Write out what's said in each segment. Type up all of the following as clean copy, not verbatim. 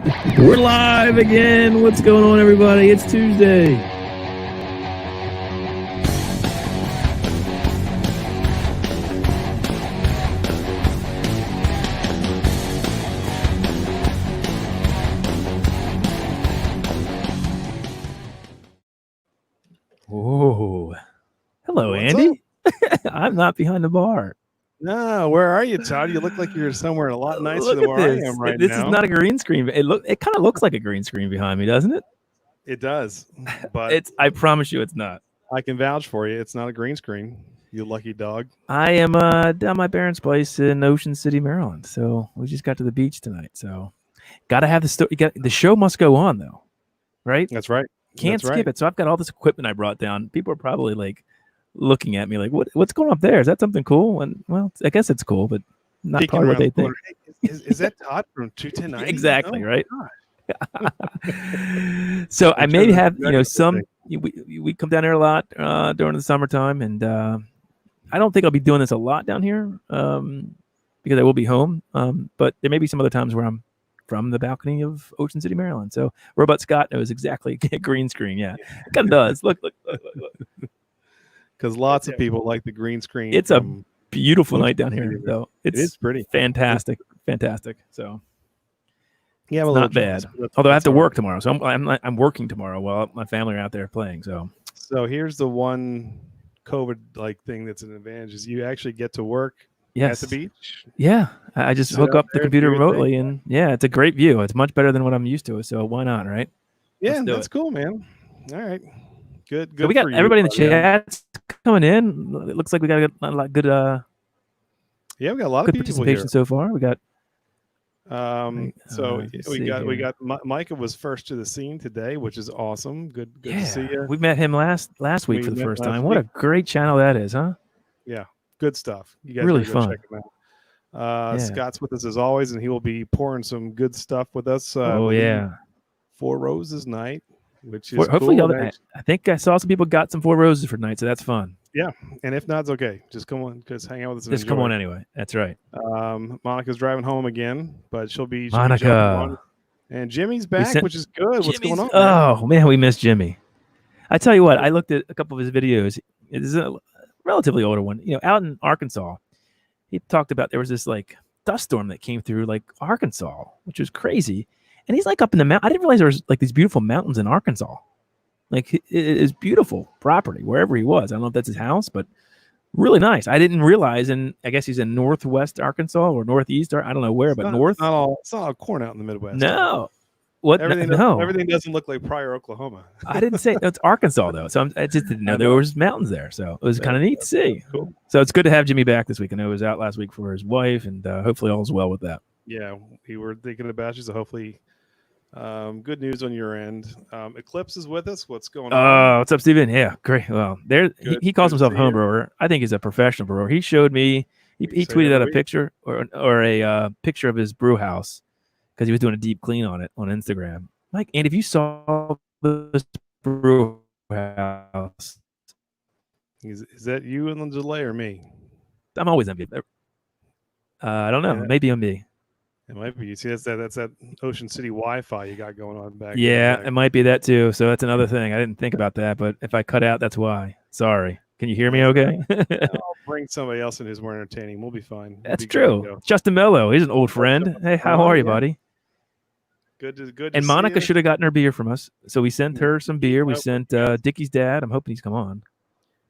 We're live again. What's going on, everybody? It's Tuesday. Oh, hello, What's Andy. I'm not behind the bar. No, where are you, Todd? You look like you're somewhere a lot nicer Look than at where I this. am right This now. is not a green screen. It kind of looks like a green screen behind me, doesn't it? It does, but I promise you, it's not. I can vouch for you. It's not a green screen. You lucky dog. I am down my parents' place in Ocean City, Maryland. So we just got to the beach tonight. So gotta have the story. The show must go on though, right? That's right. Can't That's skip right. it. So I've got all this equipment I brought down. People are probably like looking at me like, what's going up there? Is that something cool? And well, I guess it's cool, but not Peeking probably what around they the think. corner. Hey, is that Todd from 21090? Exactly, Oh, right? gosh. So I I'm may sure have, that's some, we come down here a lot during the summertime, and I don't think I'll be doing this a lot down here because I will be home. But there may be some other times where I'm from the balcony of Ocean City, Maryland. So Robot Scott knows exactly green screen. Yeah, it kind of does. Look. Because lots of people like the green screen. It's a from beautiful Ocean night down City. here, though. It is pretty. Fantastic. So Yeah, I'm a it's little not jealous, bad. but Although I have that's to all right. work tomorrow, so I'm working tomorrow while my family are out there playing. So here's the one COVID-like thing that's an advantage is you actually get to work yes, at the beach. yeah. I just Sit hook out up the there, do computer your thing. remotely, and yeah, it's a great view. It's much better than what I'm used to. So why not, right? Yeah, Let's do that's it. cool, man. All right, good. So we got for you, everybody in the buddy. chat coming in. It looks like we got a lot good Yeah, we got a lot good of people participation here. so far. We got So let's we see got here. Micah was first to the scene today, which is awesome. Good to Yeah, see you. we met him last week We for the met first last time. What a week. great channel that is, huh? Yeah, good stuff. You guys Really gotta go fun. check him out. Yeah. Scott's with us as always, and he will be pouring some good stuff with us. I Oh believe yeah. Four Roses night, which is Hopefully, cool. I think I saw some people got some Four Roses for tonight, so that's fun. Yeah, and if not, it's okay. Just come on, just hang out with us. And Just enjoy. come on anyway. That's right. Monica's driving home again, but she'll be Monica. jumping on. And Jimmy's back, which is good. What's going on, man? Oh man, we missed Jimmy. I tell you what, I looked at a couple of his videos. It is a relatively older one. Out in Arkansas, he talked about there was this like dust storm that came through like Arkansas, which was crazy. And he's like up in the mountain. I didn't realize there was like these beautiful mountains in Arkansas. Like it is beautiful property wherever he was. I don't know if that's his house, but really nice. I didn't realize, and I guess he's in northwest Arkansas or northeast, or I don't know where, but north. It's not all corn out in the Midwest. No, what? Everything doesn't look like Pryor, Oklahoma. I didn't say it's Arkansas though, so I just didn't know there was mountains there. So it was kind of neat to see. Cool. So it's good to have Jimmy back this week. I know he was out last week for his wife, and hopefully all's well with that. Yeah, we were thinking about you, so hopefully. Good news on your end. Eclipse is with us. What's going on? What's up, Steven? Yeah, great. Well, he calls himself home brewer. I think he's a professional brewer. He showed me. He tweeted out a picture or a picture of his brew house because he was doing a deep clean on it on Instagram. Like, and if you saw this brew house, is that you in the delay or me? I'm always envious. I don't know. Maybe on me. It might be. You see, that's that Ocean City Wi-Fi you got going on back. Yeah, it might be that too. So that's another thing. I didn't think about that, but if I cut out, that's why. Sorry. Can you hear me okay? I'll bring somebody else in who's more entertaining. We'll be fine. That's true. Justin Mello, he's an old friend. Hey, how are you, buddy? Good. And Monica should have gotten her beer from us, so we sent her some beer. We sent Dickie's dad. I'm hoping he's come on.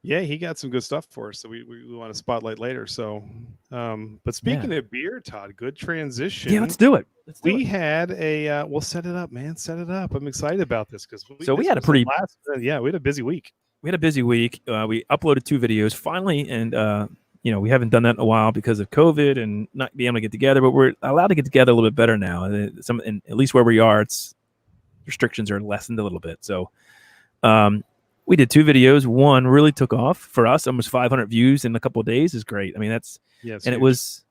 Yeah, he got some good stuff for us, so we want to spotlight later. So, but speaking of beer, Todd, good transition. Yeah, let's do it. We had a we'll set it up, man. Set it up. I'm excited about this because we had a pretty we had a busy week. We uploaded 2 videos finally, and we haven't done that in a while because of COVID and not being able to get together. But we're allowed to get together a little bit better now. And at least where we are, it's restrictions are lessened a little bit. So, we did 2 videos. One really took off for us. Almost 500 views in a couple of days is great. I mean, and huge. It was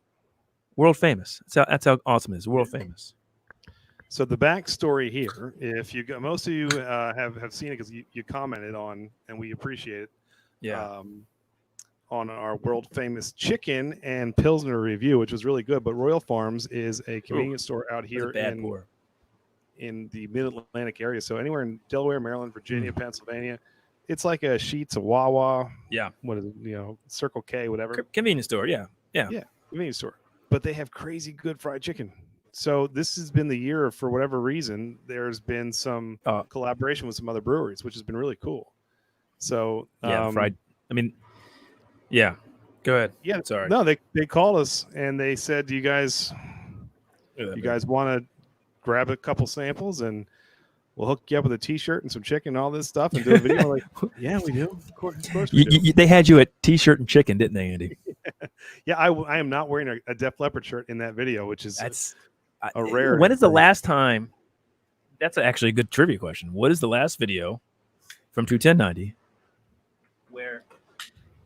world famous. That's how awesome it is. World famous. So the backstory here, if you most of you have seen it because you commented on, and we appreciate it. Yeah. On our world famous chicken and Pilsner review, which was really good. But Royal Farms is a convenience store out here in the Mid-Atlantic area. So anywhere in Delaware, Maryland, Virginia, Pennsylvania, it's like a Sheetz, a Wawa. Yeah. What is it? Circle K, whatever. Convenience store. Yeah. Convenience store. But they have crazy good fried chicken. So this has been the year, for whatever reason, there's been some collaboration with some other breweries, which has been really cool. So fried. I mean, yeah. Go ahead. Yeah. Sorry. No, they called us and they said, "Do you guys want to grab a couple samples and we'll hook you up with a T-shirt and some chicken and all this stuff and do a video?" We're like, yeah, we do. Of course we do. They had you at T-shirt and chicken, didn't they, Andy? Yeah, I am not wearing a Def Leppard shirt in that video, which is a rare. When is the last time? That's actually a good trivia question. What is the last video from 21090 where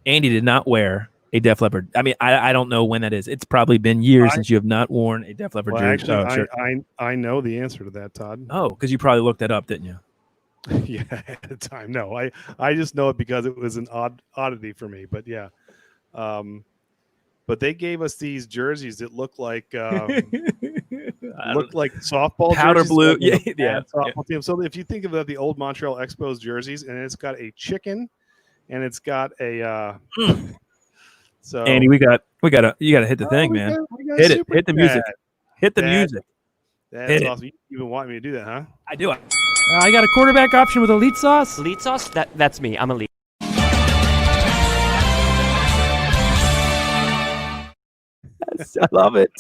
Andy did not wear a Def Leppard? I mean, I don't know when that is. It's probably been years since you have not worn a Def Leppard shirt. I know the answer to that, Todd. Oh, because you probably looked that up, didn't you? Yeah, at the time. No, I just know it because it was an oddity for me. But yeah, but they gave us these jerseys that look like softball powder jerseys, blue. Softball team. So if you think of the old Montreal Expos jerseys, and it's got a chicken, and it's got a. So Andy, you gotta hit the thing, man. Hit the music. Hit the music. That's awesome. You even want me to do that, huh? I do. I got a quarterback option with elite sauce. Elite sauce? That's me. I'm elite. I love it.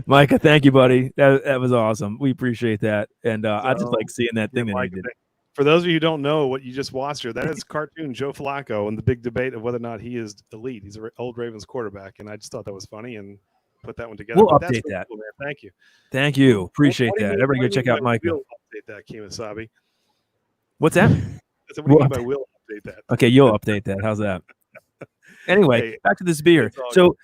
Micah, thank you, buddy. That was awesome. We appreciate that. And I just like seeing that thing that you did. For those of you who don't know what you just watched here, that is cartoon Joe Flacco and the big debate of whether or not he is elite. He's an old Ravens quarterback, and I just thought that was funny and put that one together. We'll update that. Cool, man. Thank you. Thank you. Appreciate that. Everybody go check out Micah. We'll update that, Kemosabe. What's that? We'll update that. Okay, you'll update that. How's that? Anyway, back to this beer. So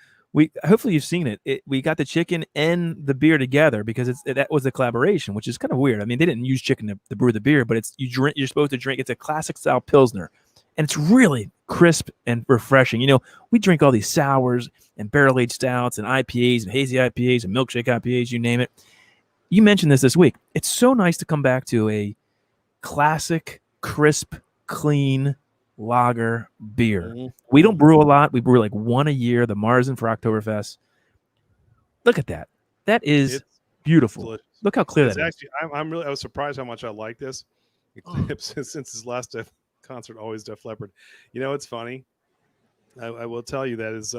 hopefully you've seen it. We got the chicken and the beer together because that was a collaboration, which is kind of weird. I mean, they didn't use chicken to brew the beer, but you're supposed to drink. It's a classic style Pilsner, and it's really crisp and refreshing. We drink all these sours and barrel aged stouts and IPAs and hazy IPAs and milkshake IPAs, you name it. You mentioned this week. It's so nice to come back to a classic, crisp, clean lager beer. Mm-hmm. We don't brew a lot. We brew like one a year, the Marzen for Oktoberfest. Look at that. That is beautiful. Delicious. Look how clear that actually, is. I was surprised how much I like this. Since his last concert, always Def Leppard. It's funny. I will tell you that is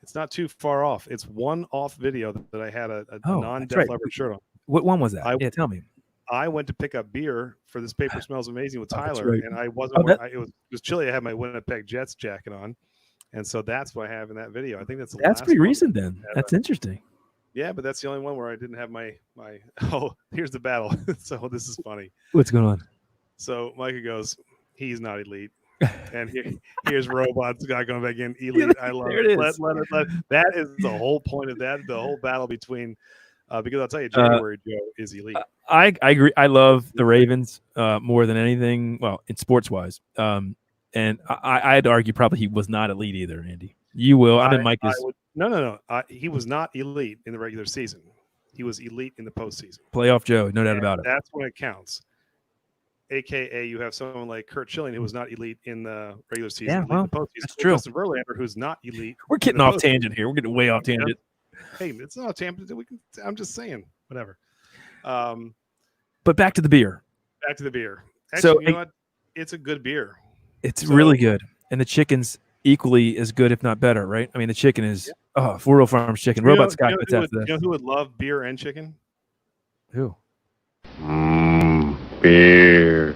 it's not too far off. It's one off video that I had a non-Def Leppard shirt on. What one was that? Tell me. I went to pick up beer for this Paper Smells Amazing with Tyler, and I wasn't. It was chilly. I had my Winnipeg Jets jacket on, and so that's what I have in that video. I think that's pretty recent. Then that's interesting. Yeah, but that's the only one where I didn't have my. Oh, here's the battle. So this is funny. What's going on? So Micah goes, he's not elite, and here's Robot's guy going back in elite. I love it. That is the whole point of that. The whole battle between. Because I'll tell you, January Joe is elite. I agree. I love the Ravens more than anything. Well, in sports wise, and I'd argue probably he was not elite either. Andy, you will. I mean, Mike is no. He was not elite in the regular season. He was elite in the postseason. Playoff Joe, no doubt about it. That's when it counts. AKA, you have someone like Kurt Schilling who was not elite in the regular season. Yeah, well, that's true. Justin Verlander, who's not elite. We're getting off tangent here. We're getting way off tangent. Hey, it's not a tangent. I'm just saying, whatever. But back to the beer. Actually, so you know what? It's a good beer. It's really good, and the chicken's equally as good, if not better. Right? I mean, the chicken is Four Real Farms chicken. Robot Scott puts after that. You know who would love beer and chicken? Who? Beer.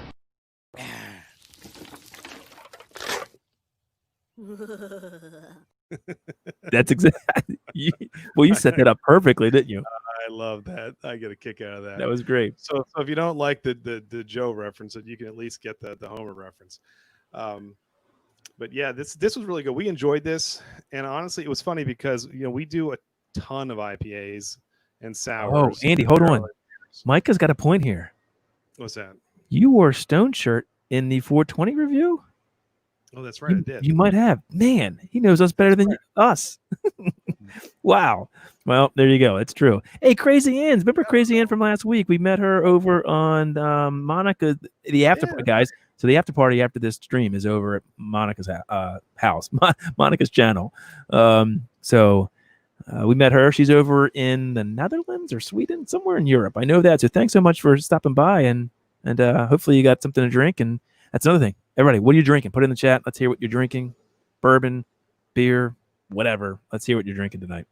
That's exactly. You set that up perfectly, didn't you? I love that. I get a kick out of that. That was great. So if you don't like the Joe reference, you can at least get the Homer reference. But yeah, this was really good. We enjoyed this, and honestly, it was funny because we do a ton of IPAs and sours. Oh, Andy, hold on. Micah's got a point here. What's that? You wore a Stone shirt in the 420 review. Oh, that's right. I did. You might have. Man, he knows us better than us. Wow. Well, there you go. It's true. Hey, Crazy Ann's. Remember Crazy Ann from last week? We met her over on Monica, the after Yeah. guys. So the after party after this stream is over at Monica's house, Monica's channel. So we met her. She's over in the Netherlands or Sweden, somewhere in Europe. I know that. So thanks so much for stopping by, and hopefully you got something to drink. And that's another thing. Everybody, what are you drinking? Put it in the chat. Let's hear what you're drinking. Bourbon, beer, whatever. Let's hear what you're drinking tonight.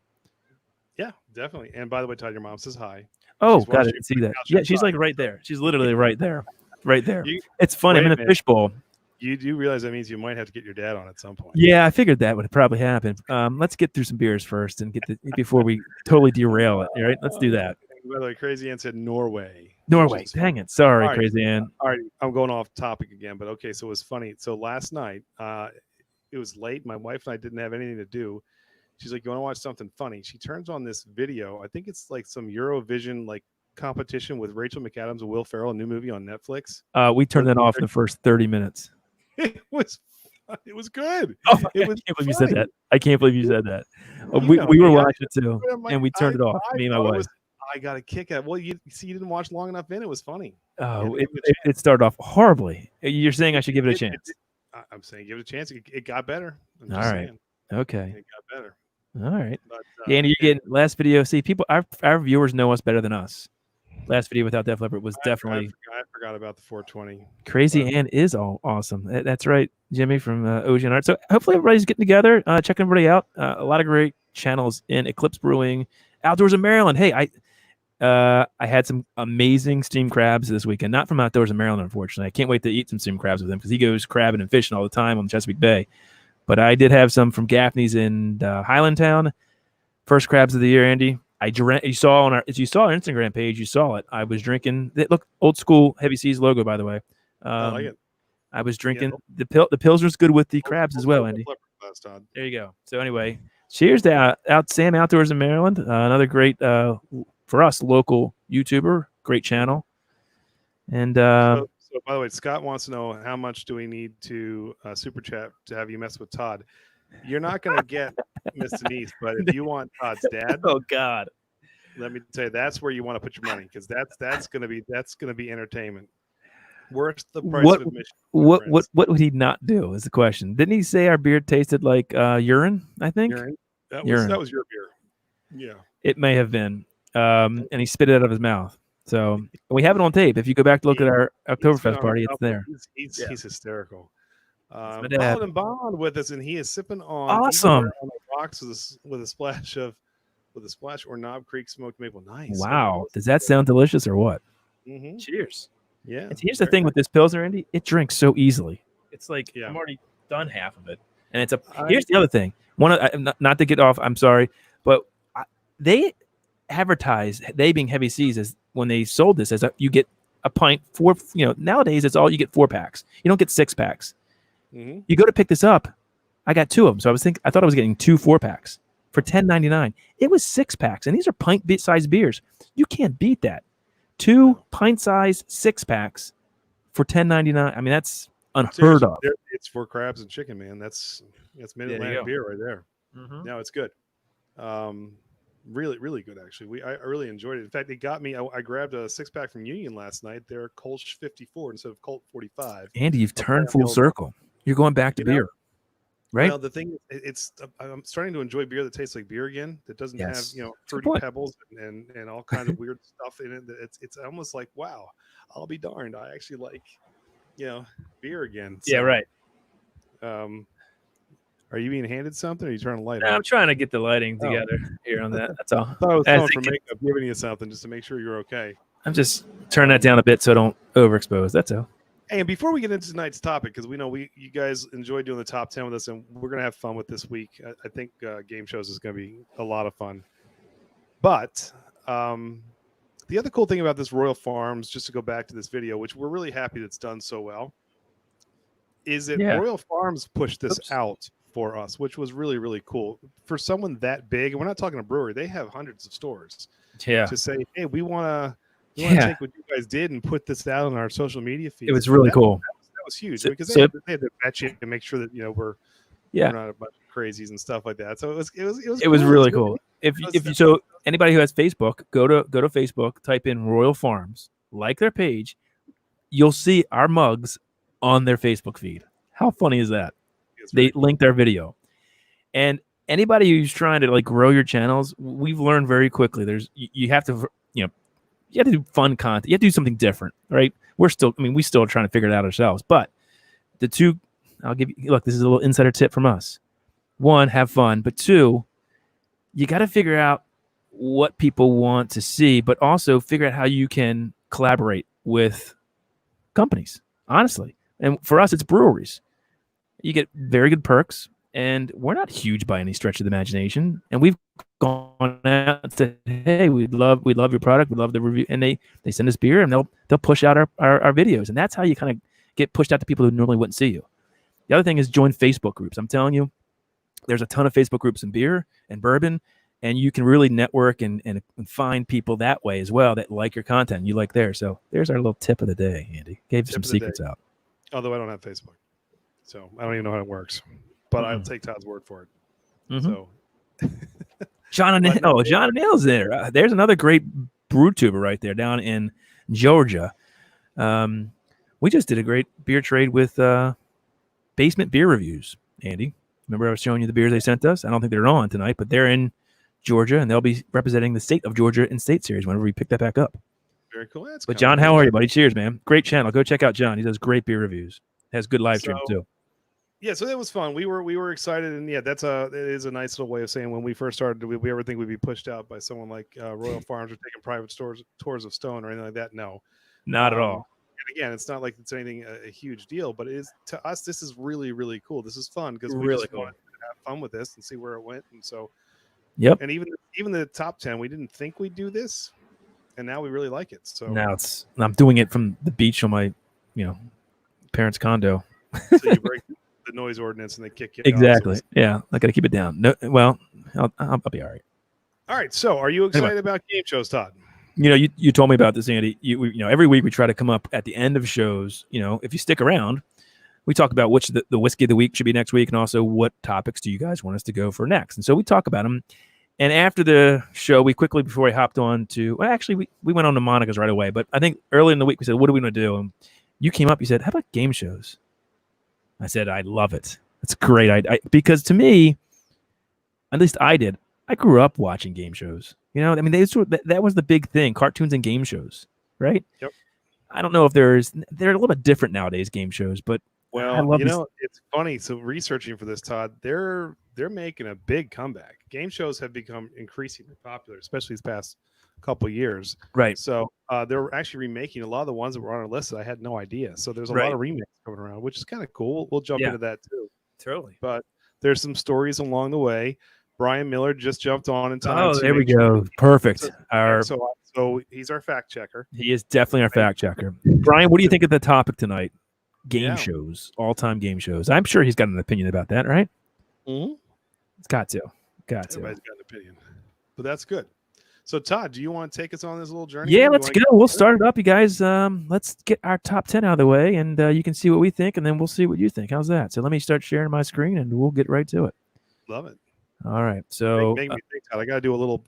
Yeah, definitely. And by the way, Todd, your mom says hi. Oh, She's God, I watching didn't see that. couch Yeah, she's outside. like right there. She's literally right there. Right there. You- It's funny. I'm wait in a a minute. fishbowl. You do realize that means you might have to get your dad on at some point. Yeah, I figured that would probably happen. Let's get through some beers first and before we totally derail it. All right, let's do that. And by the way, Crazy Ann said Norway. Norway. Which is- Dang it. Sorry, All right. Crazy Ann. All right, I'm going off topic again, but okay. So it was funny. So last night, it was late. My wife and I didn't have anything to do. She's like, "You want to watch something funny?" She turns on this video. I think it's like some Eurovision like competition with Rachel McAdams and Will Ferrell, a new movie on Netflix. We turned that off in the first 30 minutes. It was good. Oh, It I was can't believe you said funny. that. I can't believe you said that. You We know were me, watching it too, I'm like, and we turned it off. Me and my thought it wife. was- I got a kick out. Well, you see, you didn't watch long enough in. It was funny. Oh, give it a it started off horribly. You're saying I should give it a chance? I'm saying give it a chance. It got better. I'm All just right. saying, Okay. it got better. All right. But, Yeah, Andy, you're getting last video. See, people, our viewers know us better than us. Last video without Def Leppard was definitely I forgot about the 420. Crazy Ann is all awesome. That's right, Jimmy from Ocean Art. So hopefully everybody's getting together, checking everybody out. A lot of great channels in Eclipse Brewing, Outdoors in Maryland. Hey, I had some amazing steamed crabs this weekend. Not from Outdoors in Maryland, unfortunately. I can't wait to eat some steamed crabs with him because he goes crabbing and fishing all the time on Chesapeake Bay. But I did have some from Gaffney's in Highlandtown. First crabs of the year, Andy. You saw on our Instagram page. You saw it. I was drinking. Look, old school Heavy Seas logo, by the way. I like it. I was drinking the Pilsner's good with the crabs as well, Andy. There you go. So anyway, cheers to Sam Outdoors in Maryland. Another great for us local YouTuber. Great channel. And So by the way, Scott wants to know how much do we need to super chat to have you mess with Todd. You're not going to get Miss Denise, but if you want Todd's dad, oh God, let me tell you, that's where you want to put your money because that's going to be entertainment. Worth the price of admission. What would he not do? Is the question. Didn't he say our beer tasted like urine? I think Urine? That was your beer. Yeah, it may have been. And he spit it out of his mouth. So we have it on tape. If you go back to look at our Oktoberfest party, it's there. He's hysterical. my dad. Paul Bond with us, and he is sipping on Awesome. on the rocks with a splash or Knob Creek smoked maple. Nice. Wow. Does that sound delicious or what? Mm-hmm. Cheers. Yeah. And here's the thing with this Pilsner, Andy. It drinks so easily. It's like Yeah. I'm already done half of it, and it's here's the other thing. Not to get off. I'm sorry, but they advertised, they being Heavy Seas, as when they sold this as you get a pint for nowadays it's all you get 4-packs. You don't get 6-packs. Mm-hmm. You go to pick this up. I got 2 of them, so I thought I was getting 2 4-packs for $10.99. It was 6-packs, and these are pint-sized beers. You can't beat that. 2 pint-sized 6-packs for $10.99. I mean, that's unheard of. It's for crabs and chicken, man. That's Mid-Atlantic go. beer right there. Mhm. No, it's good. Really, really good actually. I really enjoyed it. In fact, it got me. I grabbed a 6-pack from Union last night. They're Kolsch 54 instead of Colt 45. Andy, you've turned full circle. You're going back to beer, right? Well, the thing is, I'm starting to enjoy beer that tastes like beer again. That doesn't Yes. have Good fruity point. pebbles and all kinds of weird stuff in it. It's almost like, wow, I'll be darned. I actually like beer again. Yeah, right. Are you being handed something, or are you trying to light No, up? I'm trying to get the lighting together here on that. That's all. I thought I was As going it for gets- makeup, giving you something just to make sure you're okay. I'm just turning that down a bit so I don't overexpose. That's all. Hey, and before we get into tonight's topic, because we know you guys enjoy doing the top 10 with us, and we're going to have fun with this week. I think game shows is going to be a lot of fun. But the other cool thing about this Royal Farms, just to go back to this video, which we're really happy that's done so well, is that Yeah. Royal Farms pushed this out for us, which was really, really cool. For someone that big, and we're not talking a brewery, they have hundreds of stores. Yeah. To say, hey, we want to Yeah. take what you guys did and put this out on our social media feed. It was really cool. That was huge So- because so- they had to vet you to make sure that we're Yeah. We're not a bunch of crazies and stuff like that. So it was It was really It was cool. If it was if you so anybody who has Facebook, go to Facebook, type in Royal Farms, like their page, you'll see our mugs on their Facebook feed. How funny is that? They linked our video. And anybody who's trying to like grow your channels, we've learned very quickly. You have to you have to do fun content. You have to do something different, right? We still are trying to figure it out ourselves. But the two, I'll give you, look, this is a little insider tip from us. One, have fun, but two, you got to figure out what people want to see, but also figure out how you can collaborate with companies, honestly. And for us, it's breweries. You get very good perks, and we're not huge by any stretch of the imagination. And we've gone out and said, hey, we love your product, we love the review, and they send us beer, and they'll push out our videos, and that's how you kind of get pushed out to people who normally wouldn't see you. The other thing is join Facebook groups. I'm telling you, there's a ton of Facebook groups in beer and bourbon, and you can really network and find people that way as well that like your content, you like theirs. So there's our little tip of the day, Andy. Gave some secrets out. Although I don't have Facebook, so I don't even know how it works, but I'll take Todd's word for it. So John O'Neill's there. There's another great brew tuber right there down in Georgia. We just did a great beer trade with Basement Beer Reviews, Andy. Remember I was showing you the beers they sent us? I don't think they're on tonight, but they're in Georgia, and they'll be representing the state of Georgia in State Series whenever we pick that back up. Very cool. But John, how are you, buddy? Cheers, man. Great channel. Go check out John. He does great beer reviews. Has good live streams too. Yeah, so that was fun. We were excited, and yeah, it is a nice little way of saying when we first started, did we ever think we'd be pushed out by someone like Royal Farms or taking private tours of Stone or anything like that? No, not at all. And again, it's not like it's anything a huge deal, but it is to us. This is really, really cool. This is fun because we just wanted to have fun with this and see where it went. And so, yep. And even the top 10, we didn't think we'd do this, and now we really like it. So now I'm doing it from the beach on my, parents' condo. So you break the noise ordinance and they kick you. Exactly. Yeah, I got to keep it down. No, well, I'll be all right. All right. So, are you excited about game shows, Todd? You told me about this, Andy. Every week we try to come up at the end of shows. If you stick around, we talk about which the whiskey of the week should be next week, and also what topics do you guys want us to go for next. And so we talk about them. And after the show, we quickly, before we hopped on to, well, actually, we went on to Monica's right away. But I think early in the week we said, what are we going to do? And you came up. You said, how about game shows? I said, I love it. It's great. Because to me, at least I did. I grew up watching game shows. That was the big thing, cartoons and game shows, right? Yep. I don't know if they're a little bit different nowadays, game shows, but it's funny. So researching for this, Todd, they're making a big comeback. Game shows have become increasingly popular, especially these past couple years. Right. So they're actually remaking a lot of the ones that were on our list that I had no idea. So there's a lot of remakes coming around, which is kind of cool. We'll jump into that too. Totally. But there's some stories along the way. Brian Miller just jumped on in time. Oh, there we go. Perfect. So he's our fact checker. He is definitely our fact checker. Brian, what do you think of the topic tonight? Game shows, all-time game shows. I'm sure he's got an opinion about that, right? Mm-hmm. It's got to. Everybody's got an opinion. But that's good. So, Todd, do you want to take us on this little journey? Yeah, let's go. We'll start it up, you guys. Let's get our top 10 out of the way, and you can see what we think, and then we'll see what you think. How's that? So let me start sharing my screen, and we'll get right to it. Love it. All right. So make me think, Todd. I got to do a little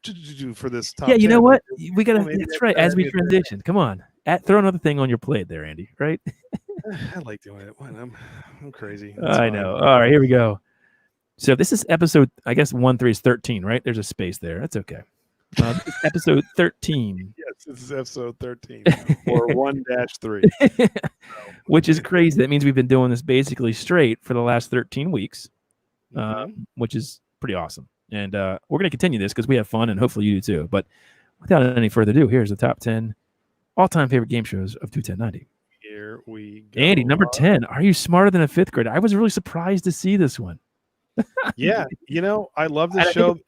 for this top 10. Know what? We got to. That's right. As we transition, come on. Throw another thing on your plate there, Andy. Right? I like doing it. I'm crazy. I know. All right, here we go. So this is episode, I guess 1-3 is 13, right? There's a space there. That's okay. This is episode 13. Yes, this is episode 13 or 1-3. Which is crazy. That means we've been doing this basically straight for the last 13 weeks, which is pretty awesome. And we're going to continue this because we have fun and hopefully you do too. But without any further ado, here's the top 10 all-time favorite game shows of 21090. Here we go. Andy, number 10. Are you smarter than a fifth grader? I was really surprised to see this one. Yeah, I love this show.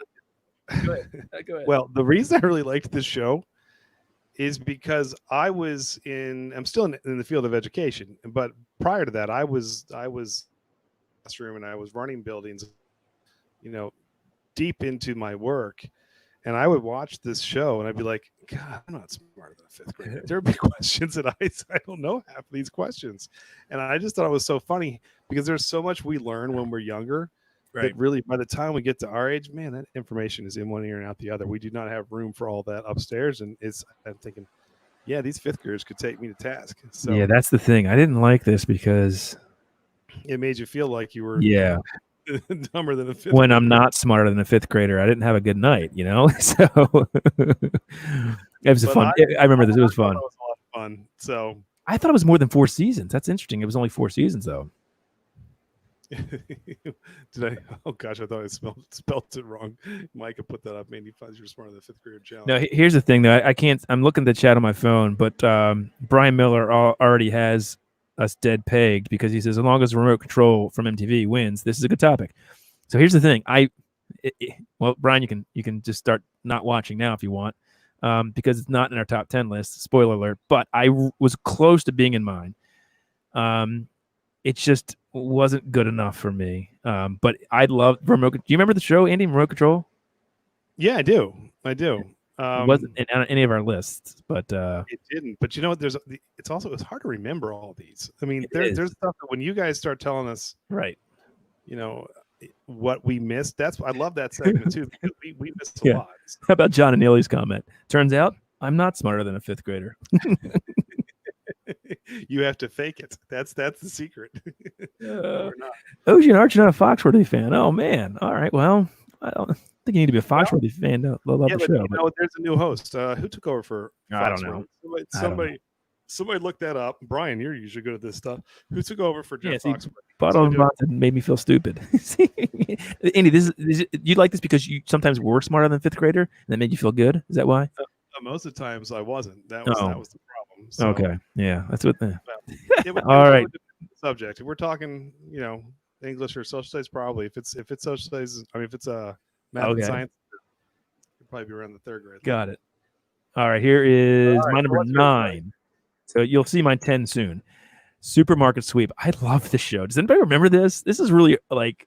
Go ahead. Well, the reason I really liked this show is because I'm still in the field of education, but prior to that, I was classroom and I was running buildings, deep into my work, and I would watch this show and I'd be like, God, I'm not smarter than a fifth grader. There'd be questions that I don't know half of these questions, and I just thought it was so funny because there's so much we learn when we're younger that really, by the time we get to our age, man, that information is in one ear and out the other. We do not have room for all that upstairs. And I'm thinking, yeah, these fifth graders could take me to task. So yeah, that's the thing. I didn't like this because it made you feel like you were dumber than a fifth when grader. I'm not smarter than a fifth grader, I didn't have a good night, So it was fun. I remember this. It was fun. It was a lot of fun. So I thought it was more than 4 seasons. That's interesting. It was only 4 seasons, though. Did I? Oh gosh, I thought I spelled it wrong. Micah put that up. Maybe you're smarter than the fifth grader challenge. No, here's the thing, though. I can't. I'm looking at the chat on my phone, but Brian Miller already has us dead pegged because he says as long as remote control from MTV wins, this is a good topic. So here's the thing. Well, Brian, you can just start not watching now if you want, because it's not in our top 10 list. Spoiler alert. But I was close to being in mine. It just wasn't good enough for me. But I love remote. Do you remember the show, Andy? Remote Control? Yeah, I do. It wasn't in any of our lists, but it didn't. But you know what? It's hard to remember all these. I mean, there's stuff that when you guys start telling us, right? What we missed. I love that segment too. We missed a lot. How about John and Neely's comment? Turns out I'm not smarter than a fifth grader. You have to fake it. That's the secret. No, Ocean Arch, not a Foxworthy fan. Oh man. All right. Well, I don't think you need to be a Foxworthy fan to love the show. There's a new host. Who took over for? I don't know. Somebody look that up. Brian, you're usually good at this stuff. Who took over for Jeff Foxworthy? Bottom made me feel stupid. Andy, you like this because you sometimes were smarter than fifth grader, and that made you feel good. Is that why? Most of the times I wasn't. That was the problem. So, okay, yeah, that's what. All right. Subject. If we're talking, English or social studies, probably. If it's social studies, if it's math and science, it'll probably be around the third grade. Got it. All right, here is my number 9. So you'll see my 10 soon. Supermarket Sweep. I love this show. Does anybody remember this? This is really like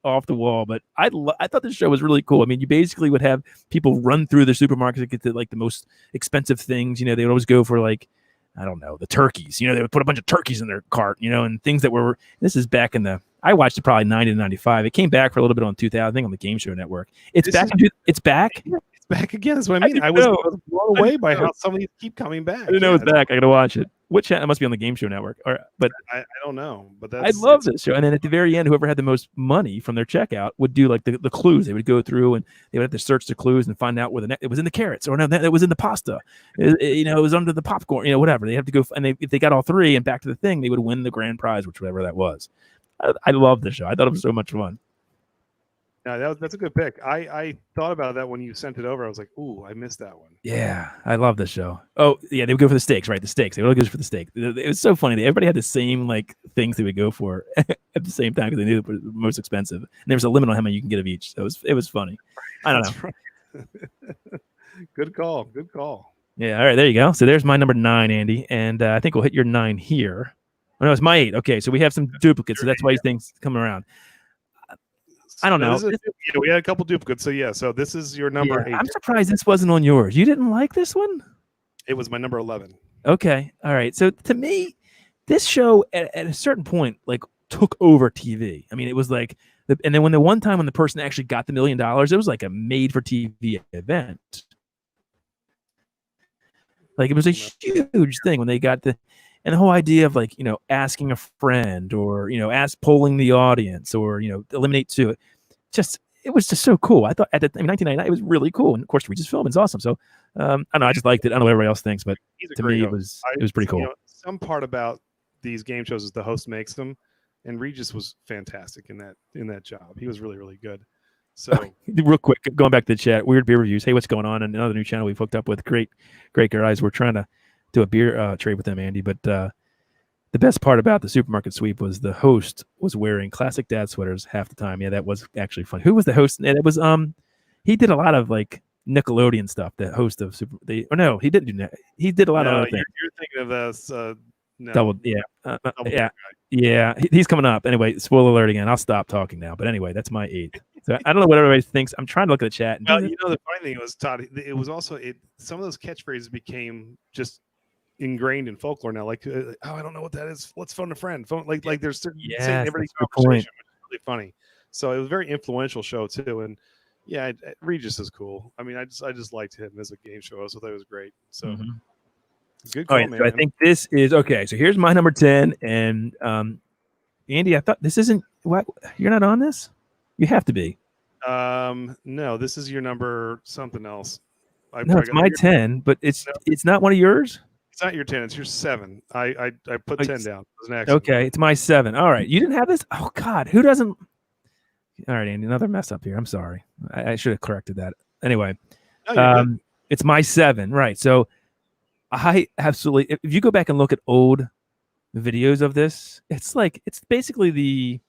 off the wall, but I thought this show was really cool. I mean, you basically would have people run through the supermarkets to get to like the most expensive things. They would always go for like, I don't know, the turkeys. They would put a bunch of turkeys in their cart, and things that were. This is back in I watched it probably 90 to 95. It came back for a little bit on 2000, I think, on the Game Show Network. It's back. It's back. It's back again. That's what I mean. I was blown away by how some of these keep coming back. I didn't know it's back. I got to watch it. What channel? It must be on the Game Show Network. But I don't know. But I love this show. And then at the very end, whoever had the most money from their checkout would do like the clues. They would go through and they would have to search the clues and find out where it was in the carrots, or no, it was in the pasta. It was under the popcorn. Whatever. They have to go, and if they got all 3 and back to the thing, they would win the grand prize, whatever that was. I love the show. I thought it was so much fun. No, that's a good pick. I thought about that when you sent it over. I was like, ooh, I missed that one. Yeah, I love this show. Oh, yeah, they would go for the steaks, right? The steaks. They would go for the steak. It was so funny. Everybody had the same things they would go for at the same time because they knew it was the most expensive. And there was a limit on how many you can get of each. So it was funny. I don't know. Right. Good call. Yeah, all right, there you go. So there's my number 9, Andy. And I think we'll hit your 9 here. Oh, no, it's my 8. Okay, so we have some duplicates. So that's why these things coming around. I don't know. We had a couple duplicates. So this is your number 8. I'm surprised this wasn't on yours. You didn't like this one? It was my number 11. Okay. All right. So to me, this show at a certain point took over TV. I mean, it was like, and then when the person actually got the $1 million, it was like a made for TV event. Like it was a huge thing when they got and the whole idea of asking a friend or, polling the audience or, eliminate 2. It was just so cool. I thought in 1999, it was really cool. And of course, Regis Philbin's awesome. So I don't know. I just liked it. I don't know what everybody else thinks, but to me, it was pretty cool. Some part about these game shows is the host makes them. And Regis was fantastic in that job. He was really, really good. So real quick, going back to the chat, Weird Beer Reviews. Hey, what's going on? And another new channel we've hooked up with. Great guys. We're trying to do a beer trade with them, Andy. But the best part about the Supermarket Sweep was the host was wearing classic dad sweaters half the time. Yeah, that was actually fun. Who was the host? And it was he did a lot of Nickelodeon stuff. The host of he didn't do that. He did a lot of other things. You're thinking of this. No. Double, yeah. He's coming up. Anyway, spoiler alert again. I'll stop talking now. But anyway, that's my 8. So I don't know what everybody thinks. I'm trying to look at the chat. Well, the funny thing was, Todd, it was also some of those catchphrases became just ingrained in folklore now. Like, I don't know what that is. Let's phone a friend. Phone like there's certain saying every conversation, which is really funny. So it was a very influential show too. And yeah, Regis is cool. I mean, I just liked him as a game show host. I thought it was great. So good All call, right, man. so I think this is okay. So here's my number 10, and Andy, I thought this isn't. What, you're not on this? You have to be. No, this is your number something else. No, it's my 10, but it's not one of yours. It's not your 10. It's your 7. I put 10 down. It was an accident. Okay, it's my 7. All right, you didn't have this. Oh God, who doesn't? All right, Andy, another mess up here. I'm sorry. I should have corrected that. Anyway, it's my 7. Right. So I absolutely. If you go back and look at old videos of this, it's basically the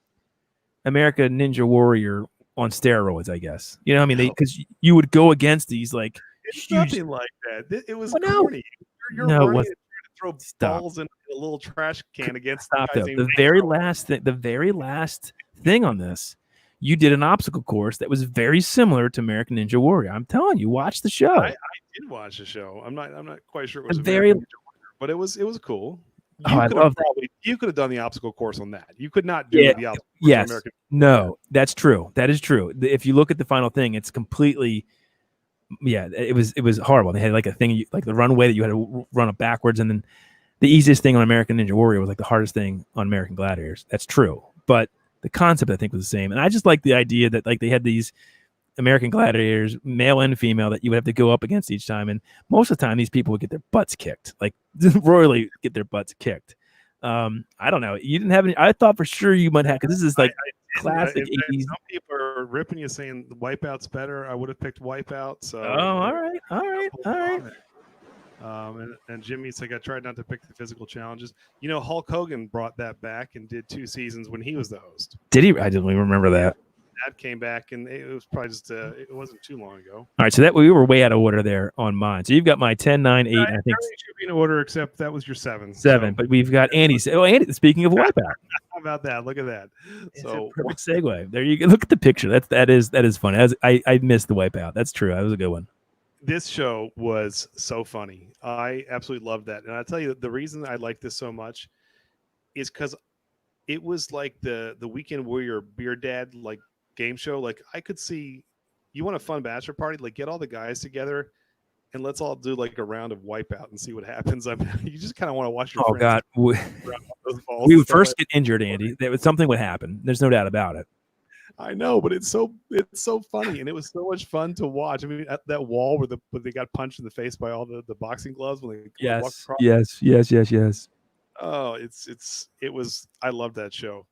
American Ninja Warrior on steroids, I guess. You know, I mean, because you would go against these like. It's nothing like that. It was no. corny. You're No, running it and trying to throw balls in a little trash can against the very last thing on this. You did an obstacle course that was very similar to American Ninja Warrior. I'm telling you, watch the show. I did watch the show. I'm not quite sure it was very, Ninja Warrior, but it was cool. You could have done the obstacle course on that. You could not do the obstacle course on American. No, that's true. That is true. If you look at the final thing, it's completely. Yeah, it was horrible. They had like a thing like the runway that you had to run up backwards, and then the easiest thing on American Ninja Warrior was like the hardest thing on American Gladiators. That's true, but the concept I think was the same. And I just like the idea that like they had these American Gladiators, male and female, that you would have to go up against each time, and most of the time these people would get their butts kicked, like royally get their butts kicked. I don't know. You didn't have any. I thought for sure you might have, because this is like classic 80s. Some people are ripping you saying the Wipeout's better. I would have picked Wipeout. So all right. And Jimmy said I tried not to pick the physical challenges. You know, Hulk Hogan brought that back and did 2 seasons when he was the host. Did he? I didn't even remember that. That came back, and it was probably just it wasn't too long ago. All right, so that we were way out of order there on mine. So you've got my 10, 9, 8. I think should be in order, except that was your 7. 7, but we've got Andy's. Oh, Andy, speaking of Wipeout. How about that? Look at that. It's a perfect segue. There you go. Look at the picture. That is funny. I missed the Wipeout. That's true. That was a good one. This show was so funny. I absolutely loved that. And I tell you, the reason I like this so much is because it was like the Weekend Warrior Beer Dad like game show. Like I could see, you want a fun bachelor party, like get all the guys together and let's all do like a round of Wipeout and see what happens. I mean, you just kind of want to watch your friends. Oh God, we would first get injured, Andy. Something would happen. There's no doubt about it. I know, but it's so funny, and it was so much fun to watch. I mean, at that wall where they got punched in the face by all the boxing gloves when they walked across. Yes. Oh, it was. I loved that show.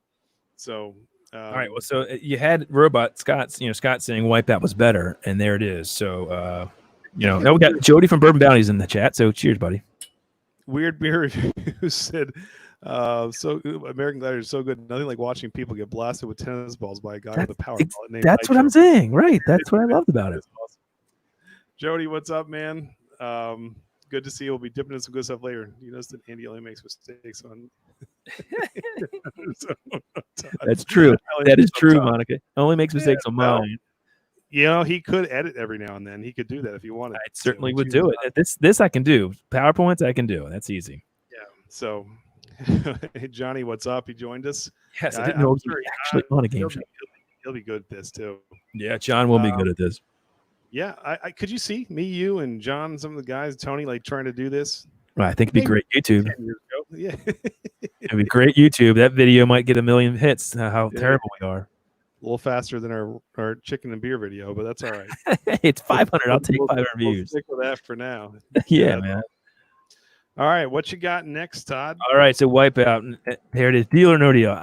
So all right, well, so you had Scott saying Wipeout was better, and there it is. So we got Jody from Bourbon Bounties in the chat. So cheers, buddy. Weird Beer Review said. So American Gladiator is so good. Nothing like watching people get blasted with tennis balls by a guy with a power mallet named That's what I'm saying, right? That's what I loved about it. Awesome. Jody, what's up, man? Good to see you. We'll be dipping in some good stuff later. You notice that Andy only makes mistakes on. That's true. That is true, Monica. Only makes mistakes on mine. You know, he could edit every now and then. He could do that if he wanted. I certainly would do it. This I can do. PowerPoints I can do. That's easy. Yeah. So. Hey, Johnny, what's up? He joined us. Yes, I didn't know he was actually on a game show. He'll be good at this too. Yeah, John will be good at this. Yeah, I could you see me, you, and John, some of the guys, Tony, like trying to do this? Well, I think it'd be great YouTube. 10 years ago. Yeah, it'd be great YouTube. That video might get 1 million hits. How terrible we are. A little faster than our chicken and beer video, but that's all right. It's 500. I'll take 500 views. We'll stick with that for now. Yeah, man. All right, what you got next, Todd? All right, so Wipeout. Here it is, Deal or No Deal.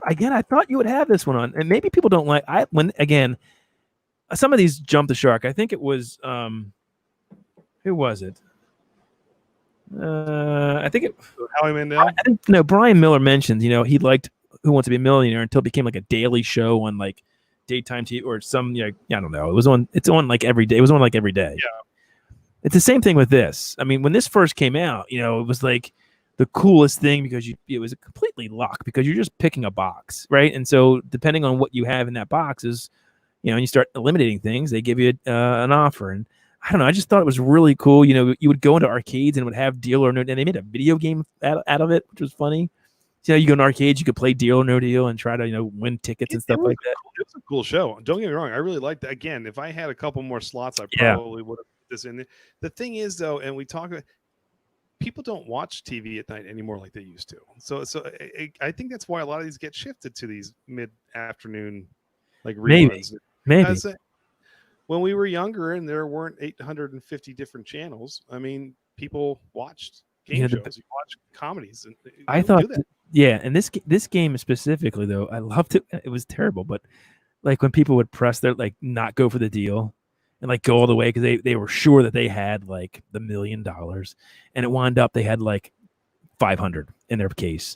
Again, I thought you would have this one on, and maybe people don't like. Some of these jumped the shark. I think it was who was it? I think it. Howie Mandel. No, Brian Miller mentioned. He liked Who Wants to Be a Millionaire until it became like a daily show on like daytime TV or some. I don't know. It's on like every day. It was on like every day. Yeah. It's the same thing with this. I mean, when this first came out, it was like the coolest thing because it was completely luck because you're just picking a box, right? And so depending on what you have in that box is, and you start eliminating things, they give you an offer. And I don't know, I just thought it was really cool. You would go into arcades and it would have Deal or No, and they made a video game out of it, which was funny. So you go in arcades, you could play Deal or No Deal and try to win tickets and stuff like that. It was a cool show. Don't get me wrong. I really liked it. Again, if I had a couple more slots, I Yeah. probably would have put this in there. The thing is, though, and we talk about people don't watch TV at night anymore like they used to. So I think that's why a lot of these get shifted to these mid-afternoon like reruns. Maybe. Because, when we were younger and there weren't 850 different channels, I mean, people watched game shows, you watched comedies, and I thought, and this game specifically though, I loved it. It was terrible, but like when people would press their not go for the deal and go all the way because they were sure that they had like the $1 million, and it wound up they had like 500 in their case,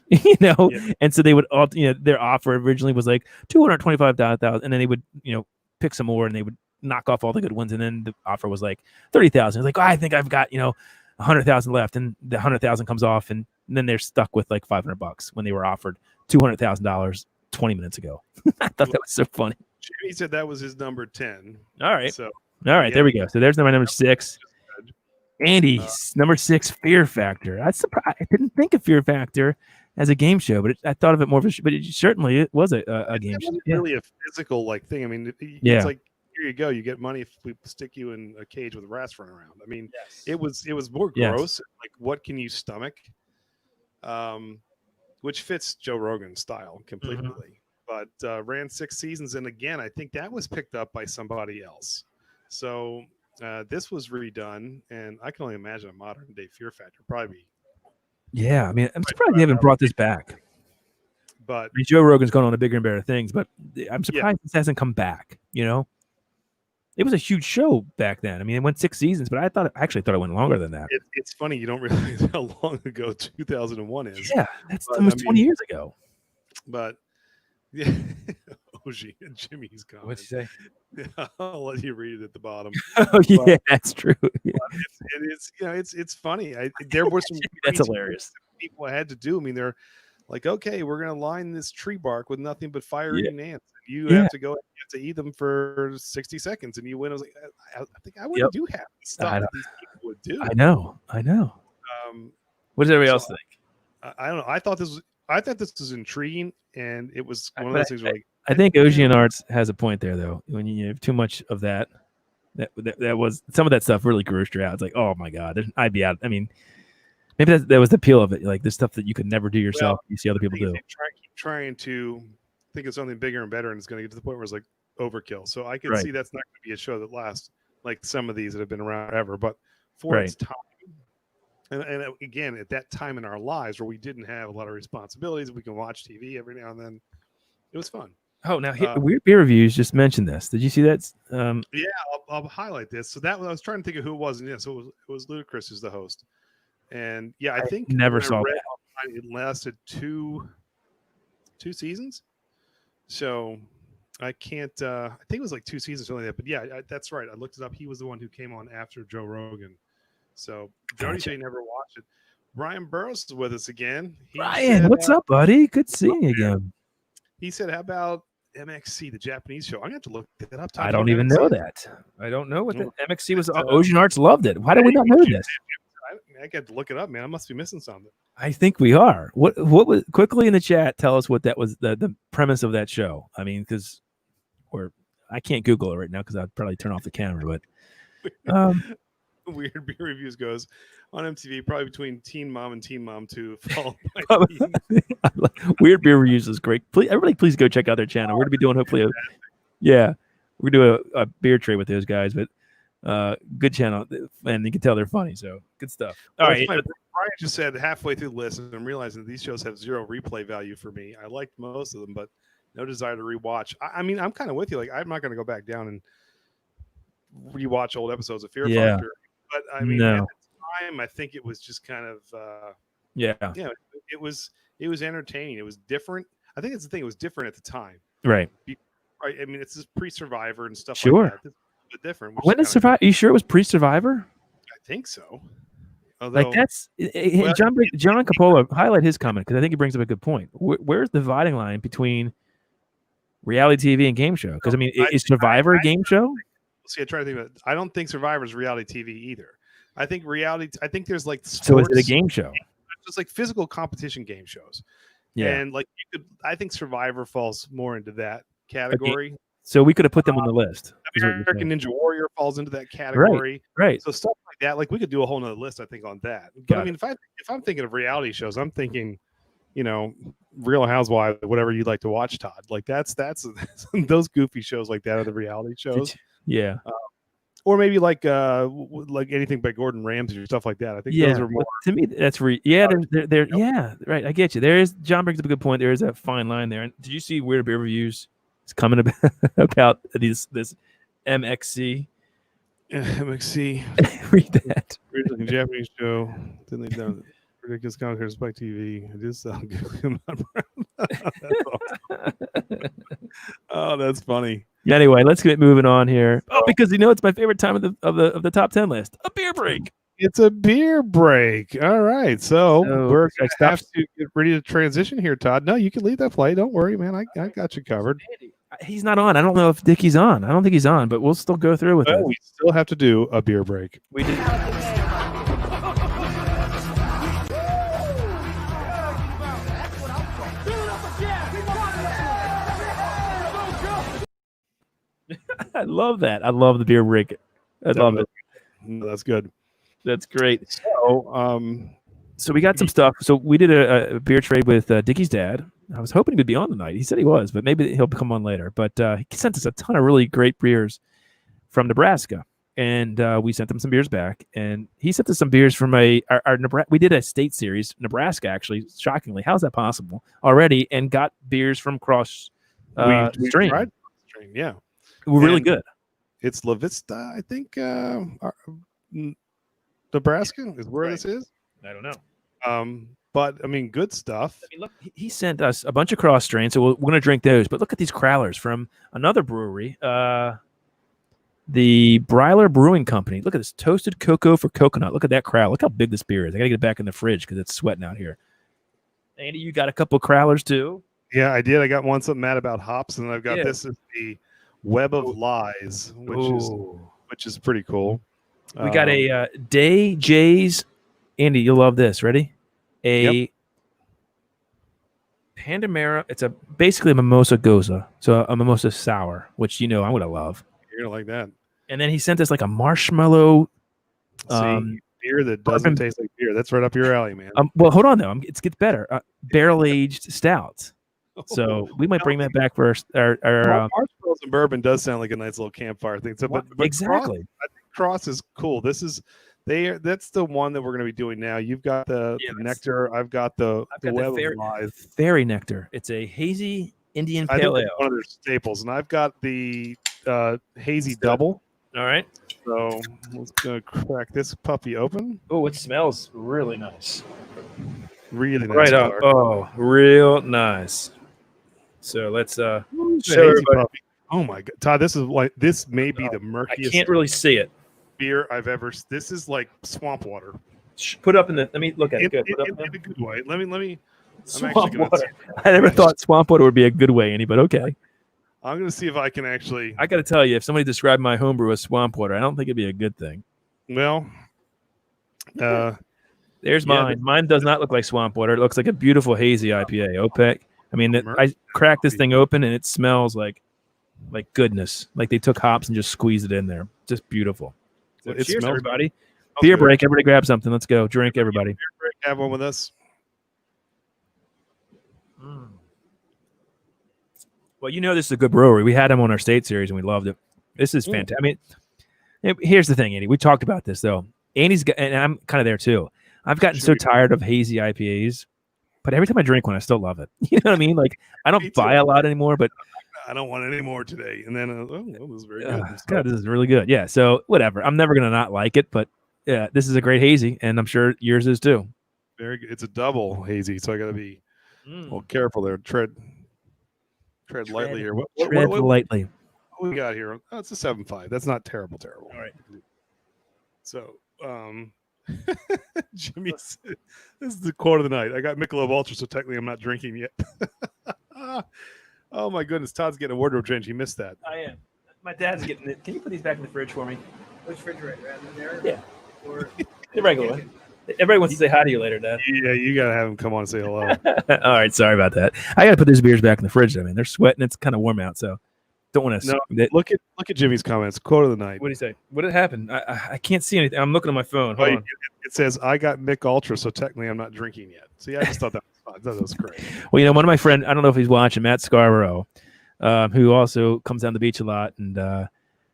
and so they would all their offer originally was like 225,000, and then they would pick some more and they would knock off all the good ones, and then the offer was like 30,000. It's like, I think I've got 100,000 left, and the 100,000 comes off, and then they're stuck with like $500 when they were offered $200,000 20 minutes ago. I thought that was so funny. Jimmy said that was his number 10. All right, so there we go. So there's number 6. Andy, number 6, Fear Factor. I didn't think of Fear Factor as a game show, but I thought of it more of a but it was a game show. It really a physical thing. I mean, it's like, here you go, you get money if we stick you in a cage with rats running around. I mean, it was more gross. Like, what can you stomach? Which fits Joe Rogan's style completely. Mm-hmm. But ran 6 seasons, and again, I think that was picked up by somebody else. So this was redone, and I can only imagine a modern day Fear Factor probably. Yeah, I mean, I'm surprised they haven't brought this back. But Joe Rogan's going on to bigger and better things, but I'm surprised this hasn't come back. It was a huge show back then. I mean, it went 6 seasons, but I actually thought it went longer than that. It's funny, you don't realize how long ago 2001 is. Yeah, that's almost 20 years ago. But yeah, Oji and Jimmy's comment. What'd you say? I'll let you read it at the bottom. Oh yeah, that's true. Yeah. It's funny. There were some that's hilarious. People had to do. I mean, they're like, okay, we're gonna line this tree bark with nothing but fire-eating ants. You have to go. You have to eat them for 60 seconds, and you win. I was like, I think I wouldn't do half the stuff that these people would do. I know. What does everybody else think? I don't know. I thought this was intriguing, and it was one of those things where, like, I think Ocean Arts has a point there, though. When you have too much of that was some of that stuff really grossed you out. It's like, oh my god, I'd be out. I mean, maybe that was the appeal of it, like this stuff that you could never do yourself. You see other people do. Keep trying to think of something bigger and better, and it's going to get to the point where it's like overkill. So I can see that's not going to be a show that lasts like some of these that have been around forever. But for its time, and again, at that time in our lives where we didn't have a lot of responsibilities, we can watch TV every now and then. It was fun. Oh, now Weird Beer Reviews just mentioned this. Did you see that? Yeah, I'll highlight this. So that I was trying to think of who it was, and yeah, so it was Ludacris who's the host. And yeah, I think never saw that. It lasted two seasons. So I can't. I think it was like 2 seasons, something like that. But yeah, that's right. I looked it up. He was the one who came on after Joe Rogan. So Jody said he never watched it. Ryan Burroughs is with us again. Ryan, what's up, buddy? Good seeing you again. He said, "How about MXC, the Japanese show?" I'm gonna have to look that up. I don't even know that. I don't know what the MXC was. Ocean Arts loved it. Why do we not know this? I got to look it up, man. I must be missing something. I think we are. What was quickly in the chat? Tell us what that was. The premise of that show. I mean, because I can't Google it right now because I'd probably turn off the camera. But Weird Beer Reviews goes on MTV, probably between Teen Mom and Teen Mom 2, followed by Weird Beer Reviews is great. Everybody, please go check out their channel. We're gonna be doing hopefully we're gonna do a beer trade with those guys, but good channel, and you can tell they're funny. So good stuff. All right. Brian just said halfway through the list, and I'm realizing that these shows have zero replay value for me. I liked most of them, but no desire to rewatch. I mean, I'm kind of with you. Like, I'm not going to go back down and rewatch old episodes of Fear Factor. But I mean, at the time, I think it was just kind of it was entertaining. It was different. I think that's the thing. It was different at the time. Right. I mean, it's just pre-Survivor and stuff like that. It's a bit different. When did Survivor? Are you sure it was pre-Survivor? I think so. Although, like that's John Coppola highlight his comment because I think he brings up a good point. Where's the dividing line between reality TV and game show? Because I mean, is Survivor a game show? See, I try to think about it. I don't think Survivor is reality TV either. I think reality. I think there's like sports, so is it a game show? It's like physical competition game shows, Yeah. And like I think Survivor falls more into that category. So we could have put them on the list. is what you're American saying. Ninja Warrior falls into that category. Right. So stuff like that, like we could do a whole nother list, I think, on that. But I mean, if I'm thinking of reality shows, I'm thinking, Real Housewives, whatever you'd like to watch, Todd. Like that's those goofy shows like that are the reality shows. Yeah. Or maybe like anything by Gordon Ramsay or stuff like that. I think those are more. To me, that's yeah, right. I get you. John brings up a good point. There is a fine line there. And did you see Weird Beer Reviews? It's coming about this MXC. MXC. Read that. Originally a Japanese show. Then they've done ridiculous content by TV. It is sound good. That's awesome. Oh, that's funny. Anyway, let's get moving on here. Oh, because it's my favorite time of the top 10 list. A beer break. It's a beer break. All right, so we're gonna have to get ready to transition here, Todd. No, you can leave that play. Don't worry, man. I got you covered. He's not on. I don't know if Dickie's on. I don't think he's on, but we'll still go through with it. We still have to do a beer break. We did. I love that. I love the beer break. I love it. No, that's good. That's great. So we got some stuff. So we did a beer trade with Dickie's dad. I was hoping he would be on tonight. He said he was, but maybe he'll come on later. But he sent us a ton of really great beers from Nebraska, and we sent him some beers back. And he sent us some beers from our Nebraska. We did a state series, Nebraska, actually. Shockingly, how's that possible already? And got beers from cross stream. Tried stream, yeah. We're really good. It's La Vista, I think. Nebraska is where this is. I don't know. But I mean, good stuff. I mean, look, he sent us a bunch of cross strains, so we're going to drink those. But look at these crowlers from another brewery, the Breiler Brewing Company. Look at this toasted cocoa for coconut. Look at that crowler. Look how big this beer is. I got to get it back in the fridge because it's sweating out here. Andy, you got a couple of crowlers too? Yeah, I did. I got one something mad about hops, and I've got this is the Web of Lies, which is pretty cool. We got a Day J's. Andy, you'll love this. Ready? Pandamera. It's basically a mimosa goza, so a mimosa sour, which I'm gonna love. You're gonna like that. And then he sent us like a marshmallow beer that doesn't taste like beer. That's right up your alley, man. Well, hold on though. It gets better. Barrel aged stout. So we might bring that back for our marshmallows and bourbon does sound like a nice little campfire thing. So, but exactly. I think Cross is cool. That's the one that we're going to be doing now. You've got the nectar. I've got the Web of Lies. Fairy nectar. It's a hazy Indian pale ale. One of their staples, and I've got the hazy double. All right. So let's go crack this puppy open. Oh, it smells really nice. Really nice. Right up. Oh, real nice. So let's show everybody. Oh my God, Todd! This may be the murkiest. I can't really see it. Beer I've ever. This is like swamp water. Put up in the. Let me look at it. Good. In a good way. Let me. Swamp water. I never thought swamp water would be a good way, Andy, but okay. I'm gonna see if I can actually. I got to tell you, if somebody described my homebrew as swamp water, I don't think it'd be a good thing. Well, there's mine. Mine does not look like swamp water. It looks like a beautiful hazy IPA. OPEC. I mean, I cracked this thing open and it smells like goodness. Like they took hops and just squeezed it in there. Just beautiful. So cheers, everybody. Beer break. Everybody grab something. Let's go. Drink, everybody. Beer break. Have one with us. Well, this is a good brewery. We had them on our state series and we loved it. This is fantastic. I mean, here's the thing, Andy. We talked about this though. Andy's and I'm kind of there too. I've gotten so tired of hazy IPAs, but every time I drink one, I still love it. You know what I mean? Like I don't buy a lot anymore, but I don't want any more today. And then this is very good. God, this is really good. Yeah. So whatever. I'm never gonna not like it, but yeah, this is a great hazy, and I'm sure yours is too. Very good. It's a double hazy, so I got to be careful there. Tread lightly here. Tread lightly. What we got here? Oh, it's a 7.5. That's not terrible. All right. So, Jimmy said, this is the quote of the night. I got Michelob Ultra, so technically I'm not drinking yet. Oh my goodness, Todd's getting a wardrobe change. He missed that. I am. My dad's getting it. Can you put these back in the fridge for me? Which refrigerator? Right in there? Yeah. Or the regular one. Everybody wants to say hi to you later, Dad. Yeah, you gotta have him come on and say hello. All right, sorry about that. I got to put these beers back in the fridge. I mean, they're sweating. It's kind of warm out, so don't want to. No, look at Jimmy's comments. Quote of the night. What do you say? What did happen? I can't see anything. I'm looking at my phone. Hold on. It says I got Mick Ultra, so technically I'm not drinking yet. See, I just thought that was fun. I thought that was great. Well, one of my friends, I don't know if he's watching, Matt Scarborough, who also comes down the beach a lot, and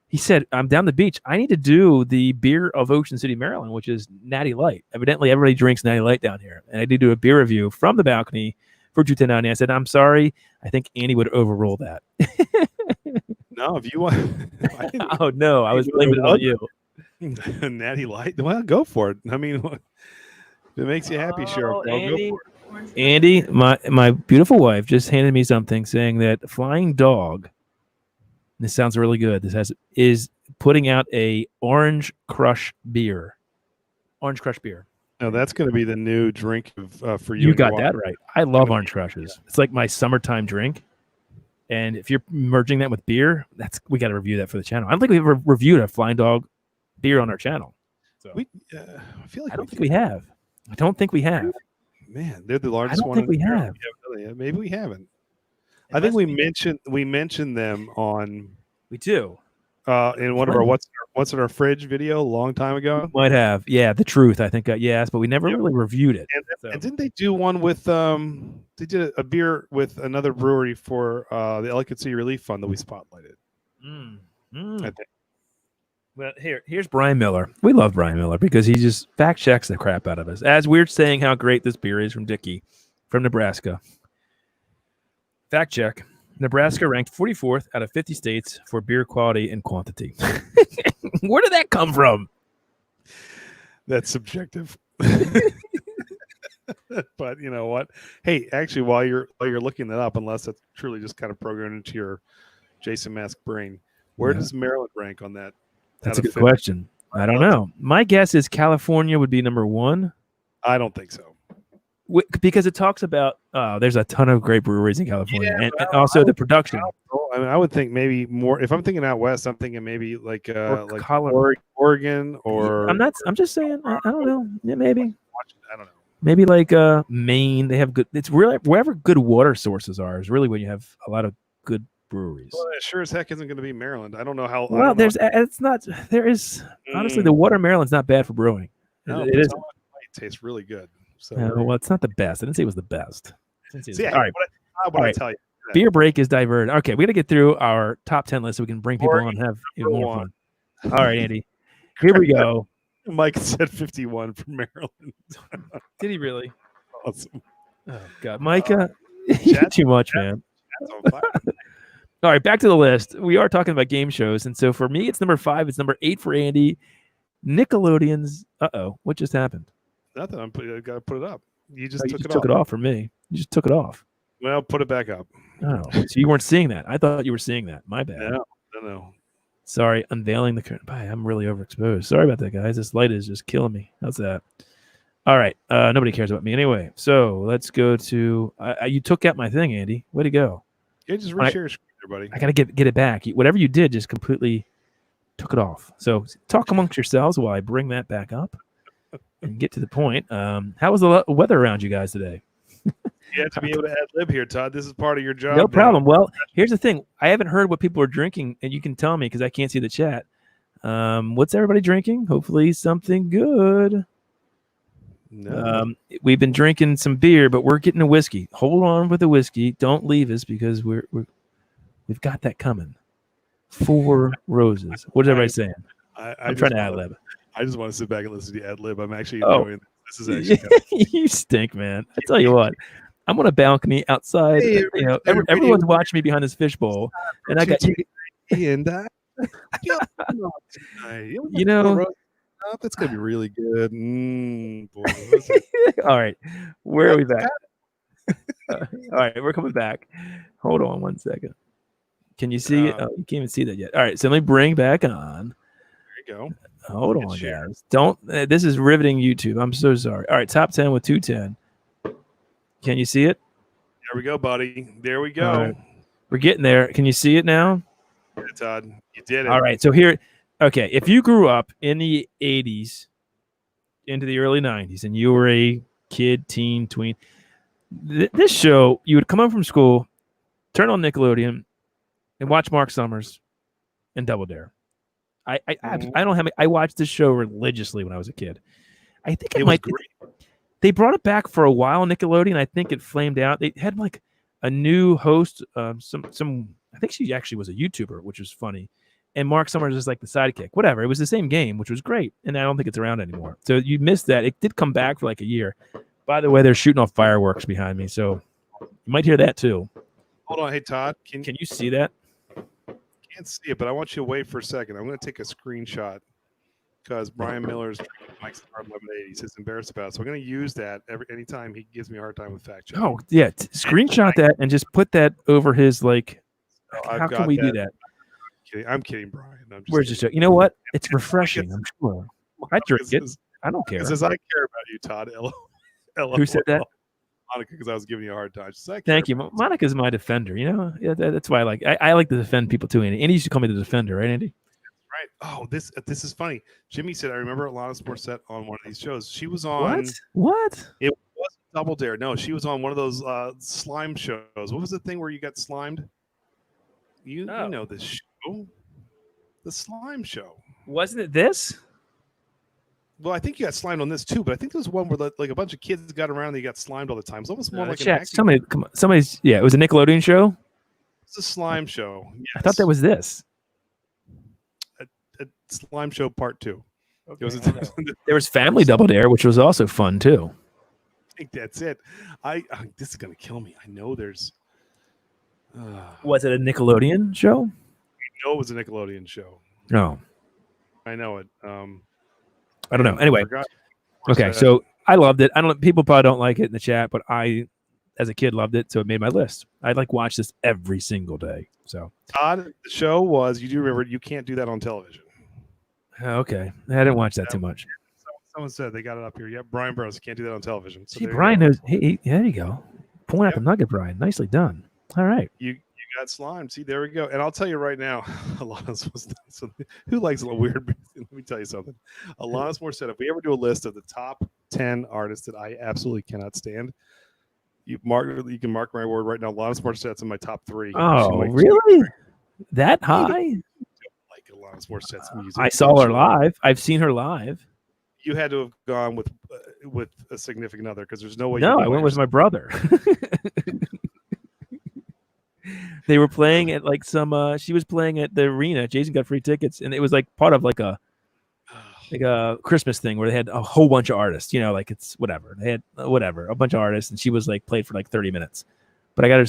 he said, "I'm down the beach. I need to do the beer of Ocean City, Maryland, which is Natty Light. Evidently, everybody drinks Natty Light down here, and I did do a beer review from the balcony for 21090. I said, I'm sorry. I think Andy would overrule that." No, if you want. Oh no, I was blaming it on you. Natty Light. Well, go for it. I mean, if it makes you happy, sure. Andy, go for it. Andy, my beautiful wife just handed me something saying that Flying Dog. This sounds really good. Is putting out a Orange Crush beer. Orange Crush beer. No, that's going to be the new drink for you. You got that right. I love Orange Crushes. It's like my summertime drink. And if you're merging that with beer, we got to review that for the channel. I don't think we've ever reviewed a Flying Dog beer on our channel. So I feel like I don't think we have. I don't think we have. Man, they're the largest one. I don't think we have. Yeah, maybe we haven't. I think we mentioned them on. We do. In one of our what's in our fridge video a long time ago. Might have. Yeah, the truth. I think yes, but we never really reviewed it. And didn't they do one with they did a beer with another brewery for the Ellicott City Relief Fund that we spotlighted. I think. Well, here's Brian Miller. We love Brian Miller because he just fact checks the crap out of us. As we're saying how great this beer is from Dickie, from Nebraska. Fact check. Nebraska ranked 44th out of 50 states for beer quality and quantity. Where did that come from? That's subjective. But you know what? Hey, actually, while you're looking that up, unless that's truly just kind of programmed into your Jason Mask brain, where does Maryland rank on that? That's a good question. I don't know. My guess is California would be number one. I don't think so. Because it talks about there's a ton of great breweries in California, and also the production. I mean, I would think maybe more. If I'm thinking out west, I'm thinking maybe like Oregon or. I'm just saying. I don't know. Yeah, maybe. I don't know. Maybe like Maine. They have good. It's really wherever good water sources are is really when you have a lot of good breweries. Well, it sure as heck isn't going to be Maryland. I don't know how. Well, it's not. There is honestly the water in Maryland's not bad for brewing. No, it is. It tastes really good. So well, it's not the best. I didn't say it was the best. See, all right. What I tell you? Beer break is diverted. Okay, we got to get through our top 10 list so we can bring people on and have even more fun. All right, Andy. Here we go. Mike said 51 from Maryland. Did he really? Awesome. Oh, God. Micah, you're too much, man. All right, back to the list. We are talking about game shows. And so for me, it's number 5. It's number 8 for Andy. Nickelodeon's. What just happened? Nothing. I got to put it up. You just took it off for me. You just took it off. Well, put it back up. Oh, so you weren't seeing that. I thought you were seeing that. My bad. No. Sorry, unveiling the curtain. I'm really overexposed. Sorry about that, guys. This light is just killing me. How's that? All right. Nobody cares about me anyway. So let's go to. You took out my thing, Andy. Way to go. Yeah, just reshare your screen, everybody. I gotta get it back. Whatever you did, just completely took it off. So talk amongst yourselves while I bring that back up and get to the point. How was the weather around you guys today? You have to be able to ad-lib here, Todd. This is part of your job. No problem. Well, here's the thing. I haven't heard what people are drinking, and you can tell me because I can't see the chat. What's everybody drinking? Hopefully something good. No. We've been drinking some beer, but we're getting a whiskey. Hold on with the whiskey. Don't leave us because we've got that coming. 4 roses. What is everybody saying? I'm trying to ad-lib. I just want to sit back and listen to the ad-lib. I'm actually enjoying this. Is actually you stink, man. I tell you what. I'm on a balcony outside. Hey, everyone's watching me behind this fishbowl, and I got you. And you know, that's gonna be really good. All right, where are we back? All right, we're coming back. Hold on 1 second. Can you see it? Oh, you can't even see that yet. All right, so let me bring back on. There you go. Hold on, guys. Don't. This is riveting YouTube. I'm so sorry. All right, top 10 with 210. Can you see it? There we go, buddy. There we go. Right. We're getting there. Can you see it now? Yeah, Todd, you did it. All right. So here, okay. If you grew up in the 80s, into the early 90s and you were a kid, teen, tween, this show, you would come home from school, turn on Nickelodeon, and watch Mark Summers and Double Dare. I don't have. I watched this show religiously when I was a kid. I think it might. Great. They brought it back for a while on Nickelodeon. I think it flamed out. They had like a new host. Some. I think she actually was a YouTuber, which was funny. And Mark Summers is like the sidekick. Whatever. It was the same game, which was great. And I don't think it's around anymore. So you missed that. It did come back for like a year. By the way, they're shooting off fireworks behind me, so you might hear that too. Hold on, hey Todd, Can you see that? Can't see it, but I want you to wait for a second. I'm going to take a screenshot because Brian Miller's drinking Mike's Hard Lemonade. He's embarrassed about it. So I'm going to use that anytime he gives me a hard time with fact checking. Oh yeah, screenshot that and just put that over his like. So how can we do that? I'm kidding, Brian. Where's the show? You know what? It's refreshing. I'm sure. I drink it. I don't care. It says I care about you, Todd. Who said that? Monica, because I was giving you a hard time. Thank you. Monica's my defender. You know, that's why I like to defend people too. Andy used to call me the defender, right, Andy? Right. Oh, this is funny. Jimmy said I remember Alanis Morissette on one of these shows. She was on what? It wasn't Double Dare. No, she was on one of those slime shows. What was the thing where you got slimed? You know this show, the slime show. Wasn't it this? Well, I think you got slimed on this too, but I think there was one where like a bunch of kids got around and they got slimed all the time. It's almost more like an somebody's. Yeah, it was a Nickelodeon show. It's a slime show. Yes. I thought that was this. A slime show part 2. Okay. There was Family Double Dare, which was also fun too. I think that's it. This is gonna kill me. I know there's. Was it a Nickelodeon show? I know it was a Nickelodeon show. No, I know it. I don't know. Anyway, okay, so I loved it. I don't. People probably don't like it in the chat, but I, as a kid, loved it, so it made my list. I'd like watch this every single day. So Todd, the show was. You do remember? You can't do that on television. Okay, I didn't watch that too much. Someone said they got it up here. Yep, Brian Burrows can't do that on television. So see, Brian knows. Hey, there you go. Point out the nugget, Brian. Nicely done. All right. You got slimed. See, there we go. And I'll tell you right now, Alanis was so, who likes a little weird. Let me tell you something. Alanis Morissette. If we ever do a list of the top 10 artists that I absolutely cannot stand, you can mark my word right now. Alanis Morissette's in my top 3. Oh, really? That high? Like Alanis Morissette's music. I saw her live. I've seen her live. You had to have gone with a significant other because there's no way. No, I went with my brother. They were playing at like some. She was playing at the arena. Jason got free tickets, and it was like part of like a Christmas thing where they had a whole bunch of artists. You know, like it's whatever. They had a bunch of artists, and she was like played for like 30 minutes. But I got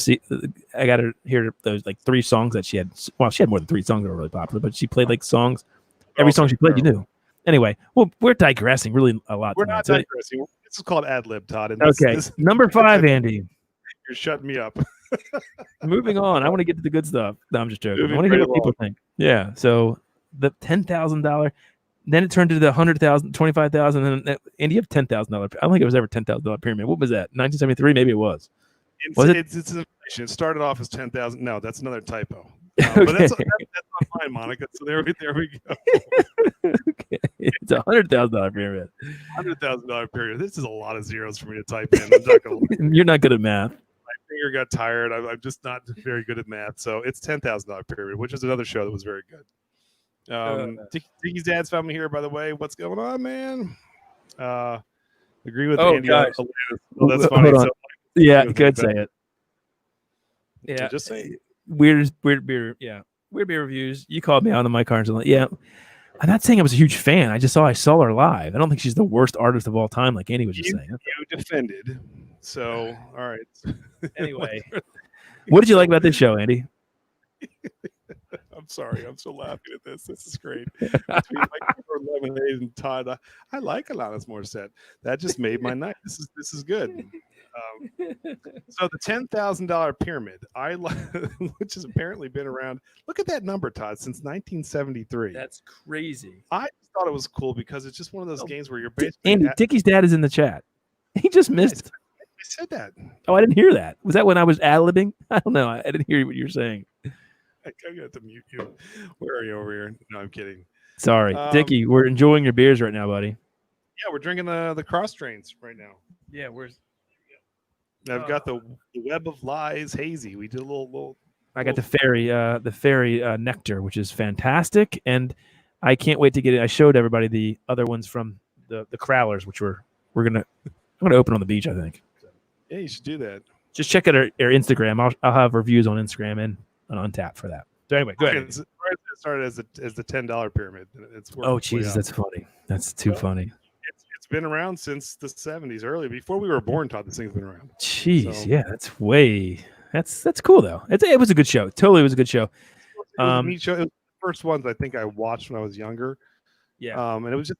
to hear those like 3 songs that she had. Well, she had more than 3 songs that were really popular, but she played like songs. Every song she played, you knew. Anyway, well, we're digressing really a lot. We're not digressing. This is called ad lib, Todd. And this, number 5, Andy. You're shutting me up. Moving on. I want to get to the good stuff. No, I'm just joking. I want to hear what people think. Yeah. So the $10,000, then it turned to the $100,000, $25,000, and Andy, you have $10,000. I don't think it was ever $10,000 pyramid. What was that? 1973? Maybe it was. It's inflation. It started off as 10,000. No, that's another typo. But that's not mine, Monica. So there we go. Okay. It's $100,000 pyramid. $100,000 pyramid. This is a lot of zeros for me to type in. I'm not gonna You're not good at math. My finger got tired. I'm just not very good at math. So it's $10,000 pyramid, which is another show that was very good. Dickie's dad's family here, by the way. What's going on, man? Agree with Andy. Gosh. Well, that's funny. So, yeah, good say it. Yeah, just say weird beer. Yeah, weird beer reviews. You called me out on my cards. Yeah, I'm not saying I was a huge fan. I saw her live. I don't think she's the worst artist of all time, like Andy was just saying. You defended. So, all right. Anyway, what did you like about this show, Andy? I'm sorry. I'm still laughing at this. This is great. Between Lemonade and Todd, I like Alanis Morissette. That just made my night. This is good. So the $10,000 pyramid, which has apparently been around. Look at that number, Todd, since 1973. That's crazy. I just thought it was cool because it's just one of those games where you're basically. Andy, Dickie's dad is in the chat. He just missed. I said that. Oh, I didn't hear that. Was that when I was ad-libbing? I don't know. I didn't hear what you were saying. I got to mute you. Where are you over here? No, I'm kidding. Sorry, Dickie. We're enjoying your beers right now, buddy. Yeah, we're drinking the cross strains right now. Yeah, where's I've got the Web of Lies hazy. We did a little. I got the fairy nectar, which is fantastic, and I can't wait to get it. I showed everybody the other ones from the crowlers, which I'm gonna open on the beach. I think. Yeah, you should do that. Just check out our Instagram. I'll have reviews on Instagram and on Untap for that. So anyway, go ahead. It started as the $10 pyramid. It's worked Oh its way Jesus, up. that's funny. That's too funny. It's been around since the 70s, early before we were born. Todd, this thing's been around. Jeez, So- yeah, that's cool though. It was a good show. Totally was a good show. It was a neat show. It was the first ones I think I watched when I was younger. Yeah, And it was a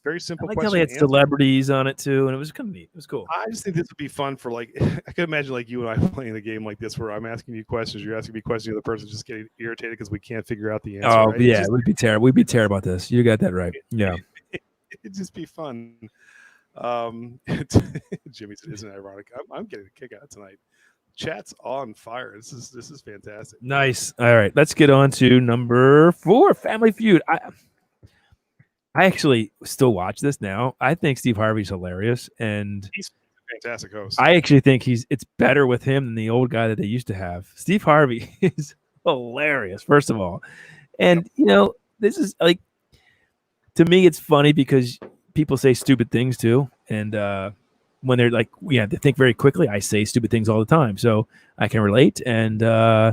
very I simple like question. how they had to answer. celebrities on it too, and it was kind of neat. It was cool. I just think this would be fun for like I could imagine like you and I playing a game like this where I'm asking you questions, you're asking me questions, the other person's just getting irritated because we can't figure out the answer. Oh right? yeah, we'd be terrible. We'd be terrible at this. You got that right. Yeah. It'd just be fun. Jimmy said, "Isn't it ironic?" I'm getting a kick out tonight. Chat's on fire. This is fantastic. Nice. All right, let's get on to number 4, Family Feud. I actually still watch this now. I think Steve Harvey's hilarious, and He's a fantastic host. I actually think it's better with him than the old guy that they used to have. Steve Harvey is hilarious, first of all. And this is like, to me, it's funny because people say stupid things too. And when they're like, they think very quickly. I say stupid things all the time, so I can relate. And I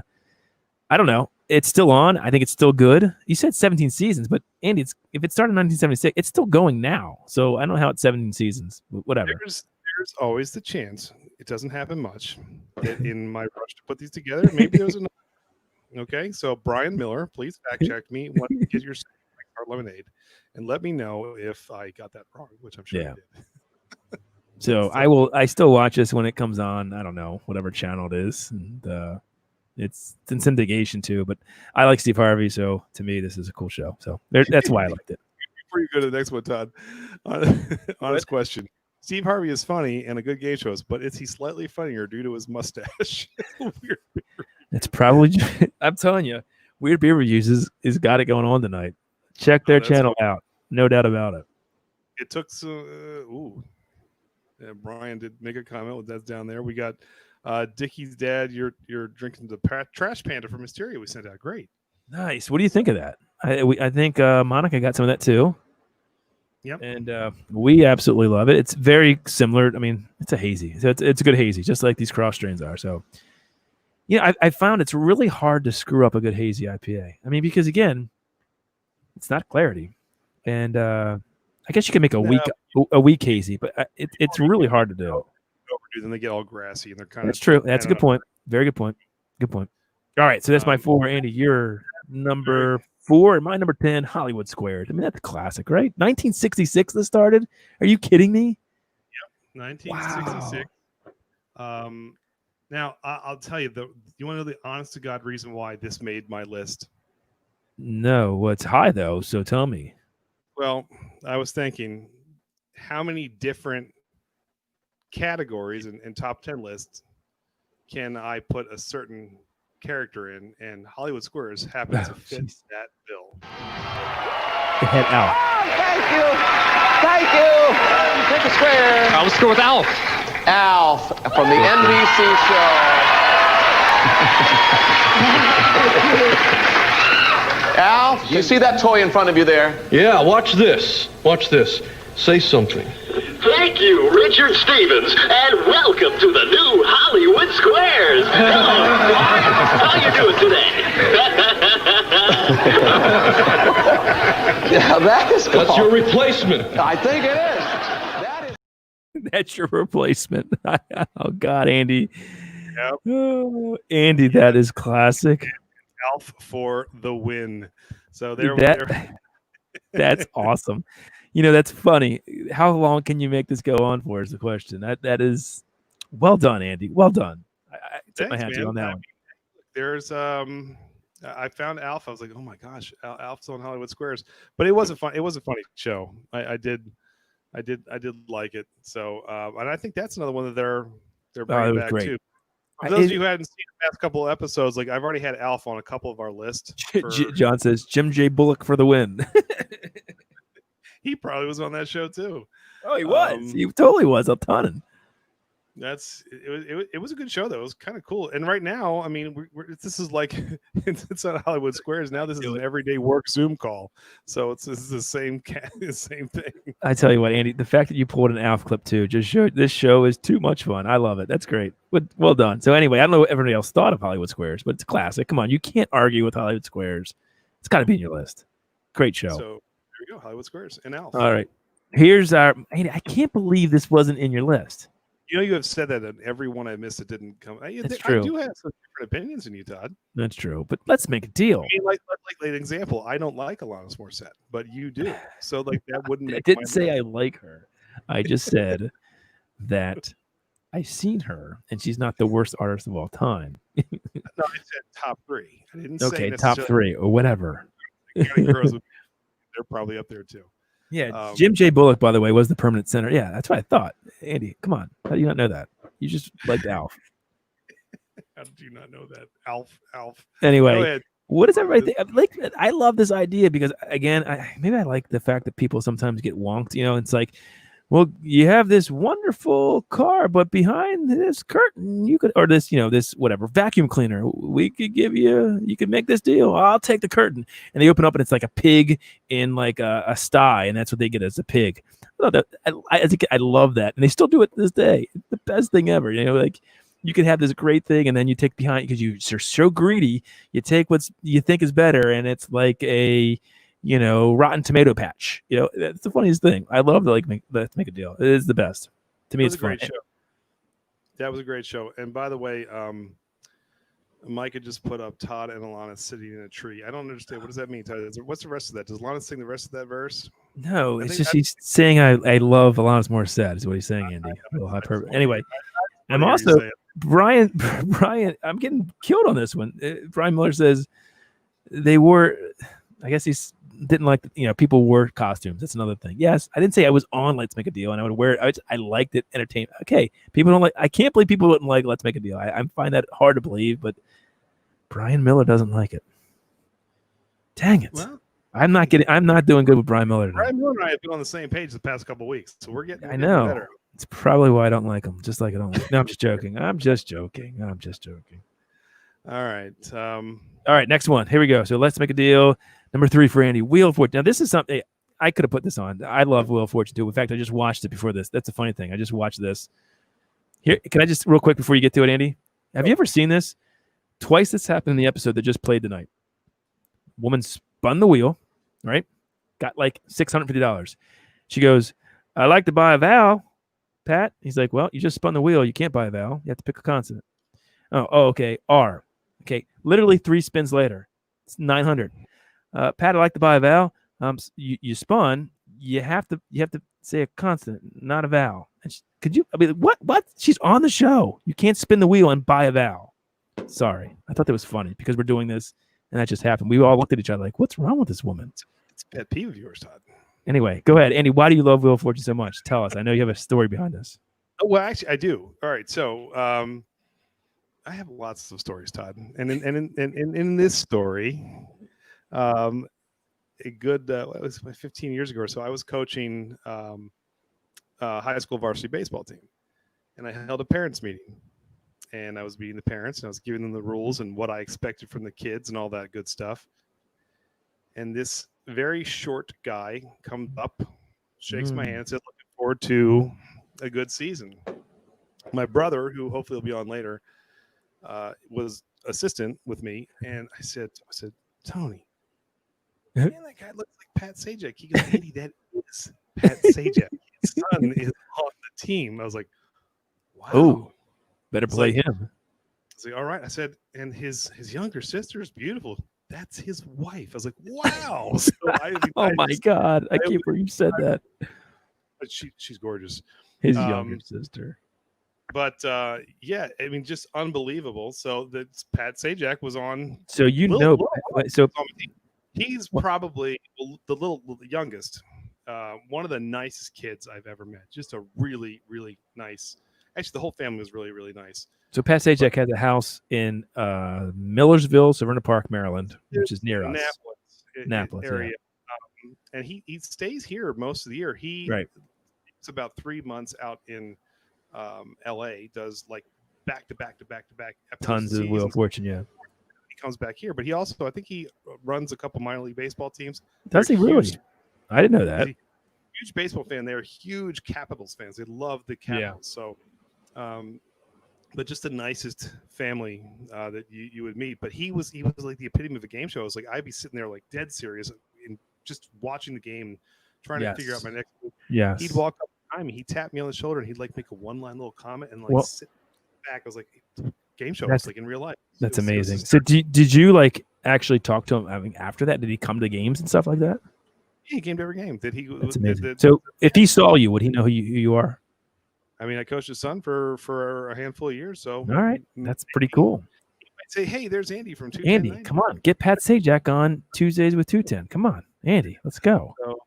don't know. It's still on. I think it's still good. You said 17 seasons, but Andy, if it started in 1976, it's still going now. So I don't know how it's 17 seasons. But whatever. There's always the chance. It doesn't happen much. That in my rush to put these together, maybe there's another. Okay, so Brian Miller, please fact check me. Get your Heart Lemonade, and let me know if I got that wrong, which I'm sure I did. So I still watch this when it comes on. I don't know, whatever channel it is. And it's in syndication too, but I like Steve Harvey, so to me this is a cool show. So that's why I liked it. Before you go to the next one, Todd, honest question. Steve Harvey is funny and a good game host, but is he slightly funnier due to his mustache? Weird. It's probably I'm telling you, Weird Beer Reviews is got it going on tonight. Check their channel out. No doubt about it. It took Brian did make a comment. That's down there. We got Dickie's dad. You're drinking the trash panda from Mysteria. We sent out. Great. Nice. What do you think of that? I think Monica got some of that too. Yep. And we absolutely love it. It's very similar. I mean, it's a hazy. So it's a good hazy, just like these cross strains are. So, I found it's really hard to screw up a good hazy IPA. I mean, because again, it's not clarity, and I guess you can make a weak hazy, but it's really hard to do. Overdo, then they get all grassy and they're kind of. That's true. That's a good point. Very good point. Good point. All right, so that's my 4. Andy, you're number 4, and my number 10, Hollywood Squares. I mean, that's a classic, right? 1966 this started. Are you kidding me? Yep, 1966. Wow. Now, I'll tell you, you want to know the honest to God reason why this made my list? No, well, it's high, though, so tell me. Well, I was thinking, how many different categories and top 10 lists can I put a certain character in, and Hollywood Squares happens to fit that bill. Head out. Thank you. Take a square. Let's go with Alf. Alf from the NBC show. Alf, you see that toy in front of you there? Yeah, watch this. Watch this. Say something. Thank you, Richard Stevens, and welcome to the new Hollywood Squares. Hello, Mark. How you doing today? Yeah, that is cool. That's your replacement. I think it is. That is. That's your replacement. Oh, God, Andy. Yep. Oh, Andy, that is classic. Alf for the win. So That's awesome. That's funny. How long can you make this go on for is the question. That is well done, Andy. Well done. I tip my hat to you on that one. There's I found Alf. I was like, oh my gosh, Alf's on Hollywood Squares. But it wasn't fun. It was a funny show. I did like it. So and I think that's another one that they're bringing back too. For those of you who hadn't seen the past couple of episodes, like I've already had Alf on a couple of our lists. John says Jim J. Bullock for the win. He probably was on that show too. Oh, he was. He totally was a ton. It was a good show though. It was kind of cool. And right now, I mean, this is like it's not Hollywood Squares now. This is an everyday work Zoom call, so this is the same same thing. I tell you what, Andy, the fact that you pulled an Alf clip too just showed this show is too much fun. I love it. That's great. Well done. So anyway, I don't know what everybody else thought of Hollywood Squares, but it's a classic. Come on, you can't argue with Hollywood Squares. It's got to be in your list. Great show. So there we go, Hollywood Squares and Alf. All right, here's our. Andy, I can't believe this wasn't in your list. You know, you have said that, and every one I missed, it didn't come. That's true. I do have some different opinions than you, Todd. That's true, but let's make a deal. I mean, like an example, I don't like Alanis Morissette, but you do. So, like, that wouldn't make. I didn't say I like her. I just said that I've seen her, and she's not the worst artist of all time. No, I said top three. I didn't say okay, top three or whatever. Girls, they're probably up there too. Yeah, Jim J. Bullock, by the way, was the permanent center. Yeah, that's what I thought. Andy, come on. How do you not know that? You just liked Alf. How did you not know that? Alf. Anyway, what does everybody think? I love this idea because, again, maybe I like the fact that people sometimes get wonked. You know, it's like, well, you have this wonderful car, but behind this curtain, you could, or this, this whatever vacuum cleaner, we could give you could make this deal. I'll take the curtain, and they open up, and it's like a pig in like a sty, and that's what they get as a pig. I love that, and they still do it to this day. It's the best thing ever. Like you could have this great thing, and then you take behind because you're so greedy. You take what you think is better, and it's like a Rotten Tomato patch. That's the funniest thing. I love to let's make a deal. It is the best. To me, it's a great show. That was a great show. And by the way, Mike had just put up Todd and Alana sitting in a tree. I don't understand. What does that mean, Todd? What's the rest of that? Does Alana sing the rest of that verse? No, it's just he's saying I love Alanis Morissette is what he's saying, Andy. Anyway, I'm also Brian. I'm getting killed on this one. Brian Miller says they were. I guess he's didn't like people wore costumes. That's another thing. Yes, I didn't say I was on Let's Make a Deal and I would wear it. I liked it, entertainment. Okay, people don't like. I can't believe people wouldn't like Let's Make a Deal. I find that hard to believe, but Brian Miller doesn't like it. Dang it! Well, I'm not doing good with Brian Miller today. Brian Miller and I have been on the same page the past couple of weeks, so we're getting. I know. Better. It's probably why I don't like him. Just like I don't like. No, I'm just joking. I'm just joking. All right. All right. Next one. Here we go. So Let's Make a Deal. Number 3 for Andy, Wheel of Fortune. Now, this is something I could have put this on. I love Wheel of Fortune, too. In fact, I just watched it before this. That's a funny thing. I just watched this. Here, can I just, real quick before you get to it, Andy? Have you ever seen this? Twice this happened in the episode that just played tonight. Woman spun the wheel, right? Got like $650. She goes, I'd like to buy a vowel, Pat. He's like, well, you just spun the wheel. You can't buy a vowel. You have to pick a consonant. Oh, okay. R. Okay. Literally 3 spins later. It's 900. Pat, I'd like to buy a vowel. You spun. You have to say a consonant, not a vowel. And could you? I mean, what? She's on the show. You can't spin the wheel and buy a vowel. Sorry, I thought that was funny because we're doing this, and that just happened. We all looked at each other like, "What's wrong with this woman?" It's a pet peeve of yours, Todd. Anyway, go ahead, Andy. Why do you love Wheel of Fortune so much? Tell us. I know you have a story behind this. Well, actually, I do. All right, so I have lots of stories, Todd, and in this story. It was 15 years ago or so. I was coaching high school varsity baseball team, and I held a parents meeting, and I was meeting the parents, and I was giving them the rules and what I expected from the kids and all that good stuff. And this very short guy comes up, shakes my hand, and says, "Looking forward to a good season." My brother, who hopefully will be on later, was assistant with me, and I said, Tony. Man, that guy looks like Pat Sajak. He goes, Andy, that is Pat Sajak. His son is on the team. I was like, wow. Oh, better play him. I was like, all right. I said, and his younger sister is beautiful. That's his wife. I was like, wow. So my God. I can't believe you said that. But she's gorgeous. His younger sister. But yeah, I mean, just unbelievable. So that Pat Sajak was on. So he's probably the youngest, one of the nicest kids I've ever met. Just a really, really nice. Actually, the whole family was really, really nice. So Pat Sajak has a house in Millersville, Severna Park, Maryland, which is near us. Annapolis area. And he stays here most of the year. Right. It's about 3 months out in LA, does like back to back Tons of Wheel of Fortune, yeah. He comes back here, but he also, I think he runs a couple minor league baseball teams. Does he really? I didn't know that. Huge baseball fan. They're huge Capitals fans. They love the Capitals. So, but just the nicest family that you would meet. But he was like the epitome of a game show. It was like I'd be sitting there like dead serious and just watching the game, trying to figure out my next move. Yes. He'd walk up behind me, he'd tap me on the shoulder, and he'd like make a one-line little comment and like sit back. I was like, game show. It's like in real life. That's amazing. So did you like actually talk to him? I mean, after that, did he come to games and stuff like that? Yeah, he came to every game. That's amazing. So if he saw you, would he know who you are? I mean, I coached his son for a handful of years. So all right, that's pretty cool. He might say, hey, there's Andy from 210. Andy, come on, get Pat Sajak on Tuesdays with 210. Come on, Andy, let's go. So,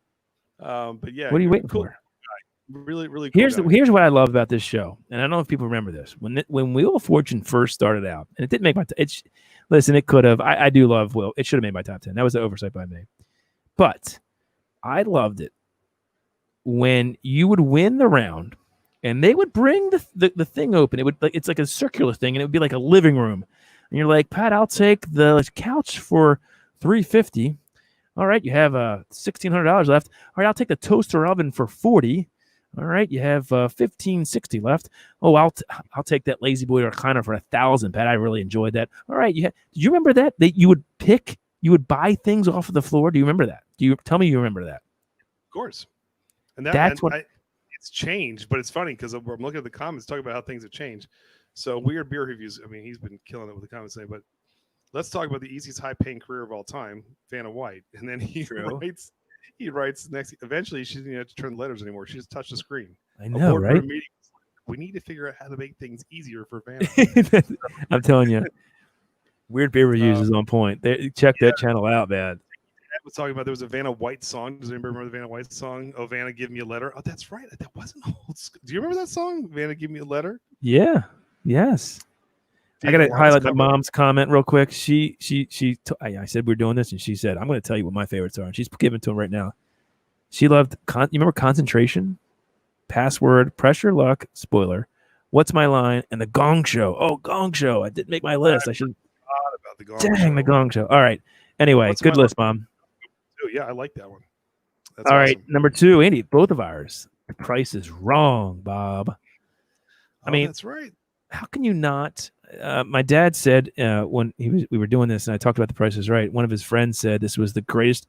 but yeah, what are you waiting for? Really, really cool. Here's what I love about this show, and I don't know if people remember this. When Wheel of Fortune first started out, and it didn't make my listen, it could have. I do love Will. It should have made my top 10. That was an oversight by me. But I loved it when you would win the round, and they would bring the thing open. It would it's like a circular thing, and it would be like a living room. And you're like, Pat, I'll take the couch for $350. All right, you have $1,600 left. All right, I'll take the toaster oven for $40. All right, you have $1,560 left. Oh, I'll take that Lazy Boy recliner for $1,000, Pat. I really enjoyed that. All right, did you remember that you would buy things off of the floor? Do you remember that? Tell me you remember that? Of course. And it's changed, but it's funny because I'm looking at the comments talking about how things have changed. So Weird Beer Reviews. I mean, he's been killing it with the comments today, but let's talk about the easiest high-paying career of all time, Vanna White. And then he writes next. Eventually, she didn't have to turn letters anymore. She just touched the screen. I know, right? Meeting, we need to figure out how to make things easier for Vanna. I'm telling you, Weird Beer Reviews is on point. Check that channel out, man. I was talking about there was a Vanna White song. Does anybody remember the Vanna White song? Oh, Vanna, give me a letter. Oh, that's right. That wasn't old school. Do you remember that song? Vanna, give me a letter. Yeah. Yes. I got to highlight the mom's comment real quick. I said we're doing this, and she said, I'm going to tell you what my favorites are. And she's giving to him right now. She loved, you remember Concentration, Password, Pressure Luck, Spoiler, What's My Line, and The Gong Show. Oh, Gong Show. I didn't make my list. I should. About the Gong Dang, The Gong Show. All right. Anyway, good list, Mom. Oh, yeah, I like that one. That's all right. Number 2, Andy, both of ours. The Price is Wrong, Bob. I mean, that's right. How can you not? My dad said when we were doing this, and I talked about The Price is Right. One of his friends said this was the greatest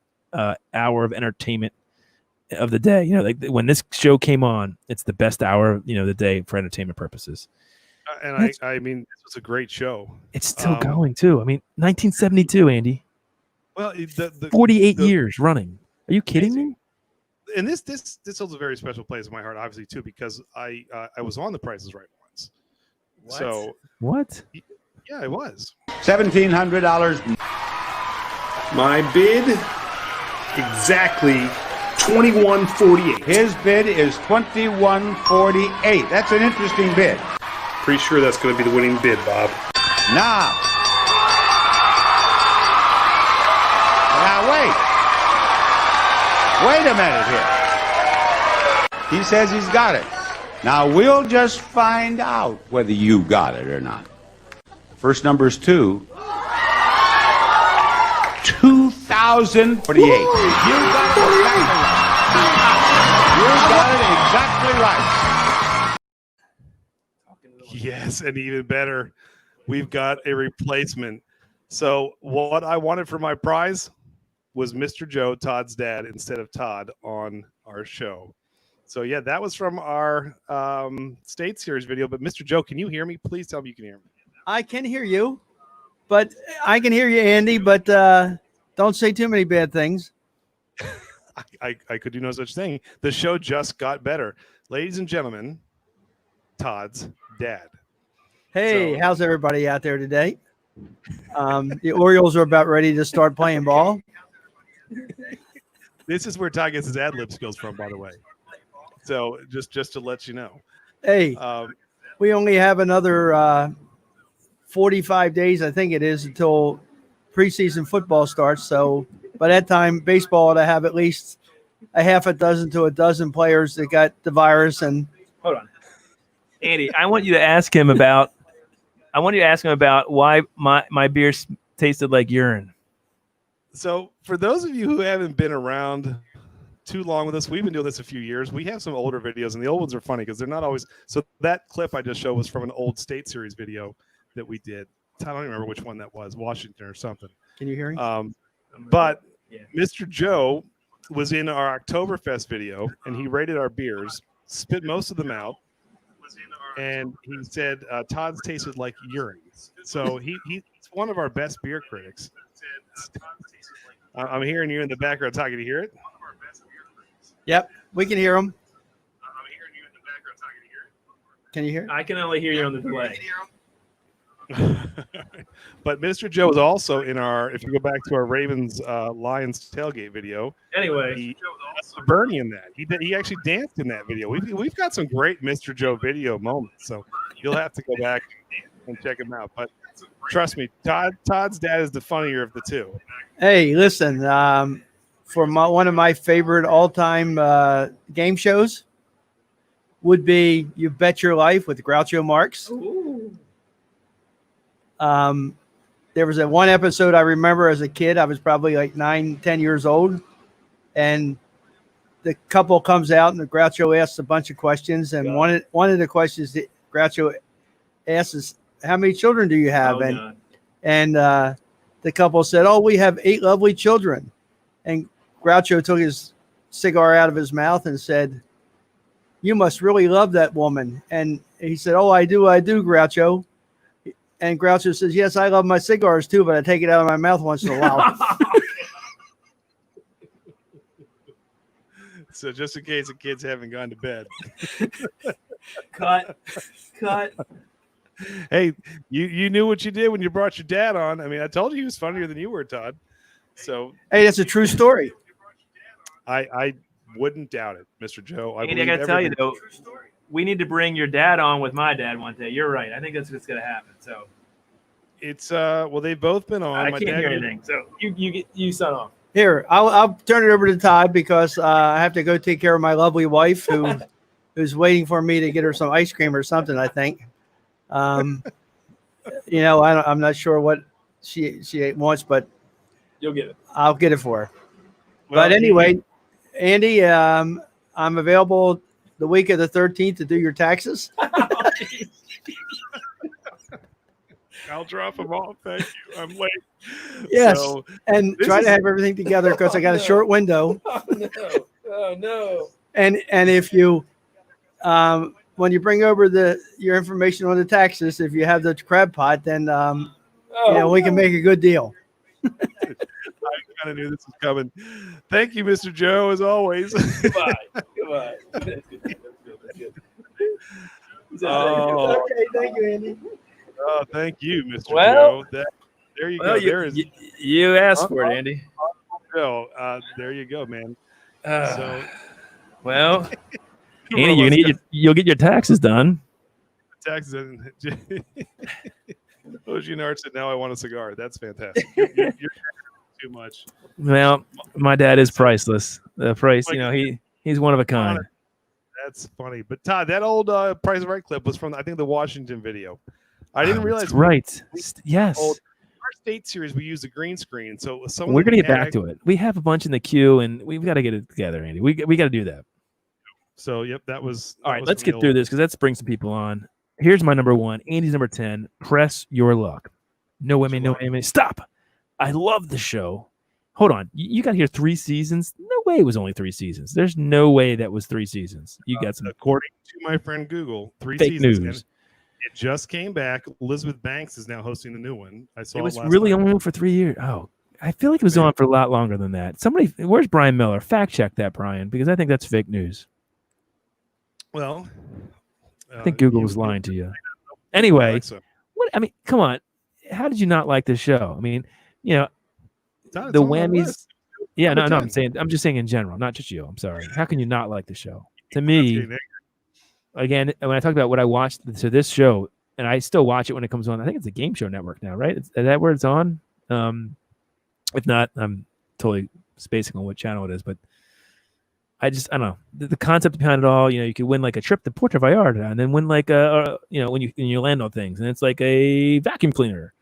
hour of entertainment of the day. You know, like when this show came on, it's the best hour of the day for entertainment purposes. And I mean, this was a great show. It's still going too. I mean, 1972, Andy. Well, 48 years running. Are you kidding me? And this holds a very special place in my heart, obviously too, because I was on The Price is Right once. What? So what? Yeah, it was $1,700. My bid exactly $21.48. His bid is $21.48. That's an interesting bid. Pretty sure that's going to be the winning bid, Bob. Now wait a minute here. He says he's got it. Now we'll just find out whether you got it or not. First number is 2. 2,048. You got it exactly right. Yes, and even better, we've got a replacement. So what I wanted for my prize was Mr. Joe, Todd's dad, instead of Todd on our show. So yeah, that was from our State Series video. But Mr. Joe, can you hear me? Please tell me you can hear me. I can hear you, but I can hear you, Andy. But don't say too many bad things. I could do no such thing. The show just got better, ladies and gentlemen. Todd's dad. Hey, how's everybody out there today? The Orioles are about ready to start playing ball. This is where Todd gets his ad lib skills from, by the way. So just to let you know. Hey, we only have another 45 days, I think it is, until preseason football starts. So by that time, baseball ought to have at least a half a dozen to a dozen players that got the virus. And hold on, Andy, I want you to ask him about why my beer tasted like urine. So for those of you who haven't been around too long with us, we've been doing this a few years. We have some older videos, and the old ones are funny because they're not always. So that clip I just showed was from an old State Series video that we did. I don't even remember which one that was, Washington or something. Can you hear me? But Mr. Joe was in our Oktoberfest video, and he rated our beers, spit most of them out, and he said Todd's tasted like urine. So he's one of our best beer critics. I'm hearing you in the background talking. Can you hear it? Yep, we can hear him. Can you hear? I can only hear you on the delay. But Mr. Joe is also in our, if you go back to our Ravens Lions tailgate video. Anyway, Bernie in that. He actually danced in that video. We've got some great Mr. Joe video moments, so you'll have to go back and check him out. But trust me, Todd's dad is the funnier of the two. Hey, listen, for one of my favorite all-time game shows would be You Bet Your Life with Groucho Marx. There was one episode I remember as a kid. I was probably like 9, 10 years old, and the couple comes out and the Groucho asks a bunch of questions, and one of the questions that Groucho asks is, "How many children do you have?" And the couple said, "Oh, we have 8 lovely children." And Groucho took his cigar out of his mouth and said, "You must really love that woman." And he said, "Oh, I do, Groucho." And Groucho says, "Yes, I love my cigars too, but I take it out of my mouth once in a while." So just in case the kids haven't gone to bed. Cut. Hey, you knew what you did when you brought your dad on. I mean, I told you he was funnier than you were, Todd. So hey, that's a true story. I wouldn't doubt it, Mr. Joe. Andy, I got to tell you though, we need to bring your dad on with my dad one day. You're right. I think that's what's going to happen. So it's well, they've both been on. I can't hear anything. So you sign off. Here, I'll turn it over to Todd because I have to go take care of my lovely wife who's waiting for me to get her some ice cream or something, I think. I'm not sure what she wants, but you'll get it. I'll get it for her. Well, but anyway, Andy, I'm available the week of the 13th to do your taxes. I'll drop them off. Thank you. I'm late. Yes, so, and try to have everything together because I got a short window. Oh no! And if you, when you bring over your information on the taxes, if you have the crab pot, then we can make a good deal. I kind of knew this was coming. Thank you, Mr. Joe, as always. Goodbye. That's good. Oh, Okay, thank you, Andy. oh, thank you, Mr. Well, Joe. There you go. There is you asked for it, Andy. Joe. There you go, man. Well, Andy, you'll get your taxes done. Taxes. Oginard said, "Now I want a cigar." That's fantastic. You're too much. Well, my dad is priceless. The price, he's one of a kind. That's funny. But Todd, that old Price is Right clip was from I think the Washington video. I didn't realize. That's right. Yes. Our State Series, we used a green screen, so we're gonna get back to it. We have a bunch in the queue, and we've got to get it together, Andy. We got to do that. So, yep, that was. All right, let's get through this because let's bring some people on. Here's my number 1. Andy's number 10. Press your luck. No women, no women. Stop. I love the show. Hold on. You got here 3 seasons? No way it was only 3 seasons. There's no way that was 3 seasons. You got some. According to my friend Google, 3 fake seasons. News. It just came back. Elizabeth Banks is now hosting the new one. I saw It was last really night. only on for 3 years. Oh, I feel like it was on for a lot longer than that. Somebody, where's Brian Miller? Fact check that, Brian, because I think that's fake news. Well, I think Google was lying to you. Anyway, come on. How did you not like this show? I mean, the whammies. Yeah, no, I'm just saying in general, not just you. I'm sorry. How can you not like the show? To me, again, when I talk about what I watched, so this show, and I still watch it when it comes on. I think it's a Game Show Network now, right? Is that where it's on? If not, I'm totally spacing on what channel it is, but I don't know the concept behind it all. You could win like a trip to Puerto Vallarta, and then win like when you land on things, and it's like a vacuum cleaner,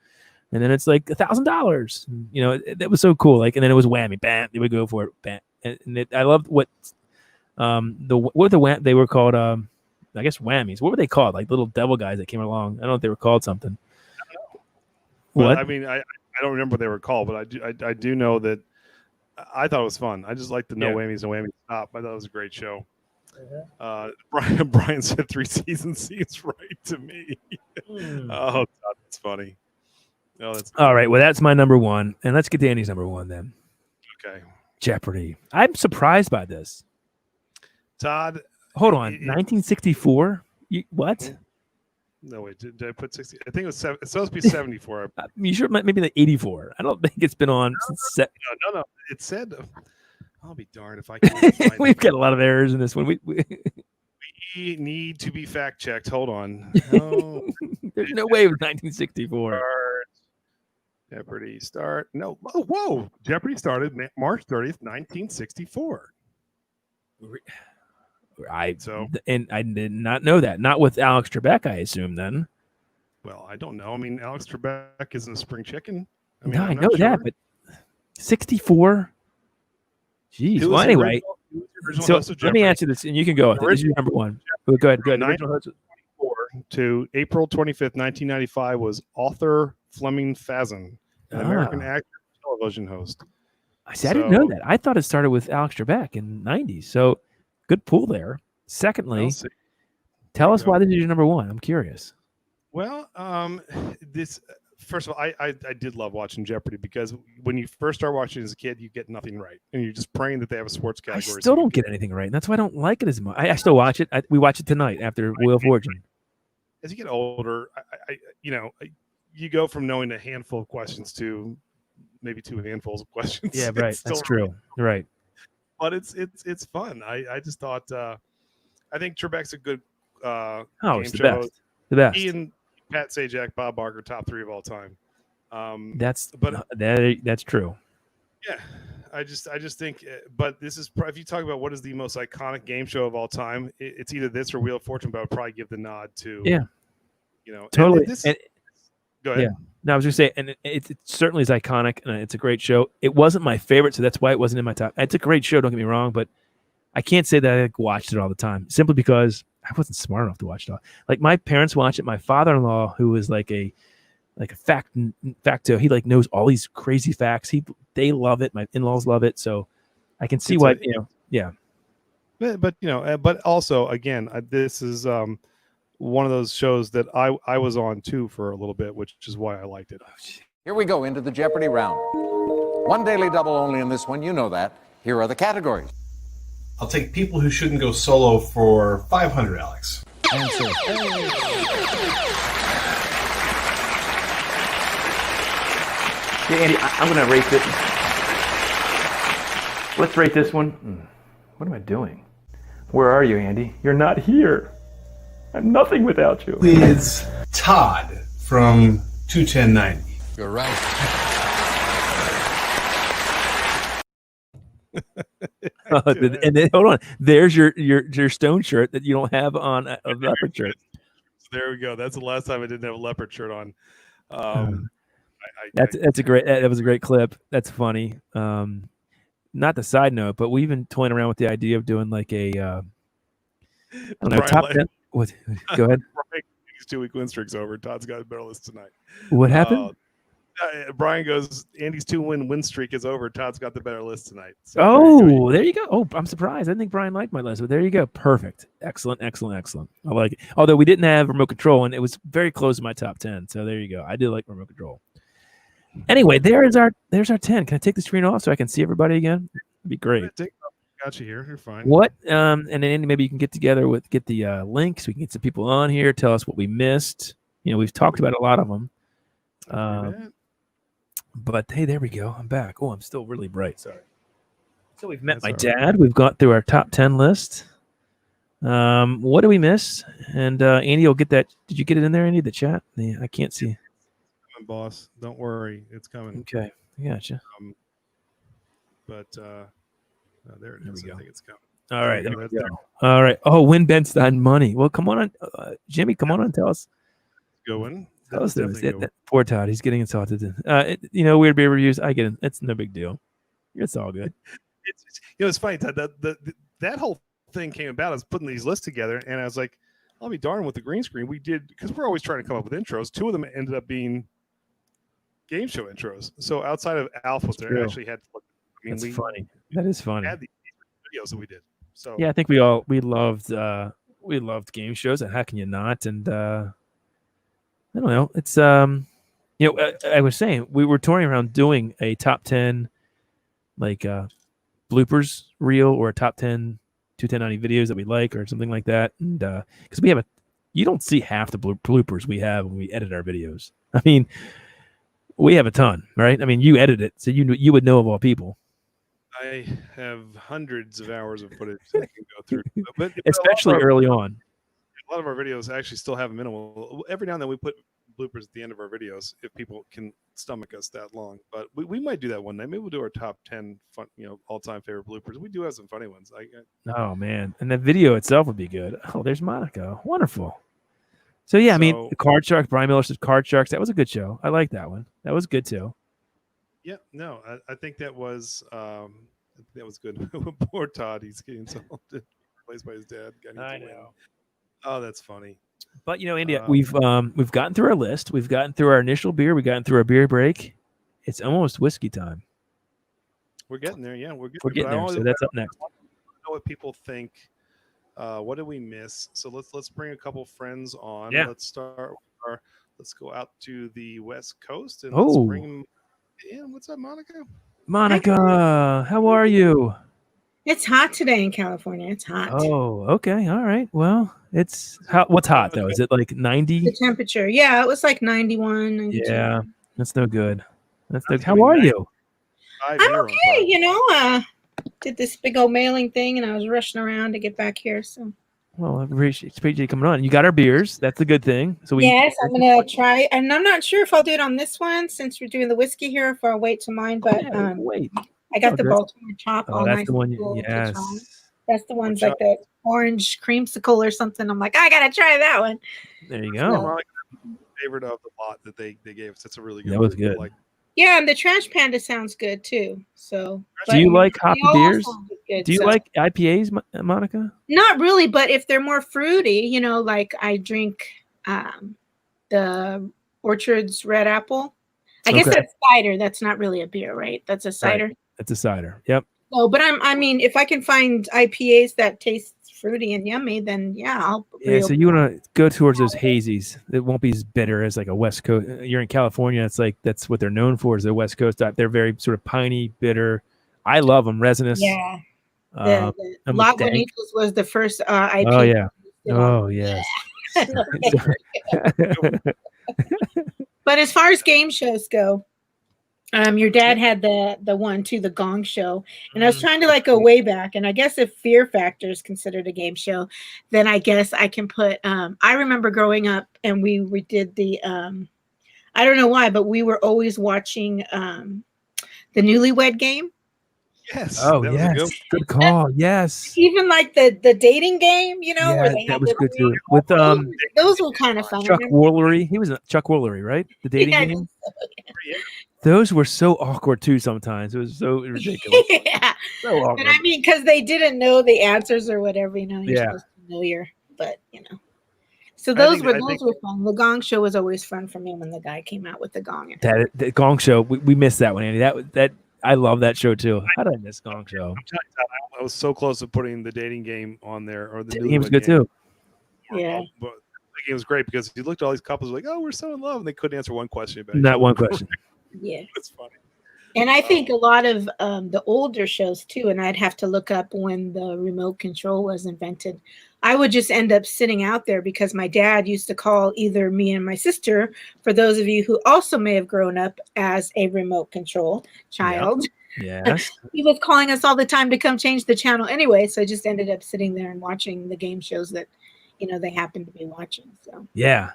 and then it's like $1,000. That was so cool. Like, and then it was whammy, bam, they would go for it, bam, and I loved what they were called. I guess whammies. What were they called? Like little devil guys that came along. I don't know if they were called something. What? I mean, I don't remember what they were called, but I do know that I thought it was fun. I just like the no whammies, no whammies stop. I thought it was a great show. Brian said 3 seasons seems right to me. Oh, God, that's funny. Oh, that's all right. Well, that's my number one, and let's get to Andy's number one then. Okay. Jeopardy. I'm surprised by this. Todd, hold on. 1964. What? No, wait. Did I put 60? I think it's supposed to be 74. You sure? Maybe like 84. I don't think it's been on since. No. It said. I'll be darned if I can't. We've got a lot of errors in this one. We need to be fact checked. Hold on. No. There's no way it was 1964. Jeopardy start. No. Oh, whoa. Jeopardy started March 30th, 1964. I did not know that. Not with Alex Trebek, I assume then. Well, I don't know. I mean, Alex Trebek isn't a spring chicken. I mean, I know that, but 64. Jeez. Well, anyway, so let me answer this, and you can go. This is your number one. Go ahead. 1924 to April 25th, 1995 was author Fleming Fazen, an American actor and television host. I didn't know that. I thought it started with Alex Trebek in the 90s. So good pull there. Secondly, tell us why this is your number one. I'm curious. Well, first of all, I did love watching Jeopardy because when you first start watching as a kid, you get nothing right, and you're just praying that they have a sports category. I still don't get anything right, and that's why I don't like it as much. I still watch it. We watch it tonight after Wheel of Fortune. As you get older, you go from knowing a handful of questions to maybe 2 handfuls of questions. Yeah, right. That's true. Right. But it's fun. I just thought I think Trebek's a good it's game the show. best. The best. He and Pat Sajak, Bob Barker, top 3 of all time. That's true. Yeah, I just think. But this is if you talk about what is the most iconic game show of all time, it's either this or Wheel of Fortune. But I would probably give the nod to totally. Go ahead. Yeah. No, I was going to say, and it certainly is iconic, and it's a great show. It wasn't my favorite, so that's why it wasn't in my top. It's a great show, don't get me wrong, but I can't say that I watched it all the time, simply because I wasn't smart enough to watch it all. Like, my parents watch it. My father-in-law, who is like a facto, he like knows all these crazy facts. They love it. My in-laws love it, so I can see why. Yeah. But also, again, this is one of those shows that I was on too for a little bit, which is why I liked it. Here we go into the Jeopardy round. One daily double only in this one, you know that. Here are the categories. I'll take people who shouldn't go solo for 500, Alex. Answer. Yeah, Andy, I'm going to rate this. Let's rate this one. What am I doing? Where are you, Andy? You're not here. I'm nothing without you. It's Todd from 21090. You're right. And then hold on. There's your Stone shirt that you don't have on a leopard shirt. There we go. That's the last time I didn't have a leopard shirt on. That was a great clip. That's funny. Not the side note, but we've been toying around with the idea of doing like a I don't know, top 10. What? Go ahead. His 2-week win streak's over. Todd's got a better list tonight. What happened? Brian goes, Andy's 2-win streak is over. Todd's got the better list tonight. So there you go. Oh, I'm surprised. I didn't think Brian liked my list, but there you go. Perfect. Excellent. I like it. Although we didn't have remote control, and it was very close to my top 10. So there you go. I do like remote control. Anyway, there's our 10. Can I take the screen off so I can see everybody again? It'd be great. Got you here. You're fine. What? And then Andy, maybe you can get the link so we can get some people on here. Tell us what we missed. We've talked about a lot of them. But hey, there we go. I'm back. Oh, I'm still really bright. Sorry. So we've met my dad. We've got through our top 10 list. What do we miss? And Andy will get that. Did you get it in there, Andy? The chat? Yeah, I can't see. Boss, don't worry, it's coming. Okay, I gotcha. But there it is. we go. I think it's coming. All right. There There you we go. go. All right. Oh, win Ben Stein money. Well, come on, Jimmy. Come on, tell us. Going. That Tell was us this. definitely a good one. Poor Todd. He's getting insulted. Weird beer reviews. I get it. It's no big deal. It's all good. It's funny, Todd. That whole thing came about. I was putting these lists together, and I was like, I'll be darned with the green screen. We did, because we're always trying to come up with intros. Two of them ended up being game show intros. So outside of Alf, was there True. actually had to look. That's funny. That is funny. Had these videos that we did. So Yeah, I think we loved game shows, and how can you not? And I don't know. It's I was saying we were touring around doing a top 10 like bloopers reel or a top 10 21090 videos that we like or something like that. And because you don't see half the bloopers we have when we edit our videos. I mean, we have a ton, right? I mean, you edit it, so you would know of all people. I have hundreds of hours of footage that I can go through, but Especially early on. A lot of our videos actually still have a minimal. Every now and then we put bloopers at the end of our videos if people can stomach us that long. But we might do that one night. Maybe we'll do our top 10 fun, all-time favorite bloopers. We do have some funny ones. Oh man, and the video itself would be good. Oh, there's Monica. Wonderful. So yeah, I mean, the Card Sharks. Brian Miller said Card Sharks. That was a good show. I like that one. That was good too. Yeah, no, I think that was good. Poor Todd, he's getting insulted, replaced by his dad. I know. Oh, that's funny. But Andy, we've gotten through our list. We've gotten through our initial beer. We've gotten through our beer break. It's almost whiskey time. We're getting there. Yeah, we're getting there. So that's up next. I know what people think. What did we miss? So let's bring a couple friends on. Yeah. Let's start. Let's go out to the West Coast and let's bring them. Yeah, what's up, Monica? Monica, how are you? It's hot today in California. It's hot. Oh, okay. All right. Well, what's hot though? Is it like 90? The temperature. Yeah, it was like 91. 92. Yeah, that's no good. How are you? I'm okay. Did this big old mailing thing and I was rushing around to get back here. So. Well, I appreciate you coming on. You got our beers. That's a good thing. So yes, I'm gonna try, and I'm not sure if I'll do it on this one since we're doing the whiskey here. If I'll wait to mine, but wait. I got the Baltimore Chop. Oh, all that's nice the one. Yes, that's the ones like the orange creamsicle or something. I'm like, I gotta try that one. There you go. Favorite of the lot that they gave us. That's a really good. That was good. Yeah, and the Trash Panda sounds good too. So, do you like hoppy beers? Do you like IPAs, Monica? Not really, but if they're more fruity, like I drink the Orchard's Red Apple. I guess that's cider. That's not really a beer, right? That's a cider. Right. It's a cider. Yep. No, but I mean, if I can find IPAs that taste fruity and yummy, then I'll. Yeah, so you want to go towards those hazies. It won't be as bitter as like a West Coast. You're in California. It's like that's what they're known for is the West Coast type. They're very sort of piney, bitter. I love them, resinous. Yeah. The Lagunitas was the first IPA. Oh yeah. Oh yes. But as far as game shows go, your dad had the one too, the Gong Show, and I was trying to go way back. And I guess if Fear Factor is considered a game show, then I guess I can put. I remember growing up, and we did the. I don't know why, but we were always watching the Newlywed Game. Yes. Oh yes. Good call. Yes. Even like the dating game, Yeah, where they that had was the good too. With those were kind of fun. Chuck Woolery. He was Chuck Woolery, right? The dating game. Those were so awkward too. Sometimes it was so ridiculous. Yeah. So awkward. And I mean, because they didn't know the answers or whatever, you're Yeah. supposed to know but So those were fun. The Gong Show was always fun for me when the guy came out with the gong. The Gong Show, we missed that one, Andy. That I love that show too. How did I miss Gong Show? I'm telling you, I was so close to putting the dating game on there, or the game was good too. Yeah, but the game was great because you looked at all these couples like, oh, we're so in love, and they couldn't answer one question about Not one question. Yeah, it's funny. And I think a lot of the older shows too, and I'd have to look up when the remote control was invented. I would just end up sitting out there because my dad used to call either me and my sister, for those of you who also may have grown up as a remote control child. Yep. Yes. He was calling us all the time to come change the channel anyway. So I just ended up sitting there and watching the game shows that, they happened to be watching. So yeah.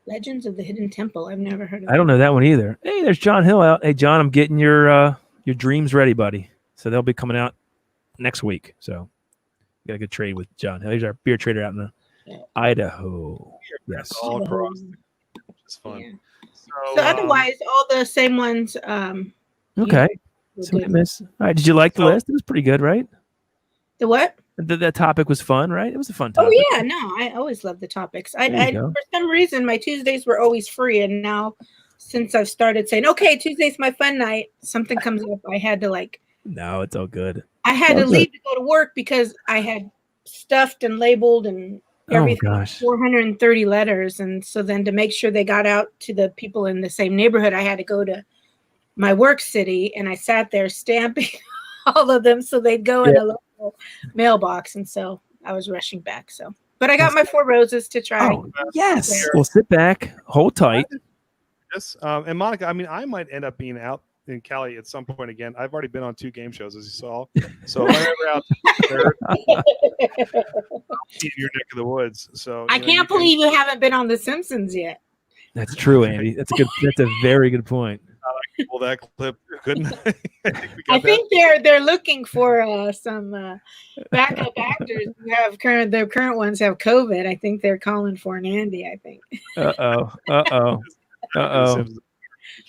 Legends of the Hidden Temple. I've never heard of I don't know that one either. Hey, there's John Hill out. Hey, John, I'm getting your dreams ready, buddy. So they'll be coming out next week. So we got a good trade with John. He's our beer trader out in Idaho. Yes. All across. It's fun. Yeah. So, So otherwise, all the same ones. Okay. were So good. miss. All right. Did you like the list? It was pretty good, right? The what? That topic was fun, right? It was a fun Oh topic. yeah, no, I always love the topics. There you go. For some reason my Tuesdays were always free, and now since I've started saying, okay, Tuesday's my fun night, something comes up, I had to No, it's all good. I had All to good. leave to go to work because I had stuffed and labeled and Oh, everything. gosh. 430 letters, and so then to make sure they got out to the people in the same neighborhood, I had to go to my work city, and I sat there stamping all of them so they'd go in a local mailbox, and so I was rushing back. So, but I got my 4 roses to try. Oh, yes. Well, sit back, hold tight. Yes. And Monica, I mean, I might end up being out in Cali at some point again. I've already been on 2 game shows, as you saw. So if I'm ever out there, I'll be in your neck of the woods. So I can't believe you haven't been on The Simpsons yet. That's true, Andy. That's a very good point. Pull that clip, couldn't I? I think they're looking for some backup actors who have their current ones have COVID. I think they're calling for an Andy. I think. Uh-oh.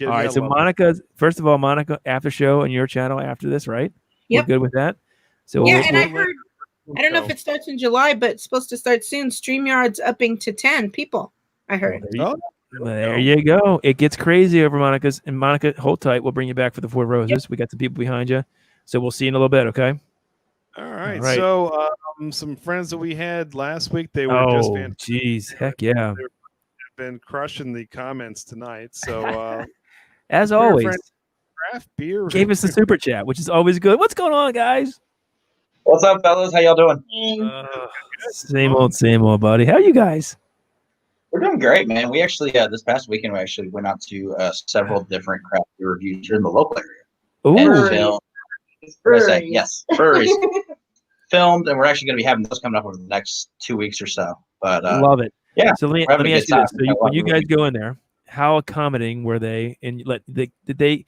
All right, so Monica, first of all, Monica, after show on your channel after this, right? Yep. We're good with that. So Yeah, and I heard. I don't know if it starts in July, but it's supposed to start soon. StreamYard's upping to 10 people. I heard. There you go. It gets crazy over Monica's. And Monica, hold tight. We'll bring you back for the 4 roses. Yep. We got some people behind you. So we'll see you in a little bit, okay? All right. So some friends that we had last week, they were just fantastic. Geez. Heck yeah. They've been crushing the comments tonight. So as always, craft beer gave us the super chat, which is always good. What's going on, guys? What's up, fellas? How y'all doing? Same old, buddy. How are you guys? We're doing great, man. We actually this past weekend we actually went out to several different craft beer reviews here in the local area. Ooh, yes, breweries. Filmed, and we're actually going to be having those coming up over the next 2 weeks or so. But love it. Yeah. So let me ask you this: so when you guys go in there, how accommodating were they? And did they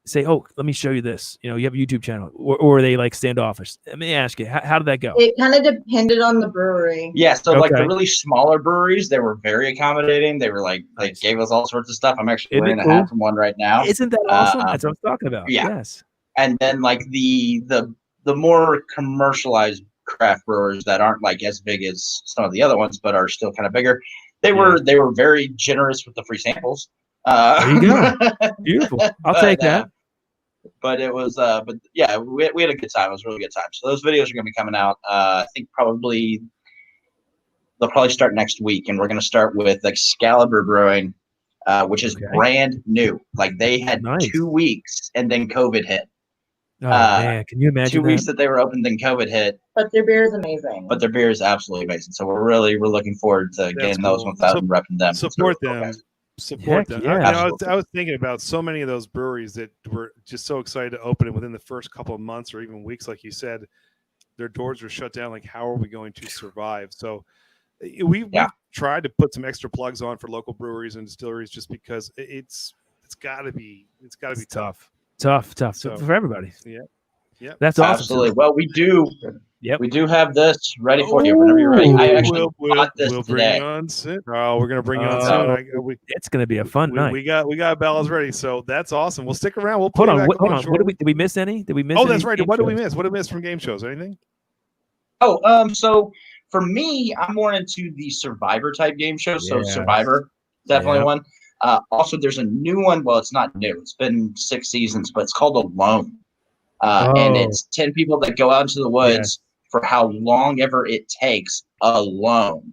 say, "Oh, let me show you this"? You have a YouTube channel, or were they like standoffish? Let me ask you, how did that go? It kind of depended on the brewery. Yeah, so like the really smaller breweries, they were very accommodating. They were they gave us all sorts of stuff. I'm actually wearing a hat from one right now. Isn't that awesome? That's what I'm talking about. Yeah. Yes. And then like the more commercialized craft brewers that aren't like as big as some of the other ones, but are still kind of bigger. They were very generous with the free samples. There you go. Beautiful. I'll take that. But it was, but yeah, we had a good time. It was a really good time. So those videos are going to be coming out. I think they'll probably start next week, and we're going to start with Excalibur Brewing, which is brand new. Like they had 2 weeks, and then COVID hit. Oh man, can you imagine? 2 weeks that they were open, then COVID hit. But their beer is amazing. But their beer is absolutely amazing. So we're looking forward to getting those ones out and repping them. Support them. Support them. Yeah. I was thinking about so many of those breweries that were just so excited to open, and within the first couple of months or even weeks, like you said, their doors were shut down. Like, how are we going to survive? So we've tried to put some extra plugs on for local breweries and distilleries, just because it's got to be tough. Tough for everybody. Yeah. That's awesome. Absolutely. Well, we do have this ready for you whenever you're ready. I actually bought this today. We're gonna bring you on soon. It's gonna be a fun night. We got bells ready, so that's awesome. We'll stick around. We'll hold on. Did we miss any? Did we miss? Oh, that's right. What did we miss? What did we miss from game shows? Anything? Oh, so for me, I'm more into the Survivor type game shows. So Survivor, definitely one. Also, there's a new one. Well, it's not new. It's been 6 seasons, but it's called Alone. And it's 10 people that go out into the woods for how long ever it takes alone.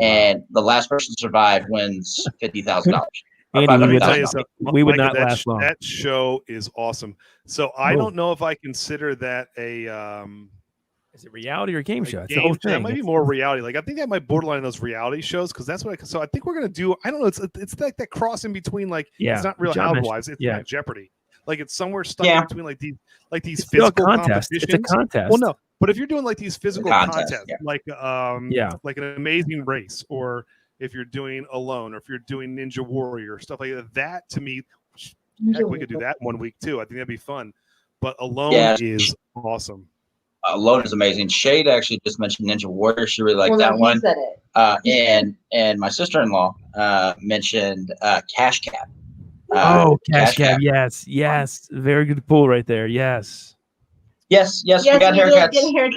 And the last person to survive wins $50,000. We would not last long. That show is awesome. So I don't know if I consider that a is it reality or game show? It's the whole thing. That might be more reality. Like I think that might borderline those reality shows, because that's what so I think we're gonna do. I don't know. It's like that cross in between. Like it's not Real Housewives. It's not Jeopardy. Like it's somewhere stuck in between like these physical competitions. It's a contest. Well, no, but if you're doing like these physical contests, like like an Amazing Race, or if you're doing Alone, or if you're doing Ninja Warrior, stuff like that, to me, heck, we could do that one week too. I think that'd be fun. but Alone is awesome. Alone is amazing. Shade actually just mentioned Ninja Warrior. She really liked that one. Said it. And my sister-in-law mentioned Cash Cab. Cash Cab. Yes. Very good pull right there. Yes. Yes, we got haircuts.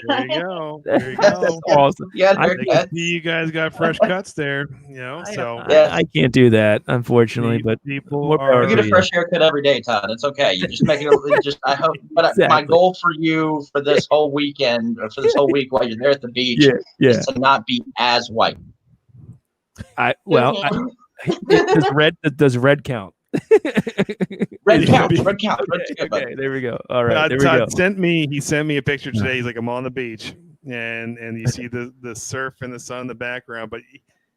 There you go. There you go. That's awesome. You guys got fresh cuts there. So I can't do that, unfortunately. But people you get a fresh haircut every day, Todd. It's okay. You just make it. I hope. But my goal for you for this whole weekend, or for this whole week while you're there at the beach, is to not be as white. Does red count? Red count. Okay, there we go. All right, there we Todd go. sent me a picture today. He's like, I'm on the beach, and you see the surf and the sun in the background, but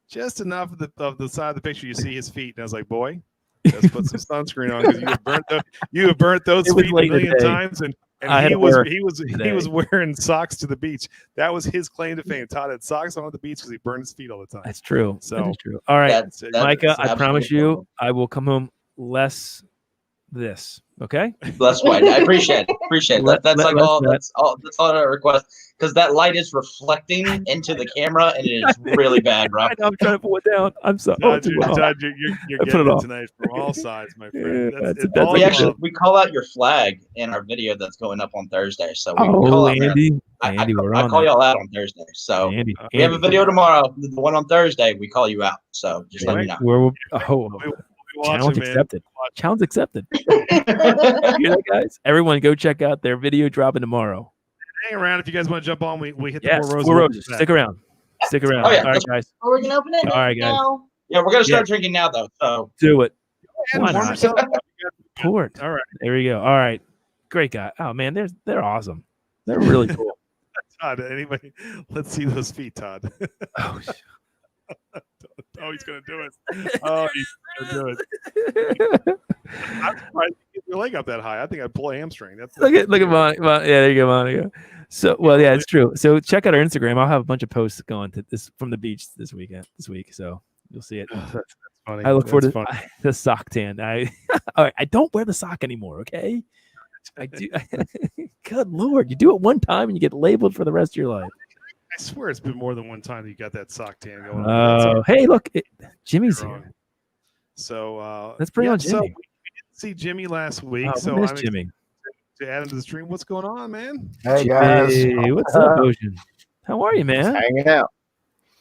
just enough of the side of the picture you see his feet. And I was like, boy, let's put some sunscreen on, because you have burnt those feet a million times, and he was wearing socks to the beach. That was his claim to fame. Todd had socks on at the beach because he burned his feet all the time. That's true. So that is true. All right, Micah, I promise you, normal. I will come home less this. Okay. Less white. I appreciate it. That's all I request, because that light is reflecting into the camera, and it is really bad, Rob. I'm trying to pull it down. I'm sorry. Todd, you're getting it tonight from all sides, my friend. We call out your flag in our video that's going up on Thursday. So we call Andy. I call y'all out on Thursday. So we have a video tomorrow. The one on Thursday, we call you out. So just let me know. Challenge accepted. Challenge accepted. You hear that, guys? Everyone, go check out their video dropping tomorrow. Hang around if you guys want to jump on. We hit the Four Roses. Stick around. Oh, yeah. All right, guys. Oh, we're gonna open it. All right, guys. Now. Yeah, we're gonna start drinking now, though. So do it. Why not? Port. All right. There we go. All right. Great guy. Oh man, they're awesome. They're really cool. Todd, anybody? Let's see those feet, Todd. Oh, he's gonna do it. Oh, he's gonna do it. I'm surprised you get your leg up that high. I think I'd pull a hamstring. Look at Monica. Yeah, there you go, Monica. So, well, yeah, it's true. So check out our Instagram. I'll have a bunch of posts going to this from the beach this week. So you'll see it. That's funny. I look forward to the sock tan. All right, I don't wear the sock anymore. Okay, I do. Good Lord, you do it one time and you get labeled for the rest of your life. I swear it's been more than one time that you got that sock tan going on. Hey, look, Jimmy's here. So let's bring on Jimmy. So we didn't see Jimmy last week. So I'm Jimmy to add him to the stream. What's going on, man? Hey guys, hey, what's up, Ocean? How are you, man? Just hanging out.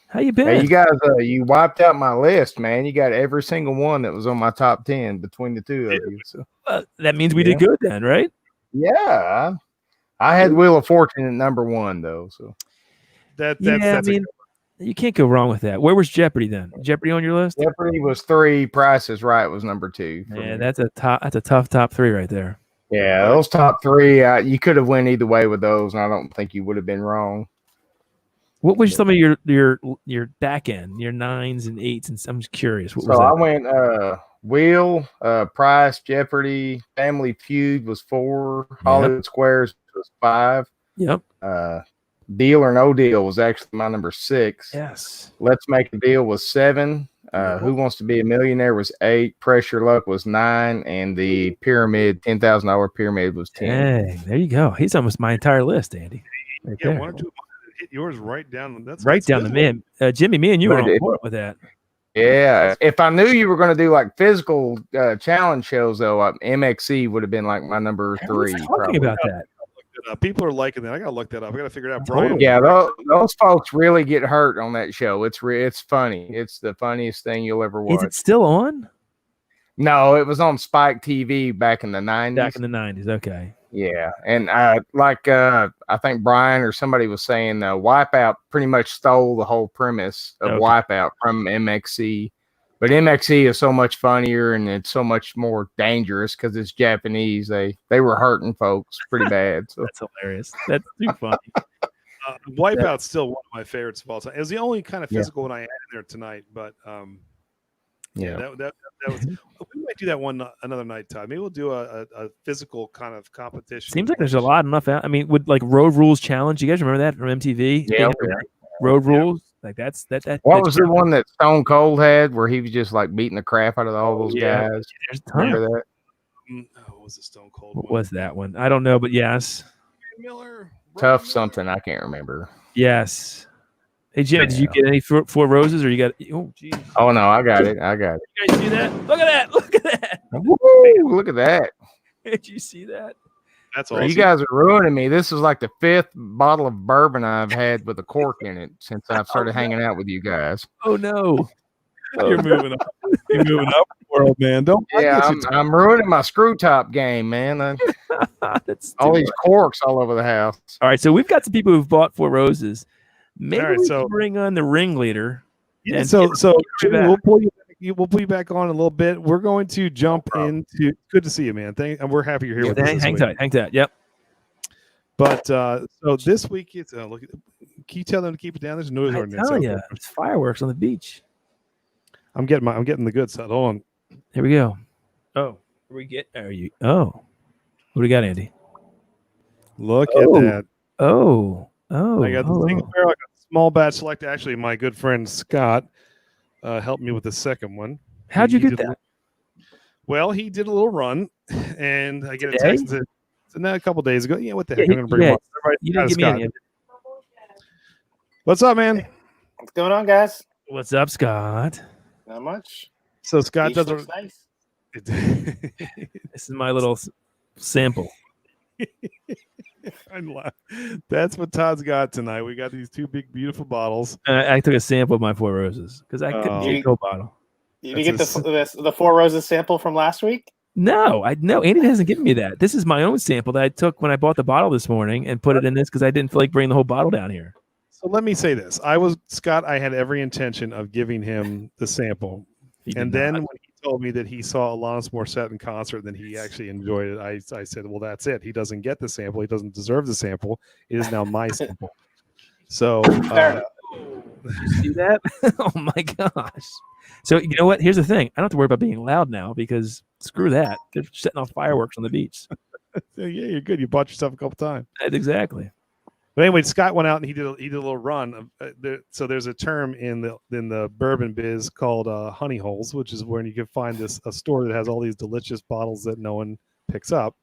How you been? Hey, you guys, you wiped out my list, man. You got every single one that was on my top 10 between the two of you. So that means we did good then, right? Yeah, I had Wheel of Fortune at number 1 though. So. That's I mean, you can't go wrong with that. Where was Jeopardy then? Jeopardy on your list? Jeopardy was 3. Price is Right was number 2. Yeah, that's a tough top 3 right there. Yeah, those top 3, you could have went either way with those, and I don't think you would have been wrong. What was some of your back end, your 9s and 8s? And I'm just curious. What was that? I went Wheel, Price, Jeopardy, Family Feud was 4, Hollywood Squares was 5. Yep. Deal or No Deal was actually my number 6. Yes. Let's Make a Deal was 7. Who Wants to Be a Millionaire was 8. Pressure Luck was 9. And the Pyramid, $10,000 Pyramid was 10. Hey, there you go. He's almost my entire list, Andy. Right yeah, there. 1 or 2 hit yours right down. That's down the man. Jimmy, me and you were on board with that. Yeah. If I knew you were going to do like physical challenge shows, though, MXC would have been like my number 3. Talking about that. People are liking that. I gotta look that up. I gotta figure it out. Brian. Yeah, those folks really get hurt on that show. It's funny. It's the funniest thing you'll ever watch. Is it still on? No, it was on Spike TV back in the 90s. Back in the 90s, okay. Yeah, and I think Brian or somebody was saying Wipeout pretty much stole the whole premise of Wipeout from MXC. But MXC is so much funnier and it's so much more dangerous because it's Japanese. They were hurting folks pretty bad. So that's hilarious. That's too funny. Wipeout's still one of my favorites of all time. It was the only kind of physical one I had in there tonight. But that was. We might do that one another night, Todd. Maybe we'll do a physical kind of competition. Seems like there's a lot enough. I mean, would like Road Rules Challenge? You guys remember that from MTV? Yeah. Road Rules. Like that. What was the one that Stone Cold had where he was just like beating the crap out of all those guys? There's a ton. Remember that? was the Stone Cold What one? was that one? I don't know, but yes. Miller. Tough something. I can't remember. Yes. Hey, Jimmy, did you get any four roses or you got? Oh, geez. Oh no, I got it. I got it. You guys see that? Look at that. Look at that. Woo, look at that. Did you see that? That's Bro, awesome. you guys are ruining me. This is like the 5th bottle of bourbon I've had with a cork in it since I've started hanging out with you guys. Oh no. You're moving up. You're moving up the world, man. Don't. Yeah, I'm ruining my screw top game, man. That's all these corks all over the house. All right, so we've got some people who've bought 4 roses. Maybe All right, we so- can bring on the ringleader. Yeah, and so get Jimmy, back. we'll pull you back on in a little bit. We're going to jump into. Good to see you, man. And we're happy you're here with us. hang, this hang week. tight, hang tight. Yep. But so this week it's look. Can you tell them to keep it down? There's noise I'm ordinance. telling out you, there. it's fireworks on the beach. I'm getting the good side. Hold on. Here we go. Oh, are you? Oh, what do we got, Andy? Look at that. Oh, I got the single barrel. I got the small batch select. Actually, my good friend Scott helped me with the second one. How'd you He get did that? Well, he did a little run, and I get a Today? text that said, a couple days ago. Yeah, what the heck? Yeah, I'm going to bring him on. Everybody, you didn't give me Scott. any of it. What's up, man? What's going on, guys? What's up, Scott? Not much. So Scott Beach doesn't. looks nice. This is my little sample. That's what Todd's got tonight. We got these 2 big, beautiful bottles. I took a sample of my 4 roses because I couldn't Oh. get the whole bottle. You didn't get the 4 roses sample from last week? No, Andy hasn't given me that. This is my own sample that I took when I bought the bottle this morning and put it in this because I didn't feel like bringing the whole bottle down here. So let me say this: Scott. I had every intention of giving him the sample, and then when he told me that he saw Alanis Morissette in concert, then he actually enjoyed it. I said, "Well, that's it. He doesn't get the sample. He doesn't deserve the sample. It is now my sample." So, Did you see that? Oh my gosh! So you know what? Here's the thing: I don't have to worry about being loud now because screw that. They're setting off fireworks on the beach. yeah, you're good. You bought yourself a couple times. Exactly. But anyway, Scott went out and he did a little run. So there's a term in the bourbon biz called honey holes, which is where you can find a store that has all these delicious bottles that no one picks up.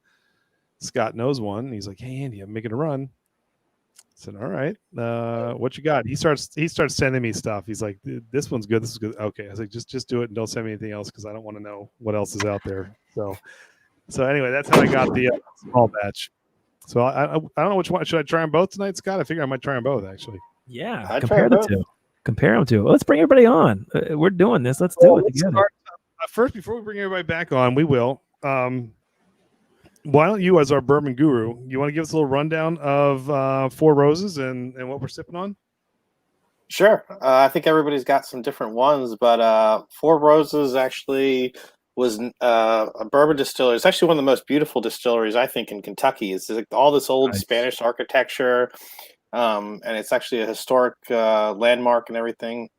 Scott knows one. And he's like, "Hey Andy, I'm making a run." I said, "All right, what you got?" He starts sending me stuff. He's like, "This one's good. This is good." Okay, I was like, "Just do it and don't send me anything else because I don't want to know what else is out there." So anyway, that's how I got the small batch. So I don't know which one. Should I try them both tonight, Scott? I figure I might try them both, actually. Yeah, I'd compare try the two. Compare them to. Well, let's bring everybody on. We're doing this. Let's do it Let's together. start, first, before we bring everybody back on, we will. Why don't you, as our bourbon guru, you want to give us a little rundown of 4 Roses and what we're sipping on? Sure. I think everybody's got some different ones, but 4 Roses actually was a bourbon distillery. It's actually one of the most beautiful distilleries, I think, in Kentucky. It's like all this old Spanish architecture, and it's actually a historic landmark and everything.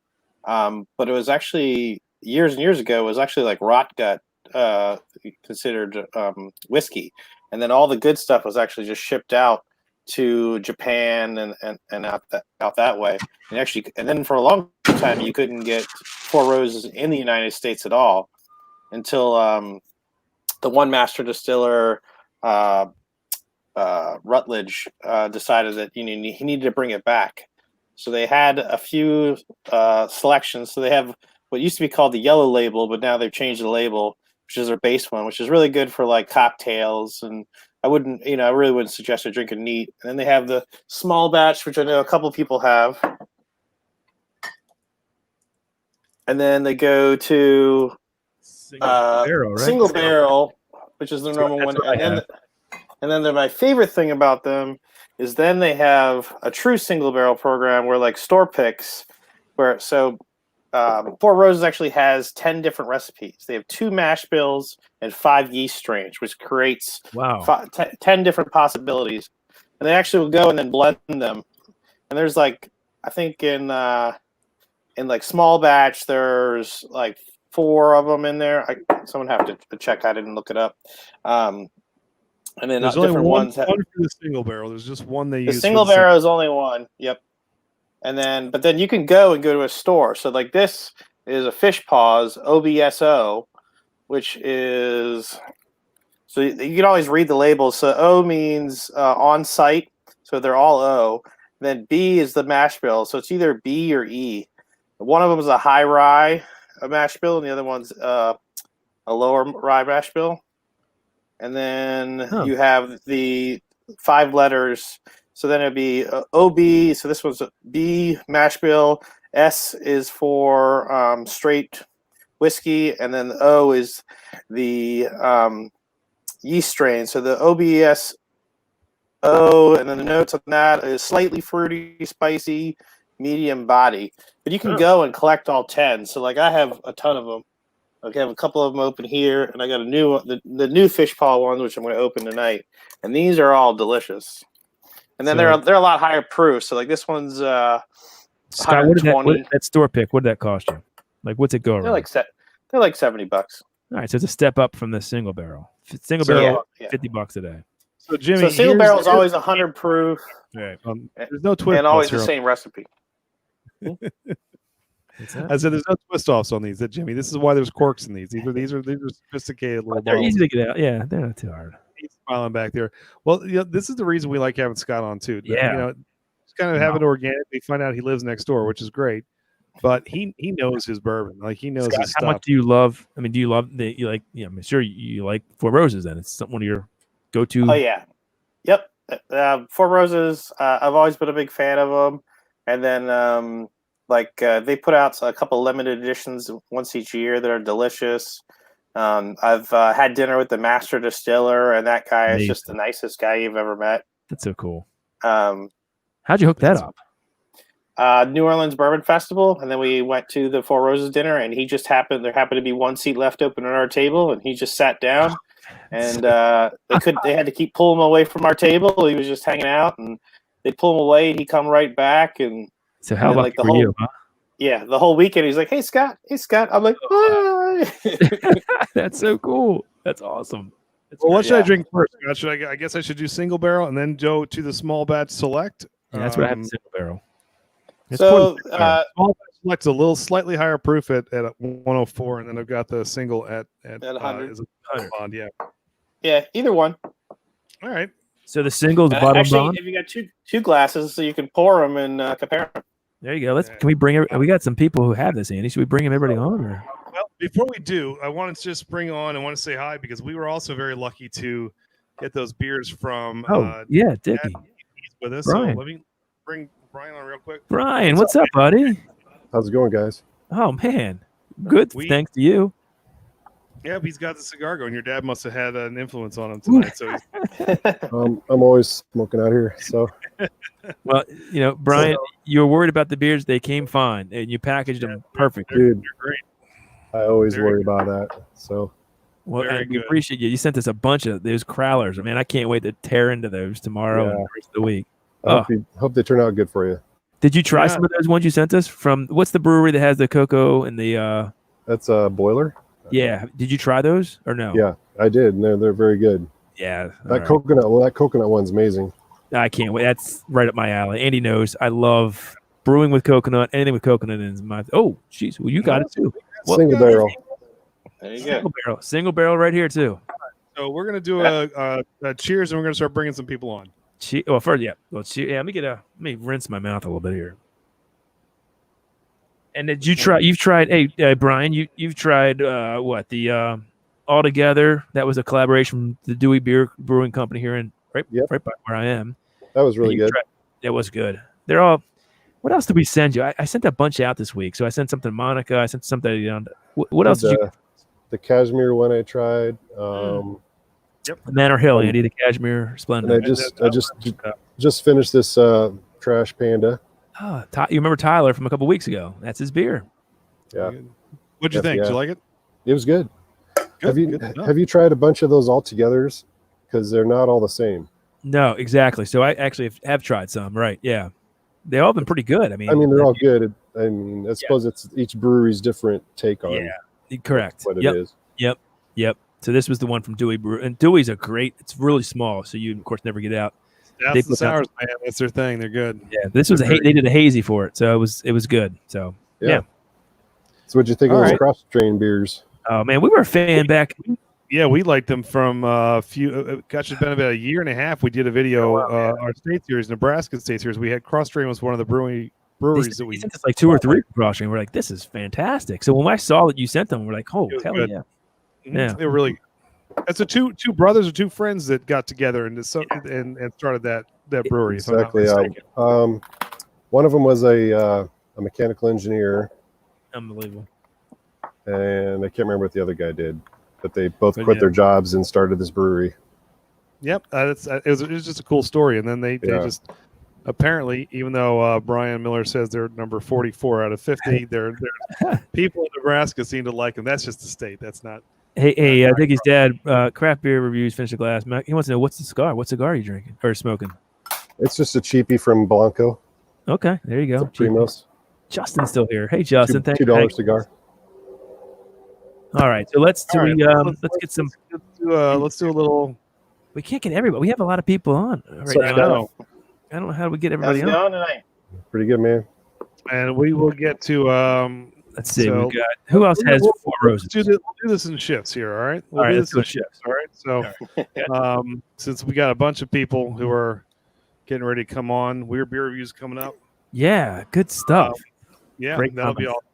But it was actually years and years ago. It was actually like rot gut considered whiskey, and then all the good stuff was actually just shipped out to Japan and out that way. And then for a long time, you couldn't get 4 Roses in the United States at all, until the one master distiller, Rutledge, decided that he needed to bring it back. So they had a few selections. So they have what used to be called the yellow label, but now they've changed the label, which is their base one, which is really good for like cocktails. And I really wouldn't suggest to drink it neat. And then they have the small batch, which I know a couple of people have. And then they go to single barrel, which is the number one. And then my favorite thing about them is then they have a true single barrel program where like store picks, where 4 Roses actually has 10 different recipes. They have 2 mash bills and 5 yeast strains, which creates 10 different possibilities. And they actually will go and then blend them. And there's like, I think in like small batch, there's like 4 of them in there. Someone have to check. I didn't look it up. And then there's different only one ones. for the single barrel. There's just one they use. The single barrel is only one. Yep. But then you can go to a store. So like this is a Fish Paws OBSO, which is So you can always read the labels. So O means on site, so they're all O. Then B is the mash bill, so it's either B or E. One of them is a high rye mash bill, and the other one's a lower rye mash bill. And then you have the 5 letters. So then it'd be OB. So this one's a B mash bill. S is for straight whiskey, and then the O is the yeast strain. So the OBS O, and then the notes on that is slightly fruity, spicy, medium body. But you can go and collect all 10. So like I have a ton of them. Okay, I have a couple of them open here, and I got a new one, the new fish paw ones, which I'm going to open tonight. And these are all delicious. And then they're a lot higher proof. So like this one's Scott, what did that store pick? What did that cost you? Like, what's it go around? They're like $70. All right, so it's a step up from the single barrel. Single barrel, $50 a day. So Jimmy, so single barrel is always 100 proof. Right. There's no twist, and always the same recipe. I said there's no twist offs on these, Jimmy. This is why there's corks in these. These are sophisticated little. They're bottles. easy to get out. Yeah, they're not too hard. He's smiling back there. Well, this is the reason we like having Scott on too. Yeah. Just kind of have it organic. We find out he lives next door, which is great. But he knows his bourbon. Like he knows Scott, his stuff. how much do you love? I mean, do you love you like? Yeah, I'm sure you like Four Roses. Then it's one of your go-to. Oh yeah, yep. Four Roses. I've always been a big fan of them. And then they put out a couple limited editions once each year that are delicious. I've had dinner with the master distiller, and that guy is just the nicest guy you've ever met. That's so cool. How'd you hook that up? New Orleans Bourbon Festival, and then we went to the Four Roses dinner, and there happened to be one seat left open at our table, and he just sat down, and they had to keep pulling him away from our table. He was just hanging out, and they pull him away, and he come right back. And so how lucky were you? Huh? Yeah, the whole weekend he's like, "Hey Scott." I'm like, "Hi." That's so cool. That's awesome. Well, what should I drink first? I guess I should do single barrel and then go to the small batch select. Yeah, that's what I have in single barrel. So small batch select's a little slightly higher proof at 104, and then I've got the single at 100. Is it 100 bond, yeah. Yeah, either one. All right. So the single's bottom actually, bond. if you got two glasses, so you can pour them and compare them. There you go. Can we bring? We got some people who have this, Andy. Should we bring everybody on? Or? Well, before we do, I want to just bring on. I want to say hi because we were also very lucky to get those beers from. Yeah, Dickie. He's with us. Brian. So let me bring Brian on real quick. Brian, what's up, buddy? How's it going, guys? Oh man, good. Thanks to you. Yeah, he's got the cigar going. Your dad must have had an influence on him tonight. So I'm always smoking out here. So, well, Brian, you were worried about the beers. They came fine, and you packaged them perfect. Dude, they're great. I always worry about that. So, well, we appreciate you. You sent us a bunch of those crowlers. Man, I can't wait to tear into those tomorrow and the rest of the week. I hope they turn out good for you. Did you try some of those ones you sent us from? What's the brewery that has the cocoa and the? That's a Boiler. Yeah. Did you try those or no? Yeah, I did, and they're very good. Yeah. That coconut one's amazing. I can't wait. That's right up my alley. Andy knows I love brewing with coconut. Anything with coconut in my. Oh, jeez. Well, you got it too. Single barrel. There you go. Single barrel right here too. So we're gonna do a cheers, and we're gonna start bringing some people on. Well, first, yeah. Well, let me rinse my mouth a little bit here. And did you try? You've tried. Hey, Brian, you've tried what the All Together? That was a collaboration with the Dewey Beer Brewing Company here in right by where I am. That was really good. That was good. They're all. What else did we send you? I sent a bunch out this week. So I sent something to Monica. I sent something. What else did you? The cashmere one I tried. Yep. Manor Hill, Andy, the Cashmere Splendor. And I just finished this Trash Panda. Oh, you remember Tyler from a couple weeks ago? That's his beer. Yeah. What'd you think? Did you like it? It was good. Good. Have you tried a bunch of those all togethers? Because they're not all the same. No, exactly. So I actually have tried some. Right? Yeah, they all been pretty good. I mean, they're all good. I suppose it's each brewery's different take on. Yeah, correct. What it is. Yep. So this was the one from Dewey Brew, and Dewey's a great. It's really small, so you of course never get out. That's the sours, man. That's their thing. They're good. Yeah, this was they did a hazy for it, so it was good. So yeah. So what'd you think of those cross strain beers? Oh man, we were a fan back. Yeah, we liked them from a few. Gosh, it's been about a year and a half. We did a video. Our state series, Nebraska state series. We had Cross Drain was one of the breweries that we sent us like 2 or 3 crossing. We're like, this is fantastic. So when I saw that you sent them, we're like, oh hell good. yeah, yeah, they were really. That's a two brothers or two friends that got together and started that brewery. Exactly. One of them was a mechanical engineer. Unbelievable. And I can't remember what the other guy did, but they both quit their jobs and started this brewery. Yep, it was just a cool story. And then they just apparently, even though Brian Miller says they're number 44 out of 50, they're people in Nebraska seem to like them. That's just the state. That's not. Hey, I think his dad, craft beer reviews, finish a glass. He wants to know what cigar are you drinking or smoking? It's just a cheapie from Blanco. Okay, there you go. Primos. Justin's still here. Hey, Justin, thank you. $2 cigar. All right, so let's get some. Let's do a little. We can't get everybody. We have a lot of people on right now. I don't know how we get everybody How's it on going tonight? Pretty good, man. And we will get to. Let's see. We got who else has Four Roses? We'll do this in shifts here. All right. All right. Let's do shifts. All right. So, since we got a bunch of people who are getting ready to come on, Weird Beer Reviews coming up. Yeah, good stuff. Yeah, Great that'll be comments.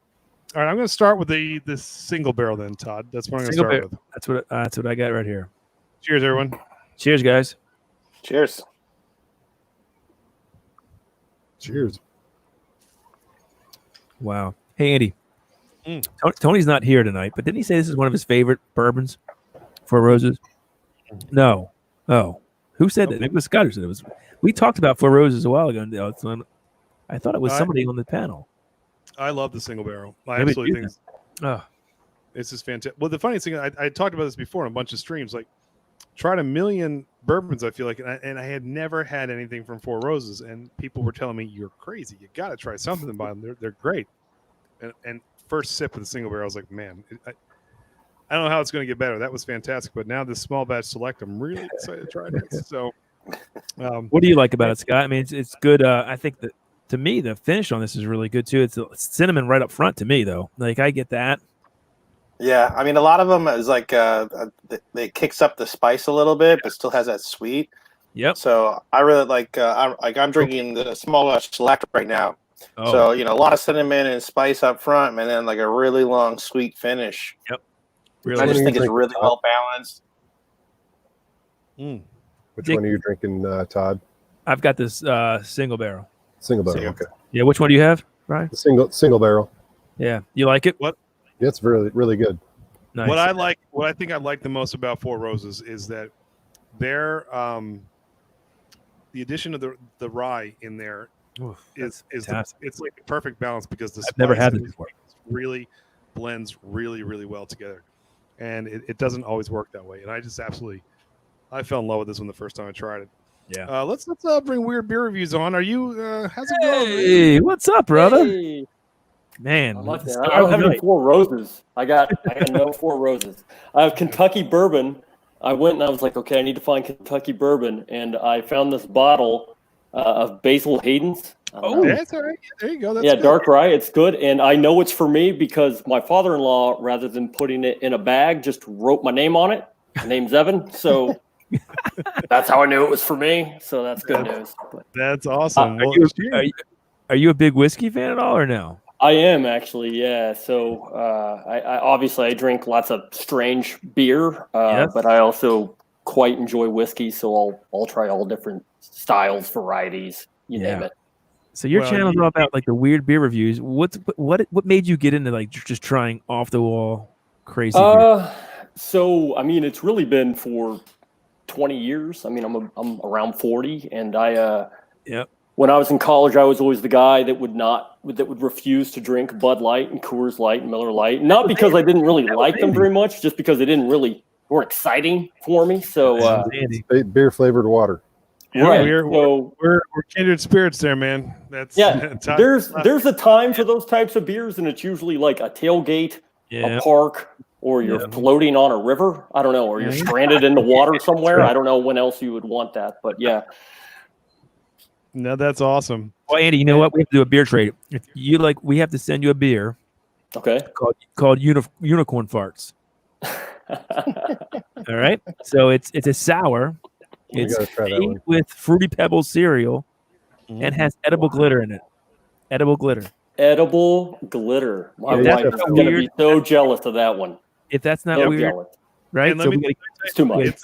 all right. I'm going to start with the single barrel then, Todd. That's what I'm going to start with. That's what I got right here. Cheers, everyone. Cheers, guys. Cheers. Cheers. Wow. Hey, Andy. Tony's not here tonight, but didn't he say this is one of his favorite bourbons? Four Roses? No. Oh. Who said that? It was Scott who said it was. We talked about Four Roses a while ago. I thought it was somebody on the panel. I love the single barrel. I absolutely think this is fantastic. Well, the funniest thing, I talked about this before on a bunch of streams. Like, tried a million bourbons, I feel like, and I had never had anything from Four Roses, and people were telling me, "You're crazy. You got to try something by them. They're great." And first sip of the single barrel, I was like, "Man, I don't know how it's going to get better." That was fantastic. But now this small batch select, I'm really excited to try it. So, what do you like about it, Scott? I mean, it's good. I think that to me, the finish on this is really good too. It's cinnamon right up front to me, though. Like I get that. Yeah, I mean, a lot of them is like it kicks up the spice a little bit, but still has that sweet. Yep. So I really like. I'm drinking the small batch select right now. Oh. So a lot of cinnamon and spice up front, and then like a really long sweet finish. Yep. Really, I just think it's really well balanced. Which one are you drinking, Todd? I've got this single barrel. Single barrel. Okay. Yeah. Which one do you have, Brian? The single barrel. Yeah. You like it? What? Yeah, it's really good. Nice. What I think I like the most about Four Roses is that their the addition of the rye in there is it's like the perfect balance because the I've never had spice it before. really blends really well together, and it doesn't always work that way. And I just I fell in love with this one the first time I tried it. Yeah. Let's bring Weird Beer Reviews on. Are you? How's it going? Hey, what's up, brother? Hey. Man, I like that. I don't have any Four Roses. I got no Four Roses. I have Kentucky bourbon. I went and I was like, okay, I need to find Kentucky bourbon, and I found this bottle of Basil Hayden's. That's all right. There you go. That's good. Dark rye. It's good, and I know it's for me because my father-in-law, rather than putting it in a bag, just wrote my name on it. My name's Evan, so that's how I knew it was for me. So that's good news. But, that's awesome. Are you a big whiskey fan at all, or no? I am actually, yeah. So I obviously drink lots of strange beer, but I also quite enjoy whiskey. So I'll try all different styles, varieties, you name it. So your channel is all about like the weird beer reviews. What made you get into like just trying off the wall crazy beer? So I mean, it's really been for 20 years. I mean, I'm around 40, and when I was in college, I was always the guy that would refuse to drink Bud Light and Coors Light and Miller Light. Not because I didn't really like them very much, just because they weren't exciting for me. So beer flavored water. Yeah, we're kindred spirits there, man. That's there's a time for those types of beers, and it's usually like a tailgate, a park, or you're floating on a river. I don't know, or you're stranded in the water somewhere. I don't know when else you would want that, but yeah. No, that's awesome. Well, Andy, you know what? We have to do a beer trade. If you like, we have to send you a beer. Okay. Called Unicorn Farts. All right. So it's a sour. We It's gotta try that made one. with Fruity Pebbles cereal and has edible glitter in it. Edible glitter. Edible glitter. My If that's wife is not going to weird- be so jealous of that one. If that's not So weird, jealous. right? And let So me we gotta- It's too much.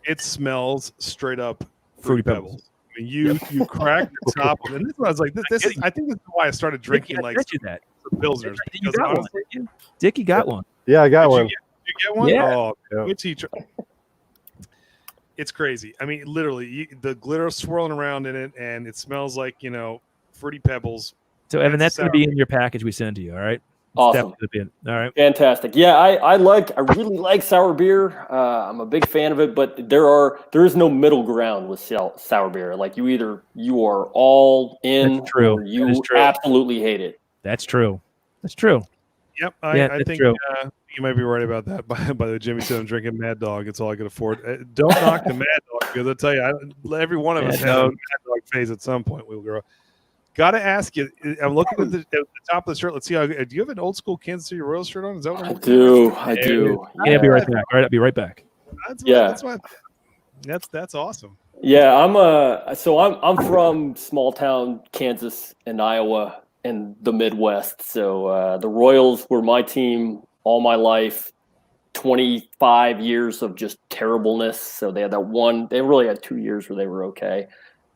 It smells straight up Fruity Fruity Pebbles. Pebbles. I mean, you crack the top, and this is what I was like. This is. I think this is why I started drinking Dickie, I like bet you that. pilsners. You Because got one. honestly, didn't you? Dickie got one. Yeah, I got one. Did you get one? Yeah. Oh, Yeah. good teacher. It's crazy. I mean, literally, the glitter swirling around in it, and it smells like Fruity Pebbles. So Evan, It's that's going to sour. be in your package we send to you. All right. It's Awesome. definitely gonna be in. All right. Fantastic. Yeah, I really like sour beer. I'm a big fan of it, but there is no middle ground with sour beer. Like you are all in, That's true. or That is you true. absolutely hate it. That's true. That's true. Yep, Yeah, I that's think true. you might be right about that. By the Jimmy said I'm drinking Mad Dog. It's all I could afford. Don't knock the Mad Dog because I'll tell you, every one of us Mad has a Dog. Mad Dog phase at some point. We'll grow. Got to ask you. I'm looking at the top of the shirt. Let's see. Do you have an old school Kansas City Royals shirt on? Is that what I'm I looking do. at? I do. Yeah, I'll be right back. All right, I'll be right back. That's awesome. Yeah, I'm from small town Kansas and Iowa and the Midwest. So the Royals were my team all my life. 25 years of just terribleness. So they had that one. They really had 2 years where they were okay.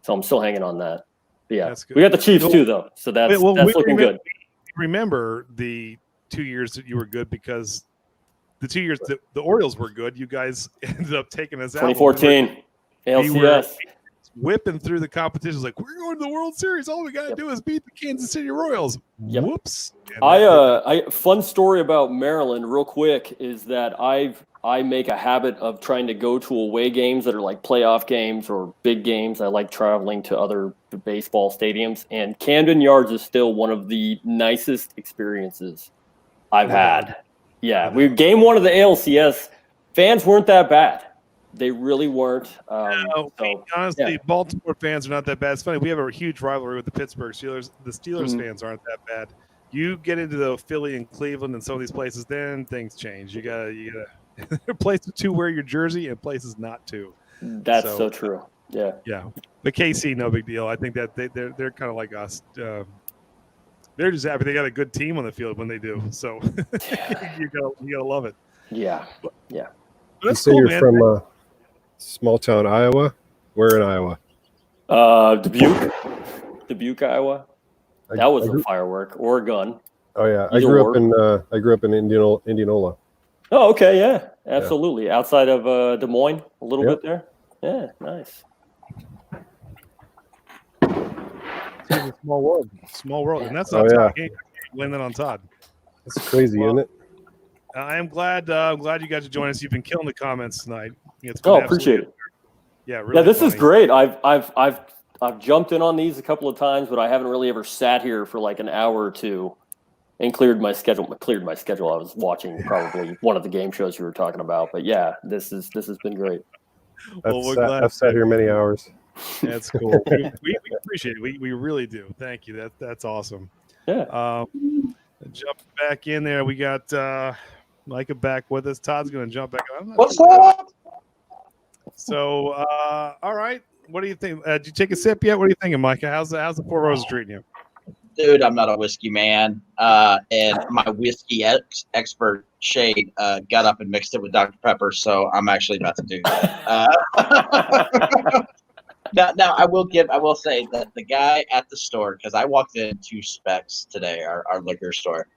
So I'm still hanging on that. But yeah, That's good. we got the Chiefs too, though. So that's looking good. Remember the 2 years that you were good because the 2 years that the Orioles were good, you guys ended up taking us out. 2014 We were ALCS. whipping through the competitions like we're going to the World Series. All we got to do is beat the Kansas City Royals. Yep. Whoops. And Fun story about Maryland, real quick, is that I make a habit of trying to go to away games that are like playoff games or big games. I like traveling to other baseball stadiums, and Camden Yards is still one of the nicest experiences I've had. Yeah, game one of the ALCS, fans weren't that bad. They really weren't. Honestly, Baltimore fans are not that bad. It's funny. We have a huge rivalry with the Pittsburgh Steelers. The Steelers fans aren't that bad. You get into the Philly and Cleveland and some of these places, then things change. You gotta there are places to wear your jersey and places not to. That's so true. Yeah. Yeah. But KC, no big deal. I think that they're kind of like us. They're just happy they got a good team on the field when they do. So you gotta love it. Yeah. Yeah. But that's You say cool, you're man. from small town Iowa? Where in Iowa? Dubuque, Iowa. That was a firework or a gun. Oh yeah, I Either grew or. up in Indianola. Oh, okay, yeah, absolutely. Outside of Des Moines, a little Yep. bit there. Yeah, nice. It's a small world, and that's Oh, not yeah. Todd. Blame that on Todd. It's crazy, isn't it? I am glad. I'm glad you got to join us. You've been killing the comments tonight. It's been Appreciate it. Yeah, really. Yeah, this is funny. great. I've jumped in on these a couple of times, but I haven't really ever sat here for like an hour or two and cleared my schedule. I was watching probably one of the game shows you were talking about, but yeah, this has been great. Well, we're glad. I've sat here many hours. That's cool. we appreciate it. We really do. Thank you. That's awesome. Yeah. Jump back in there. We got Micah back with us. Todd's going to jump back. What's up? So, all right. What do you think? Did you take a sip yet? What are you thinking, Micah? How's the Four Roses treating you? Dude, I'm not a whiskey man. And my whiskey expert, Shade, got up and mixed it with Dr. Pepper, so I'm actually about to do that. Now, I will say that the guy at the store, because I walked into Specs today, our liquor store,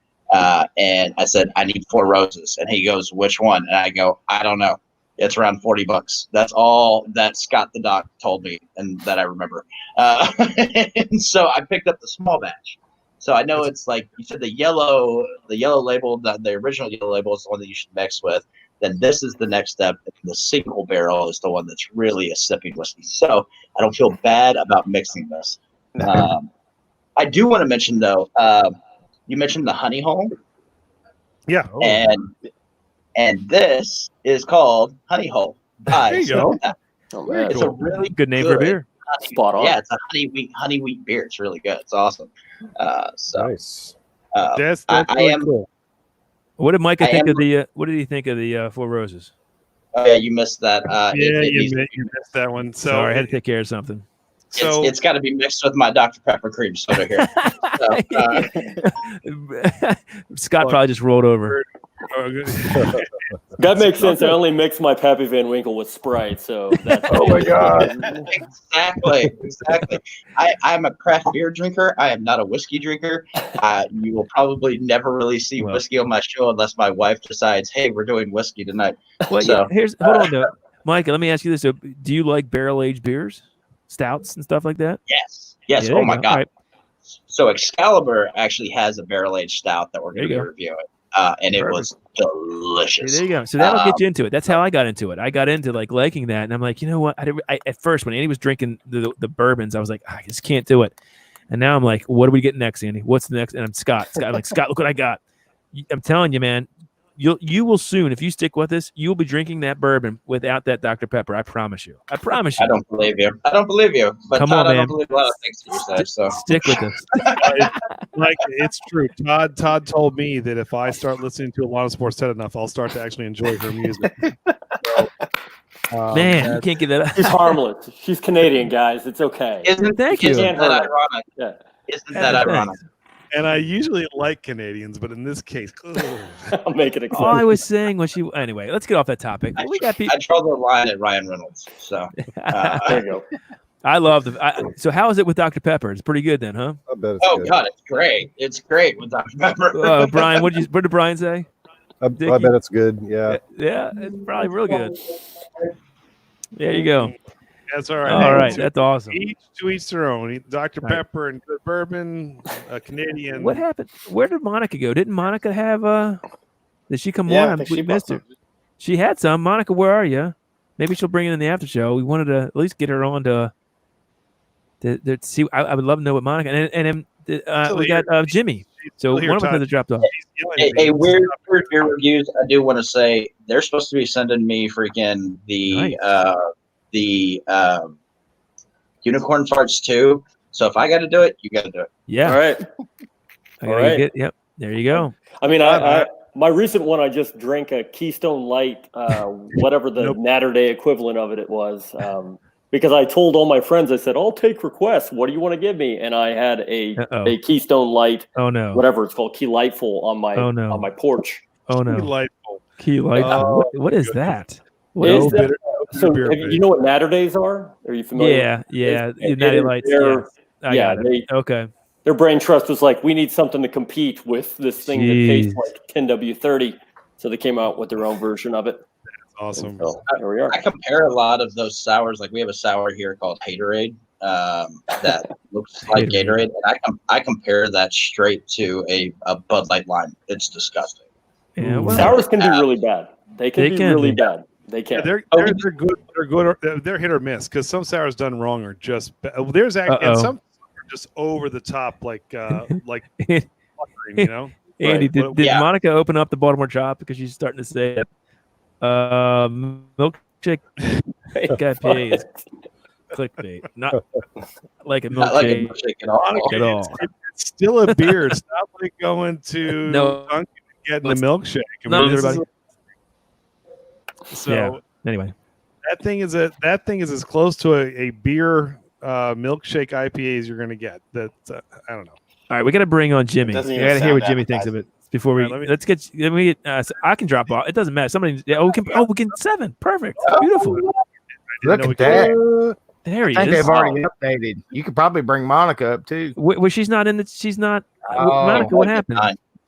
and I said, I need Four Roses. And he goes, which one? And I go, I don't know. It's around $40. That's all that Scott the Doc told me and that I remember. And so I picked up the small batch. So I know it's like you said, the yellow label, the original yellow label is the one that you should mix with. Then this is the next step. The single barrel is the one that's really a sipping whiskey. So I don't feel bad about mixing this. I do want to mention though, you mentioned the honey hole. Yeah. And this is called Honey Hole. There you go. It's a really good name for beer. Spot on. Yeah, it's a honey wheat beer. It's really good. It's awesome. So nice. That's I really am cool. What did Micah I think am- of the? What did he think of the Four Roses? Oh yeah, you missed that. You missed that one. So Sorry, I had to take care of something. So it's got to be mixed with my Dr. Pepper cream soda here. Scott probably just rolled over. That makes sense. I only mix my Pappy Van Winkle with Sprite, so that's Oh my God. Exactly. I'm a craft beer drinker. I am not a whiskey drinker. You will probably never really see whiskey on my show unless my wife decides, hey, we're doing whiskey tonight. Well, So, hold on though, Micah. Let me ask you this: so, do you like barrel-aged beers, stouts, and stuff like that? Yes. Yeah, Oh there my you go. God. All right. So Excalibur actually has a barrel-aged stout that we're going to There be you go. reviewing. And it was delicious. There you go. So that'll get you into it. That's how I got into it. I got into like liking that, and I'm like, you know what? I at first when Andy was drinking the bourbons, I was like, I just can't do it. And now I'm like, what do we get next, Andy? What's the next? And I'm Scott. I'm like, Scott, look what I got. I'm telling you, man. You will soon, if you stick with this, you'll be drinking that bourbon without that Dr. Pepper. I promise you. I promise you. I don't believe you. But Come Todd, on, I man. don't believe a lot of things that you say. So Stick with this. Like it's true. Todd told me that if I start listening to a lot of sports Ted enough, I'll start to actually enjoy her music. Man, you can't get that. She's harmless. She's Canadian, guys. It's okay. Isn't that ironic? Yeah. Isn't that ironic? And I usually like Canadians, but in this case, I'll make it All I was saying was anyway, let's get off that topic. We got people. I draw the line at Ryan Reynolds. So there you go. I love so how is it with Dr. Pepper? It's pretty good then, huh? I bet it's good. God, it's great. It's great with Dr. Pepper. Brian, what did Brian say? I bet it's good. Yeah. Yeah, it's probably real good. There you go. That's all right. All right, that's awesome. To each their own. Dr. Pepper and good bourbon, a Canadian. What happened? Where did Monica go? Didn't Monica have did she come Yeah, I on? think We she missed her. She had some. Monica, where are you? Maybe she'll bring it in the after show. We wanted to at least get her on to see. I would love to know what Monica and then we got Jimmy. So one of us has dropped off. Hey, weird beer reviews. I do want to say they're supposed to be sending me freaking the unicorn farts too. So if I got to do it, you got to do it. Yeah. All right. All right. Yep. There you go. I mean, my recent one, I just drank a Keystone Light, whatever the Natterday equivalent of it was, because I told all my friends, I said, I'll take requests. What do you want to give me? And I had a Keystone Light, whatever it's called, Key Lightful on my porch. Oh no. Key Lightful. What is that? So you know what Natterdays are? Are you familiar? Yeah. Natty Lights. Okay. Their brain trust was like, we need something to compete with this thing that tastes like 10W30. So they came out with their own version of it. Awesome. Here we are. I compare a lot of those sours. Like we have a sour here called Haterade that looks like Gatorade, and I compare that straight to a Bud Light Lime. It's disgusting. Yeah, well, sours can be really bad. They can be really bad. They can. Yeah, they're good. They're good. They're hit or miss because some sours done wrong are just. There's actually and some are just over the top, like you know. Andy, did Monica open up the Baltimore Chop because she's starting to say it? Milkshake IPA is clickbait, not like a milkshake, at all. It's still a beer. It's not like going to Dunkin' and getting a milkshake. Anyway, that thing is as close to a beer milkshake IPA as you're going to get. That I don't know. All right, we got to bring on Jimmy. We got to hear what Jimmy thinks of it before we. Let's get. I can drop off. It doesn't matter. Somebody. We can 7. Perfect. Beautiful. Look at that. There he is. I think they've already updated. You could probably bring Monica up too. Well, she's not in the. She's not. Monica, what happened?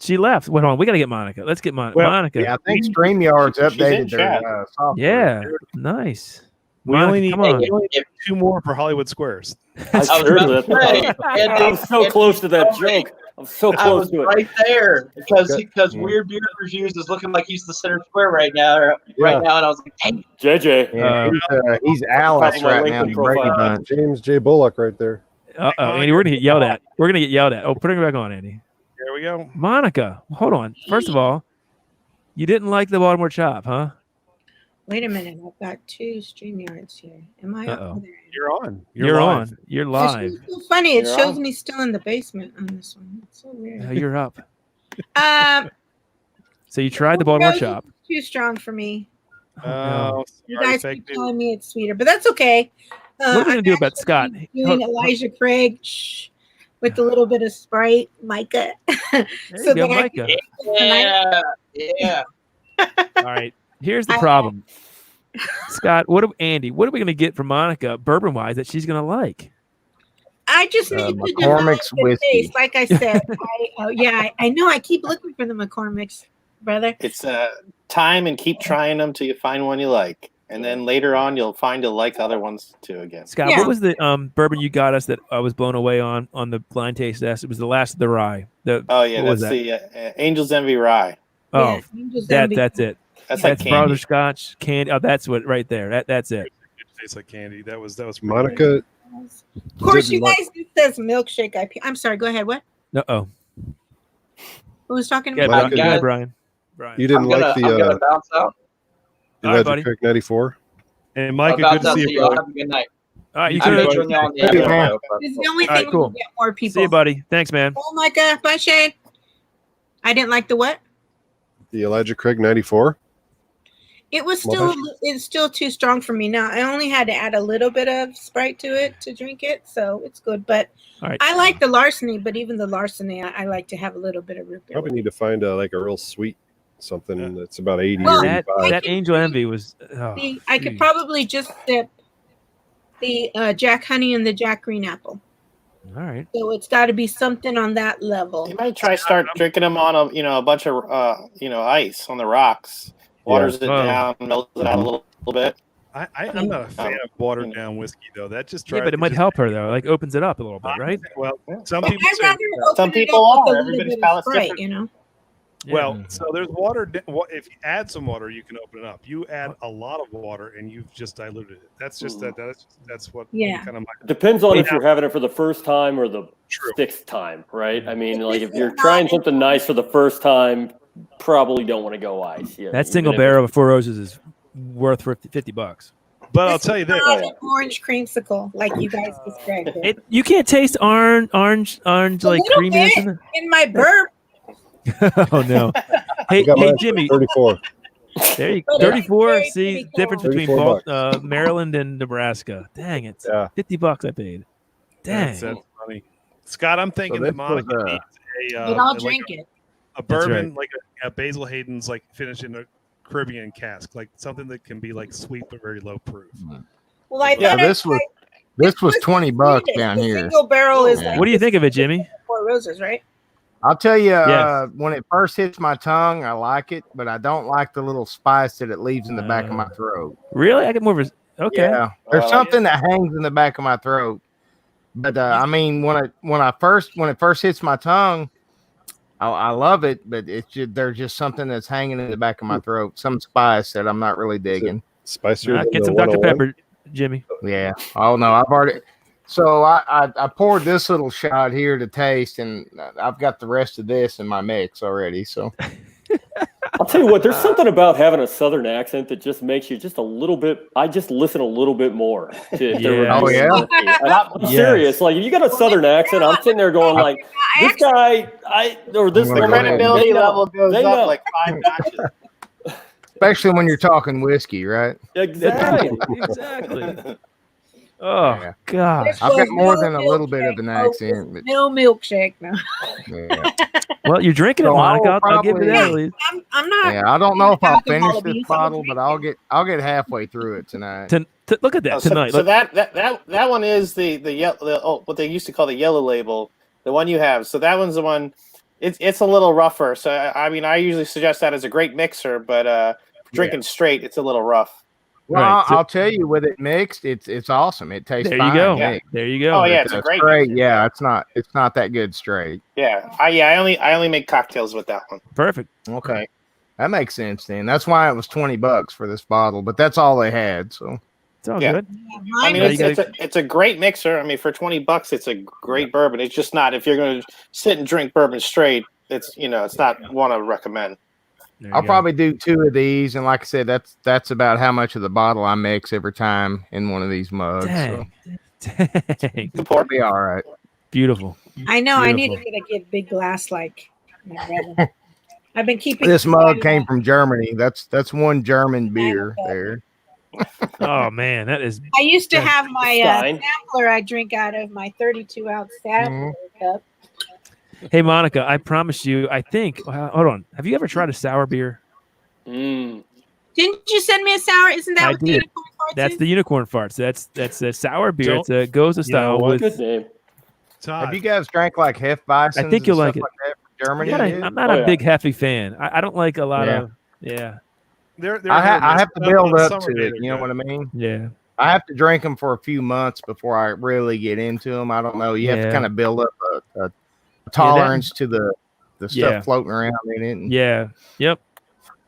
She left. Wait, hold on. We got to get Monica. Let's get Monica. Yeah, I think StreamYard's updated their software. Yeah, nice. We only need 2 more for Hollywood Squares. I'm so close to that joke. I'm so close to it. Right there because Weird Beer Reviews is looking like he's the center square right now. And I was like, dang. JJ. He's Alice right now. Brady Bunch. James J. Bullock right there. Andy, we're gonna get yelled at. Oh, putting it back on, Andy. There we go. Monica, hold on. First of all, you didn't like the Baltimore Chop, huh? Wait a minute. I've got 2 StreamYards here. Am I up there? You're on. You're on. You're live. It's so funny. It shows me still in the basement on this one. It's so weird. You're up. So you tried the Four Baltimore Roses Chop. is too strong for me. Oh, You sorry, guys fake keep telling me it's sweeter, but that's okay. What are we gonna I'm do about Scott? actually doing Elijah Craig with a little bit of Sprite, Micah. There you go, Micah. Yeah, yeah. All right. Here's the problem, Scott. Andy? What are we gonna get from Monica, bourbon wise, that she's gonna like? I just need to develop McCormick's the whiskey. taste. Like I said, I know. I keep looking for the McCormick's, brother. It's time and keep trying them till you find one you like, and then later on you'll find you'll like other ones too again. Scott, what was the bourbon you got us that I was blown away on the blind taste test? It was the last of the rye. Oh yeah, what was that's that? the Angel's Envy Rye. Oh, Angel's Envy. that's it. That's like candy. butterscotch candy. Oh, that's what right there. That's it. It tastes like candy. That was pretty Monica. Of course, you guys it says milkshake IPA. I'm sorry. Go ahead. What? Oh. Who was talking Yeah, about? Brian. You didn't like I'm gonna bounce out. Elijah Craig 94? And Micah, I'll good to bounce out. see See you, y'all. bro. Have a good night. All right, you I'm too. gonna join you on the other show, but- It's the only All right, thing cool. we get more people. See you, buddy. Thanks, man. Oh, Micah. Bye, Shane. I didn't like the what? The Elijah Craig 94? It was still it's still too strong for me. Now I only had to add a little bit of Sprite to it to drink it, so it's good. But All right. I like the larceny, but even the larceny, I like to have a little bit of root beer. Probably need to find like a real sweet something that's about 80 Well, or That 85. that Angel Envy was. I could probably just sip the Jack Honey and the Jack Green Apple. All right. So it's got to be something on that level. You might start drinking them on a bunch of ice on the rocks. Waters it down, melts it out a little bit. I'm not a fan of watered down whiskey though. That just Yeah, but it might help her though. Like opens it up a little bit, right? Well, some I'd people say, rather Some open it people up with are. a little Everybody's bit of palate's Sprite, different. you know. well, so there's water. If you add some water, you can open it up. You add a lot of water, and you've just diluted it. That's just that's what kind of Depends on if you're having it for the first time or the sixth time, right? I mean, like if you're trying something nice for the first time, probably don't want to go ice. Yeah, That single barrel of Four Roses is worth $50. But I'll tell you this: Not an orange creamsicle like you guys described it. You can't taste orange like little creaminess bit in in my burp. it. Oh no! Hey, got mine for Jimmy. 34. There you But go. it's 34. very, See, very difference cool. between 34 Maryland and Nebraska. Dang it! Yeah. $50 I paid. Dang. that's funny. Scott, I'm thinking So that this Monica was, needs But I'll drink it. a That's bourbon, right. like a Basil Hayden's, like finished in a Caribbean cask, like something that can be like sweet but very low proof. Well, I Yeah, thought this was $20 down the here. single barrel is Yeah. like What do you think of it, Jimmy? Four Roses, right? I'll tell you, Yes. when it first hits my tongue, I like it, but I don't like the little spice that it leaves in the back of my throat. Really? I get more of a. Okay. Yeah, there's something that hangs in the back of my throat. But I mean, when it first hits my tongue, I love it, but it's just, there's just something that's hanging in the back of my throat, some spice that I'm not really digging. Spicier than Get the some Dr. 101? Pepper, Jimmy. Yeah. Oh no, I've already. So I poured this little shot here to taste, and I've got the rest of this in my mix already. So I'll tell you what, there's something about having a Southern accent that just makes you just a little bit. I just listen a little bit more. To Yeah. Oh, yeah? I'm serious. Like if you got a Southern accent, I'm sitting there going like, this guy, this The woman, credibility they know. level goes They up know. like 5 notches. especially when you're talking whiskey, right? Exactly. Exactly. Oh Yeah. God. There's I've got no more than a little milkshake, bit of an folks. accent, but No milkshake, no. yeah. Well, you're drinking it, So I will Monica. I'll give you probably- that. At least. I'm not. Yeah, I don't know if I'll alcohol finish abuse, this I'm bottle, but I'll drinking. get halfway through it tonight. Look at that So, tonight. so Look, that one is what they used to call the yellow label, the one you have. So that one's the one. It's a little rougher. So I mean, I usually suggest that as a great mixer, but drinking straight, it's a little rough. Well, Right, so- I'll tell you, with it mixed, it's awesome. It tastes there fine. you go. mixed. There you go. Oh yeah, But, it's a great straight. mixer. Yeah, it's not that good straight. Yeah, I only make cocktails with that one. Perfect. Okay, that makes sense then. That's why it was $20 for this bottle, but that's all they had. So It's all Yeah. good. I mean, Yeah, it's a great mixer. I mean, for $20, it's a great bourbon. It's just not if you're going to sit and drink bourbon straight. It's it's not one I recommend. There you I'll go. probably do 2 of these, and like I said, that's about how much of the bottle I mix every time in one of these mugs. Dang. So Dang. it'll be all right. Beautiful. I know. I need to Beautiful. get a big glass like my brother. I've been keeping This mug came from Germany. That's one German beer there. Oh man, that is. I used to have my Stein. sampler I drink out of my 32-ounce sampler cup. Hey Monica, I promise you. I think. Hold on. Have you ever tried a sour beer? Didn't you send me a sour? Isn't that I what the did. unicorn farts That's is? the unicorn farts. That's a sour beer. Don't- It's a goes You know style what? with. Good name. Have you guys drank like Hefeweizens? I think you'll like it. Like that from Germany. I'm not a big Heffy fan. I don't like a lot Yeah. of. Yeah. They're I have to build up summer to day, it. You know what I mean? Yeah. I have to drink them for a few months before I really get into them. I don't know. You have to Yeah. kind of build up a tolerance to the stuff Yeah. floating around in it. And- Yeah. Yep.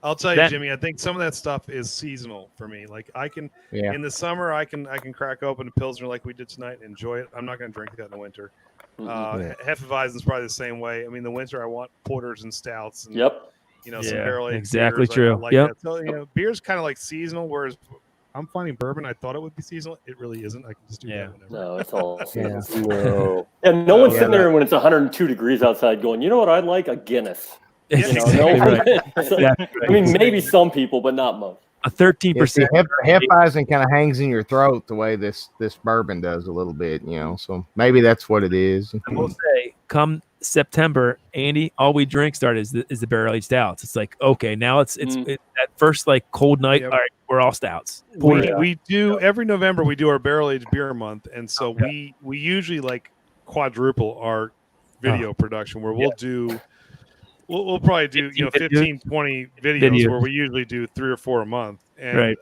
I'll tell you, That- Jimmy. I think some of that stuff is seasonal for me. Like I can, Yeah. in the summer, I can crack open a pilsner like we did tonight and enjoy it. I'm not going to drink that in the winter. Yeah. Hefeweizen's probably the same way. I mean, the winter I want porters and stouts. And, Yep. You know, some Yeah, barrel aged exactly beers. true. I like Yep. that. So you know, beer's kind of like seasonal. Whereas I'm finding bourbon. I thought it would be seasonal. It really isn't. I can just do that whenever. No, it's all Yeah. no. And no one's sitting there when it's 102 degrees outside going, you know what I'd like? A Guinness. You know, Exactly right. So, Exactly I mean, maybe some people, but not most. A 13%. Hefeweizen kind of hangs in your throat the way this bourbon does a little bit, you know. So maybe that's what it is. I will say, come September, Andy, all we drink start is the barrel aged stouts. It's like, okay, now it's that first like cold night. Yep. All right, we're all stouts. We do every November. We do our barrel aged beer month, and so we usually like quadruple our video production where we'll do. We'll probably do 15, 20 videos where we usually do 3 or 4 a month, and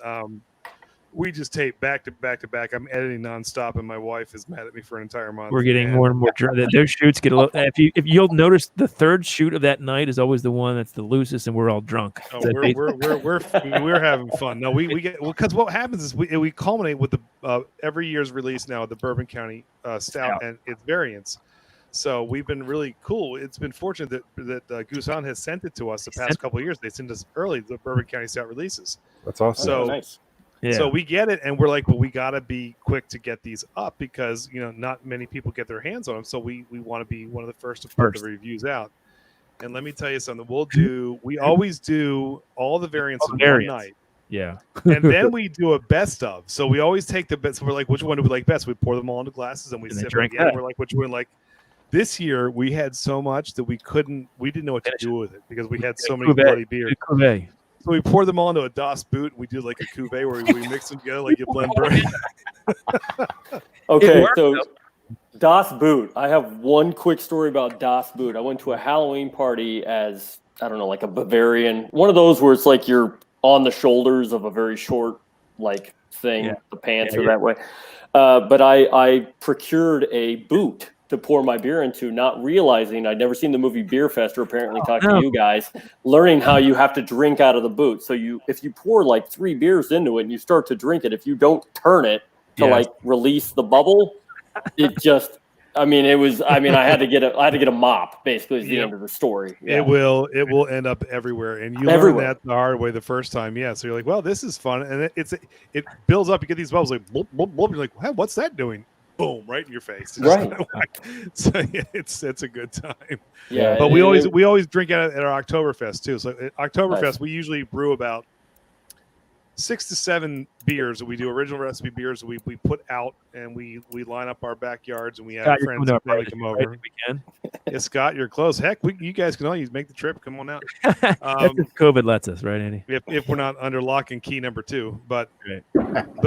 we just tape back to back to back. I'm editing nonstop, and my wife is mad at me for an entire month. We're getting and more and more drunk. Those shoots get a little. If you'll notice, the third shoot of that night is always the one that's the loosest, and we're all drunk. Oh, we're having fun. No, we get because what happens is we culminate with the every year's release now of the Bourbon County Stout and its variants. So we've been really cool. It's been fortunate that Gusan has sent it to us the past couple of years. They sent us early the Bourbon County Stout releases. That's awesome. So nice. Yeah. So we get it, and we're like, well, we got to be quick to get these up because not many people get their hands on them. So we want to be one of the first to put the reviews out. And let me tell you something. We always do all the variants in one night. Yeah. And then we do a best of. So we always take the best. So we're like, which one do we like best? We pour them all into glasses and we And then sip drink again. that. We're like, which one? Like this year we had so much that we didn't know what to do with it because we had so many bloody beers. Cuvée. So we pour them all into a Das Boot. We do like a cuvee where we mix them together like you blend bread. Okay, so Das Boot. I have one quick story about Das Boot. I went to a Halloween party as, I don't know, like a Bavarian. One of those where it's like you're on the shoulders of a very short like thing. The pants are that way. But I procured a boot to pour my beer into, not realizing I'd never seen the movie Beer Fest or apparently talking to you guys, learning how you have to drink out of the boot. So if you pour like 3 beers into it and you start to drink it, if you don't turn it to like release the bubble, it just, I had to get a mop basically is the end of the story. Yeah. It will end up everywhere. And you learn that the hard way the first time. Yeah. So you're like, well, this is fun. And it builds up. You get these bubbles like, blop, blop, blop. You're like, hey, what's that doing? Boom, right in your face. Right. So yeah, it's a good time. Yeah. But we always drink at our Oktoberfest too. So at Oktoberfest, Nice. we usually brew about 6 to 7 beers that we do original recipe beers that we put out and we line up our backyards and we have Scott, you're friends coming to our that party come this over. right, if we can. Yeah, Scott, you're close. Heck, you guys can all make the trip. Come on out. That's if COVID lets us, right, Andy? If we're not under lock and key number 2, but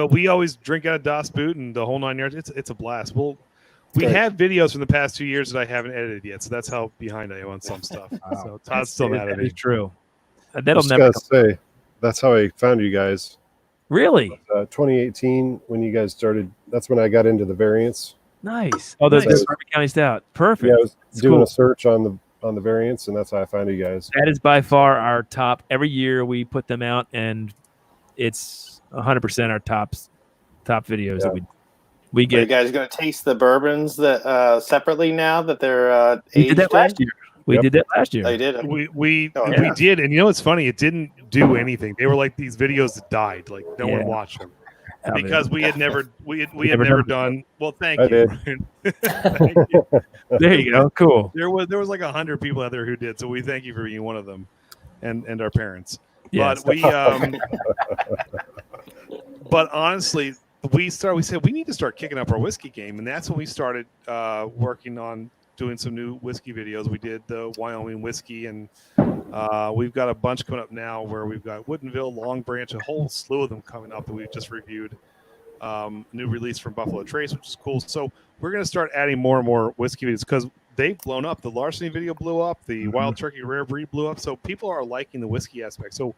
we always drink out of Das Boot and the whole 9 yards. It's a blast. We have videos from the past 2 years that I haven't edited yet, so that's how behind I am on some stuff. So Todd's still mad at me. It's true. I That'll was never gonna say that's how I found you guys. Really? 2018 when you guys started. That's when I got into the variants. Nice. Oh, the Bourbon County Stout. Perfect. Yeah, I was It's doing cool. a search on the variants, and that's how I found you guys. That is by far our top. Every year we put them out, and it's 100% our top videos that we Are you get. guys going to taste the bourbons that separately now that they're We aged did that last year. We did that last year. Oh, you did? We yeah. did, and you know what's funny? It didn't do anything. They were like these videos that died. Like no one watched them because we had never done. Well, thank I you. did. Thank you. There you go. Cool. There was like 100 people out there who did, so we thank you for being one of them. and our parents. Yes. But we but honestly, we said we need to start kicking up our whiskey game, and that's when we started working on doing some new whiskey videos. We did the Wyoming whiskey, and we've got a bunch coming up now where we've got Woodinville, Long Branch, a whole slew of them coming up that we've just reviewed. New release from Buffalo Trace, which is cool. So we're going to start adding more and more whiskey videos because they've blown up. The larceny video blew up. The Wild Turkey Rare Breed blew up. So people are liking the whiskey aspect. So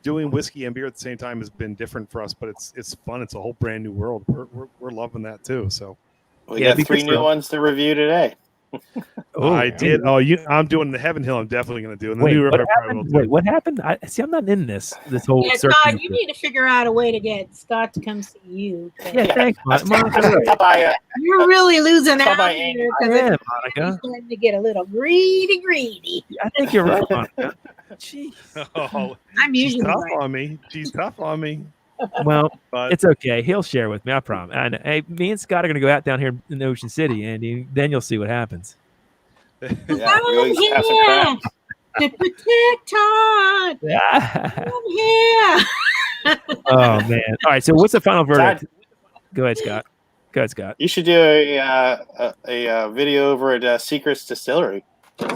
doing whiskey and beer at the same time has been different for us, but it's fun. It's a whole brand new world. We're loving that too. So we got 3 new ones to review today. I did. Oh, I'm doing the Heaven Hill. I'm definitely going to do. And the Wait, new what River happened? Wait, what happened? I'm not in this whole Yeah, circle. Scott, you need to figure out a way to get Scott to come see you. Yeah, thanks, Monica. You're really losing out by here I because am, it's Monica. starting to get a little greedy. I think you're right, Monica. Jeez. Oh, I'm she's usually tough right. on me. She's tough on me. Well, But it's okay. He'll share with me. I promise. And hey, me and Scott are going to go out down here in Ocean City, Andy. Then you'll see what happens. Yeah, you always have some crap. To protect Todd. I'm here. Oh man! All right. So, what's the final verdict? Go ahead, Scott. Go ahead, Scott. You should do a video over at Secrets Distillery.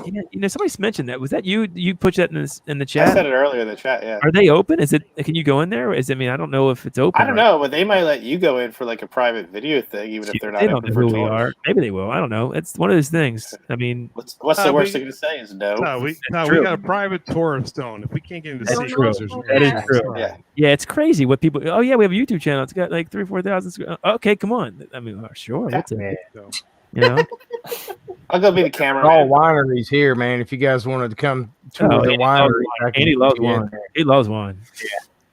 Yeah, somebody's mentioned that. Was that you? You put that in the I chat? said it earlier in the chat. Yeah. Are they open? Is it? Can you go in there? I mean, I don't know if it's open. I don't know, but they might let you go in for like a private video thing, even if they're not They don't open know for who we tours. are. Maybe they will. I don't know. It's one of those things. I mean, What's the worst they're going to say is no. No, we true. got a private tour of Stone. If we can't get into That's secrets, true. there's That is true. Yeah. Yeah, it's crazy what people. Oh yeah, we have a YouTube channel. It's got like 3,000-4,000. Okay, come on. I mean, sure. What's it? You know. I'll go be the camera. All wineries here, man. If you guys wanted to come to the winery, Andy loves wine. He loves wine.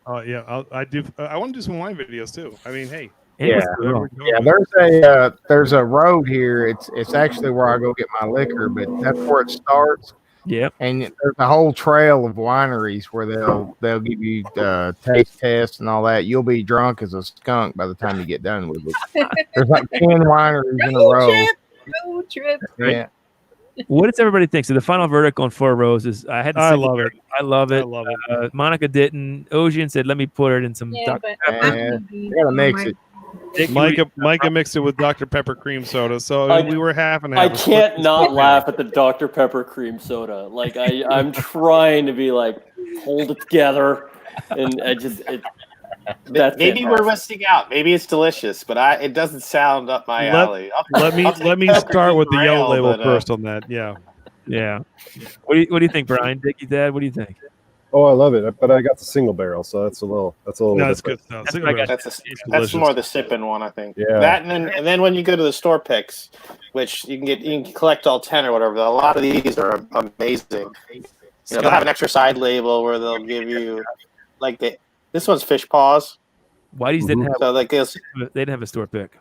Oh yeah, I do. I want to do some wine videos too. I mean, hey. Yeah, there's a road here. It's actually where I go get my liquor, but that's where it starts. Yep. And there's a whole trail of wineries where they'll give you taste tests and all that. You'll be drunk as a skunk by the time you get done with it. There's like 10 wineries in a row. Road trip. Yeah. What does everybody think? So the final verdict on Four Roses. I love it. I love it. I love it. Monica didn't. Ocean said, "Let me put it in some Yeah, Dr. but Pepper." You gotta mix it. Micah mixed it with Dr. Pepper cream soda, so we were half and half. I can't not laugh at the Dr. Pepper cream soda. Like I'm trying to be like, hold it together, and Maybe we're missing out. Maybe it's delicious, but it doesn't sound up my alley. Let me start with the yellow label first on that. Yeah. Yeah. What do you think, Brian? Dickie's dad? What do you think? Oh, I love it, but I got the single barrel, so that's a little. No, that's different. good stuff. That's more the sipping one, I think. Yeah. That and then when you go to the store picks, which you can collect all 10 or whatever. A lot of these are amazing. You know, they'll have an extra side label where they'll give you like this one's fish paws. Whitey's didn't have. So like this, they didn't have a store pick.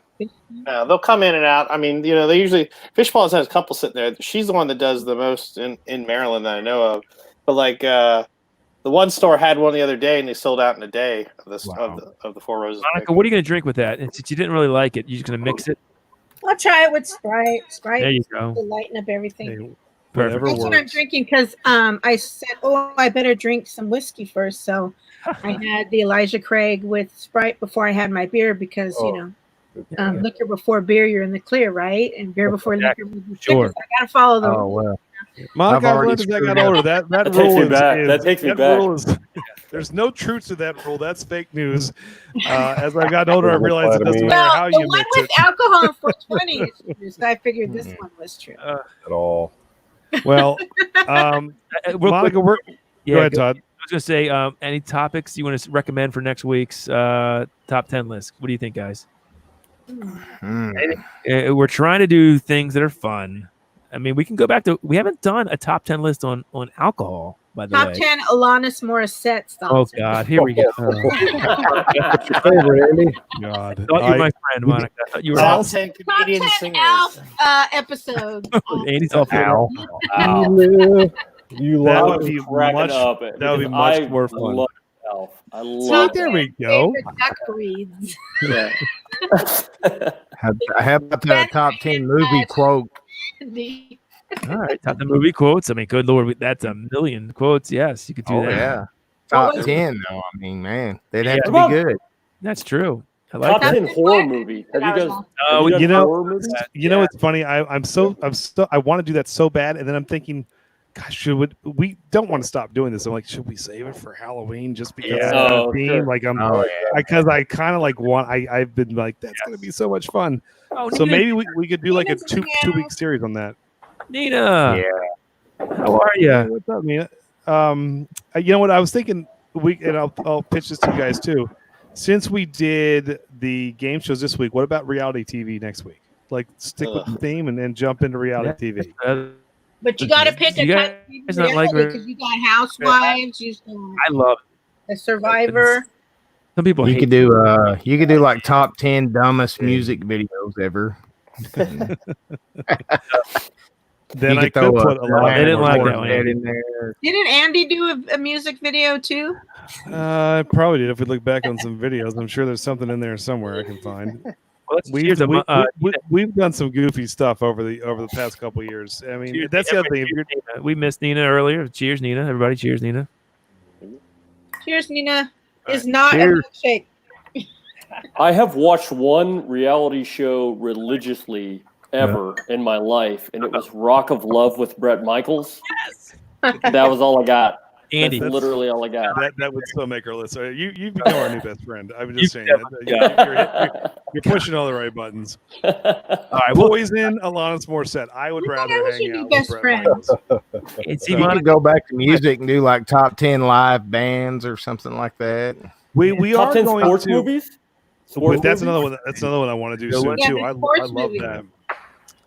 they'll come in and out. I mean, you know, they usually Fish Paws has a couple sitting there. She's the one that does the most in Maryland that I know of. But like the one store had one the other day, and they sold out in a day of the Four Roses. Monica, what are you going to drink with that? And since you didn't really like it, you're just going to mix it. I'll try it with Sprite. Sprite There you go. to lighten up everything. Perfect. That's what I'm drinking because I said, I better drink some whiskey first. So I had the Elijah Craig with Sprite before I had my beer because, liquor before beer, you're in the clear, right? And beer before liquor, sure. So I got to follow the rule. Well. Monica, I learned as I got older. That rule is there's no truth to that rule. That's fake news. As I got older, I realized it doesn't matter how you mix with it. alcohol and 420 is true. So I figured this one was true. At all. Well, Monica, go ahead, Todd. I was going to say, any topics you want to recommend for next week's top 10 list? What do you think, guys? We're trying to do things that are fun. I mean, we can go back to. We haven't done a top 10 list on alcohol, by the way. Top 10 Alanis Morissette songs. Oh God, here we go. What's your favorite, Andy? God, I thought you were my friend, Monica. I thought you were Top 10 comedian singers. Alf episodes. Andy's all Al. You That love would be That much more fun. I love there we go. Duck breeds. Yeah. How about the top 10 movie quote? All right, top the movie quotes. I mean, good lord, that's a million quotes. Yes, you could do Oh that. yeah, top 10 though. I mean, man, they'd have to Yeah. be good. That's true. I like Top that. 10 horror movie. Have you guys? Oh, have you done you know, horror movies? you know, it's funny. I want to do that so bad, and then I'm thinking, gosh, we don't want to stop doing this. I'm like, should we save it for Halloween just because it's Yeah. a theme? Sure. Like Oh, because I kind of like want. I've been like, that's gonna be so much fun. Oh, So Nina. maybe we could do like a two-week series on that. Nina. Yeah. How are you? Hey, what's up, Nina? You know what I was thinking? And I'll pitch this to you guys too. Since we did the game shows this week, what about reality TV next week? Like stick with the theme and then jump into reality TV. But you got to pick a You type guys not like because you got Housewives, you got I love a Survivor. some people. You hate could do like top 10 dumbest music videos ever. Then You I throw could put a lot. They didn't like more that one. in there. Didn't Andy do a music video too? I probably did. If we look back on some videos, I'm sure there's something in there somewhere I can find. Well, We've done some goofy stuff over the past couple of years. I mean, that's the other thing. If you're, we missed Nina earlier. Cheers, Nina. Everybody, cheers, Nina. Cheers, Nina. Is not Cheers. a milkshake. I have watched one reality show religiously ever in my life, and it was Rock of Love with Bret Michaels. Yes. That was all I got. Andy. That's literally all I got. that would still make our list. So you've become our new best friend. I'm just saying that. You're pushing all the right buttons. All right, well, Poison, Alanis Morissette. I would rather hang out with best Bret friend. Michaels. and see, You Monica, could go back to music and do like top 10 live bands or something like that. We Top are 10 going sports to. movies? But that's another one. That's another one I want to do soon Yeah, too. the I sports love movie. that.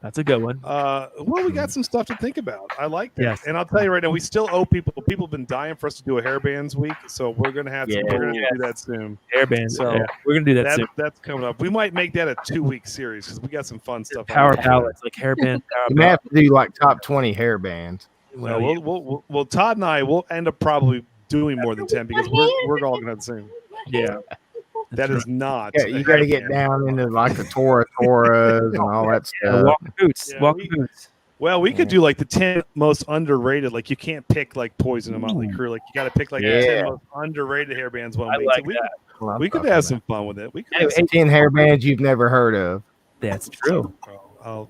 that's a good one. Well, we got some stuff to think about. I like that. Yes. And I'll tell you right now, we still owe people. People have been dying for us to do a hair bands week, so we're gonna have to. Yeah. We're gonna have to do that soon. Hairband. So Yeah, we're gonna do that soon. That's coming up. We might make that a 2-week series because we got some fun stuff. on Power there. palettes, like hairband. You may have to do like top 20 hair bands. Well, well, Todd and I will end up probably doing more than 10 because we're all gonna have the same. Yeah. That is not. Yeah, you got to get down into like the Toras and all that stuff. Walking boots. Yeah, Walking boots. Well, we could do like the 10 most underrated. Like you can't pick like Poison and Motley Crue. Like you got to pick like the 10 most underrated hair bands one I week. like So that. we could have some fun with it. We could have Anyway, 10 hair bands you've never heard of. That's true. I'll-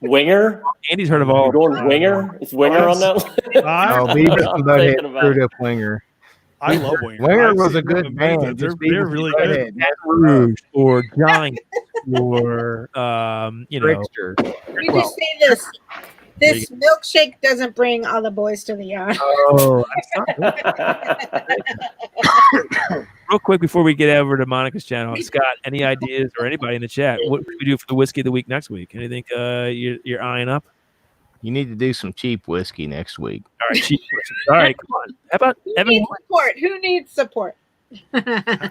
Winger? Andy's heard of all. You're going Winger? Is Winger on that list? Oh, Beavis and I'm Butthead thinking about screwed it. up Winger. I love Winger. Winger I've was seen a good them. band. They're Just Beavis they're and really Butthead. good. Baton Rouge or Giant or you know. Trickster. Let me just say this. This milkshake doesn't bring all the boys to the yard. Oh, real quick before we get over to Monica's channel, Scott, any ideas or anybody in the chat? What should we do for the whiskey of the week next week? Anything you're eyeing up? You need to do some cheap whiskey next week. All right, cheap whiskey. All right, come on. How about Who Evan? needs support? Who needs support?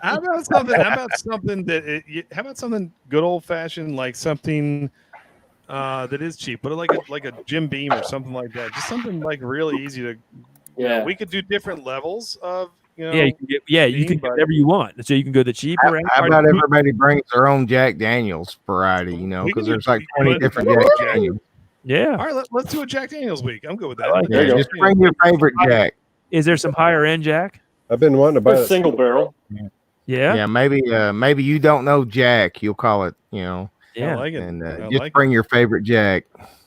How about something? How about something how about something good old fashioned, like something that is cheap, but like a Jim Beam or something like that. Just something like really easy to. Yeah. We could do different levels of. You know, You can get whatever you want. So you can go the cheaper end. How about everybody brings their own Jack Daniels variety, you know, We can because do- there's like we 20 can- different Jack Daniels. Yeah. All right, let's do a Jack Daniels week. I'm good with that. I like Yeah, that. just bring your favorite Jack. Is there some higher end Jack? I've been wanting to buy A it. single barrel. Yeah. Yeah, maybe you don't know Jack, you'll call it, you know, Yeah. I like it. and I just like bring your favorite Jack.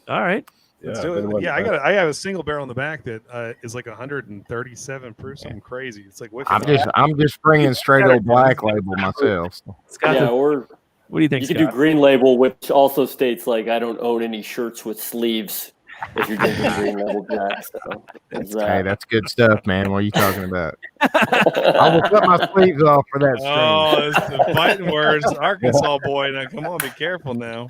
All right. Let's Yeah, do I've been it. wanting Yeah, to buy it. I have a single barrel in the back that is like 137 proof, something crazy. It's like wicked. I'm just bringing straight old black label myself. Scott, Yeah, or what do you think, you could do Scott? Green Label, which also states like I don't own any shirts with sleeves if you're drinking Green Label Jack. So there's Hey, that. that's good stuff, man. What are you talking about? I will cut my sleeves off for that stream. Oh, it's the fighting words, Arkansas boy. Now, come on, be careful now.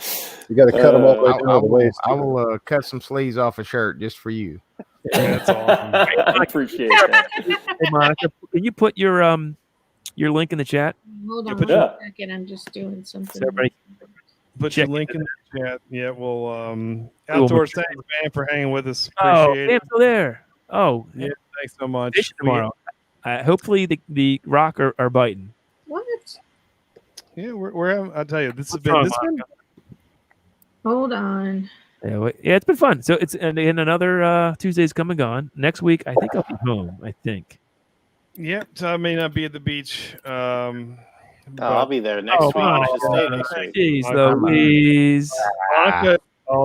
You got to cut them all the way I down to the waist. will cut some sleeves off a shirt just for you. That's awesome. I appreciate that. Hey, Monica, can you put your link in the chat? Hold on put one that- second. I'm just doing something. So everybody, Put Check your link in the chat. Yeah, well, We'll outdoors. make Thanks, man, for hanging with us. oh, Appreciate it. Sam's still there. Oh, Yeah, thanks so much. station tomorrow. Hopefully the rock are biting. What? Yeah, we're having. I'll tell you, this has What's wrong, been. Hold on. Yeah, it's been fun. So it's and another Tuesday's come and gone. Next week, I think I'll be home. I think. Yeah, Todd may not be at the beach. I'll be there next week. You should stay next week. Jeez Louise. Monica,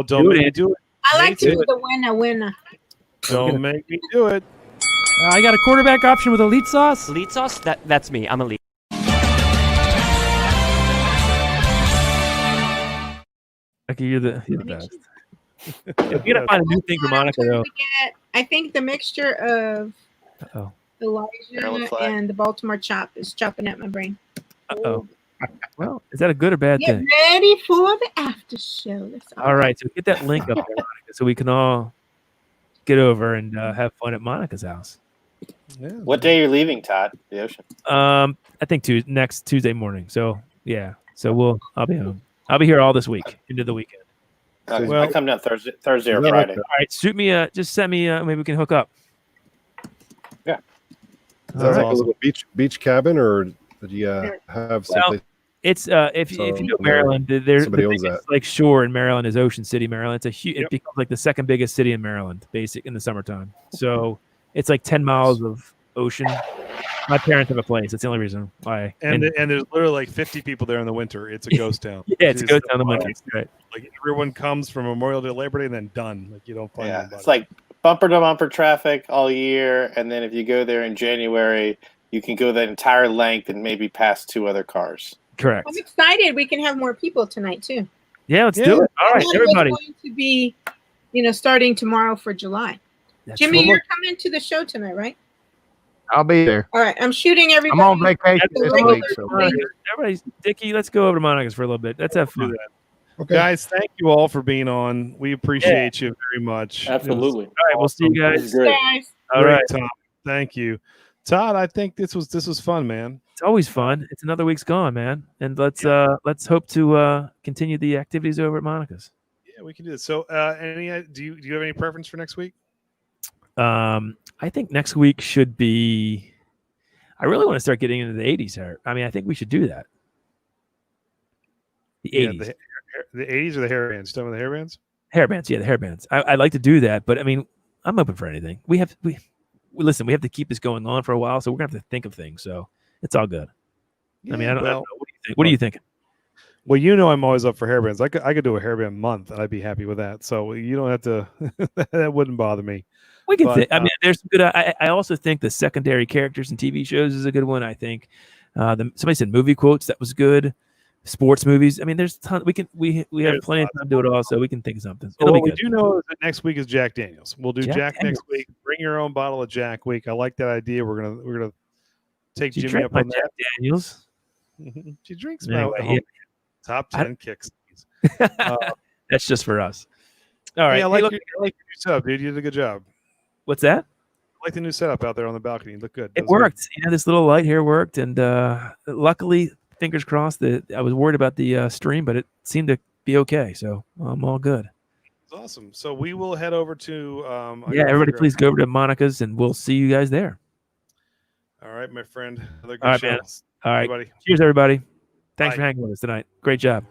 don't make me do it. I like to do the winner. Don't make me do it. I got a quarterback option with elite sauce. Elite sauce? That's me. I'm elite. Okay, you're the best. We gotta find a new thing for Monica though. I think the mixture of Elijah and the Baltimore chop is chopping at my brain. Well, is that a good or bad Get thing? ready for the after show. All right, so get that link up there, Monica, so we can all get over and have fun at Monica's house. Yeah. What day are you leaving, Todd? The ocean. I think next Tuesday morning. So yeah, so I'll be home. I'll be here all this week into the weekend. I come down Thursday or Friday. All right, shoot me. Just send me. Maybe we can hook up. Yeah. Is that like a little beach cabin, or do you have something? It's if you know Maryland, there's somebody owns that. like shore in Maryland is Ocean City, Maryland. It's a huge. It becomes like the second biggest city in Maryland, in the summertime. So it's like 10 miles of ocean. My parents have a place. That's the only reason why. And there's literally like 50 people there in the winter. It's a ghost town. Yeah, it's a ghost town in the winter. Right. Like everyone comes from Memorial Day, Labor Day, and then done. Like you don't find anybody. It's like bumper to bumper traffic all year, and then if you go there in January, you can go that entire length and maybe pass 2 other cars. Correct. I'm excited. We can have more people tonight too. Yeah, let's do it. All right, everybody. It's going to be, starting tomorrow for July. Jimmy, you're coming to the show tonight, right? I'll be there. All right, I'm shooting everybody. I'm on vacation this week. So. Everybody, Dickie, let's go over to Monica's for a little bit. Let's have fun. Okay. Guys, thank you all for being on. We appreciate you very much. Absolutely. All right, we'll see you guys. All right, Tom. Thank you, Todd. I think this was fun, man. It's always fun. It's another week's gone, man. And let's hope to continue the activities over at Monica's. Yeah, we can do this. So, do you have any preference for next week? I think next week should be. I really want to start getting into the 80s here. I mean, I think we should do that. The 80s. The 80s or the hair bands? Done with the hair bands? Hair bands, yeah, the hair bands. I'd like to do that, but I mean, I'm open for anything. We listen. We have to keep this going on for a while, so we're gonna have to think of things. So it's all good. Yeah, I mean, I don't know. What do you think? What are you thinking? Well, I'm always up for hair bands. I could do a hairband month, and I'd be happy with that. So you don't have to. That wouldn't bother me. We can think. I mean, there's some good. I also think the secondary characters in TV shows is a good one. I think somebody said movie quotes. That was good. Sports movies. I mean, there's a ton. We have plenty of time to do it all, so we can think of something. It'll be we good. do know that next week is Jack Daniels. We'll do Jack Daniels. next week. Bring your own bottle of Jack week. I like that idea. We're gonna take Did you Jimmy drink up my on Jack that. Daniels? She drinks Anyway, top 10 kicks. That's just for us. All right. Hey, I like look, your new setup, dude. You did a good job. what's that? I like the new setup out there on the balcony. You look good. It worked. This little light here worked, and luckily, fingers crossed that I was worried about the stream, but it seemed to be okay. So I'm all good. It's awesome. So we will head over to. Everybody, please go over to Monica's, and we'll see you guys there. All right, my friend. Another good All right, show. man. All right. Everybody. Cheers, everybody. Thanks Bye. for hanging with us tonight. Great job.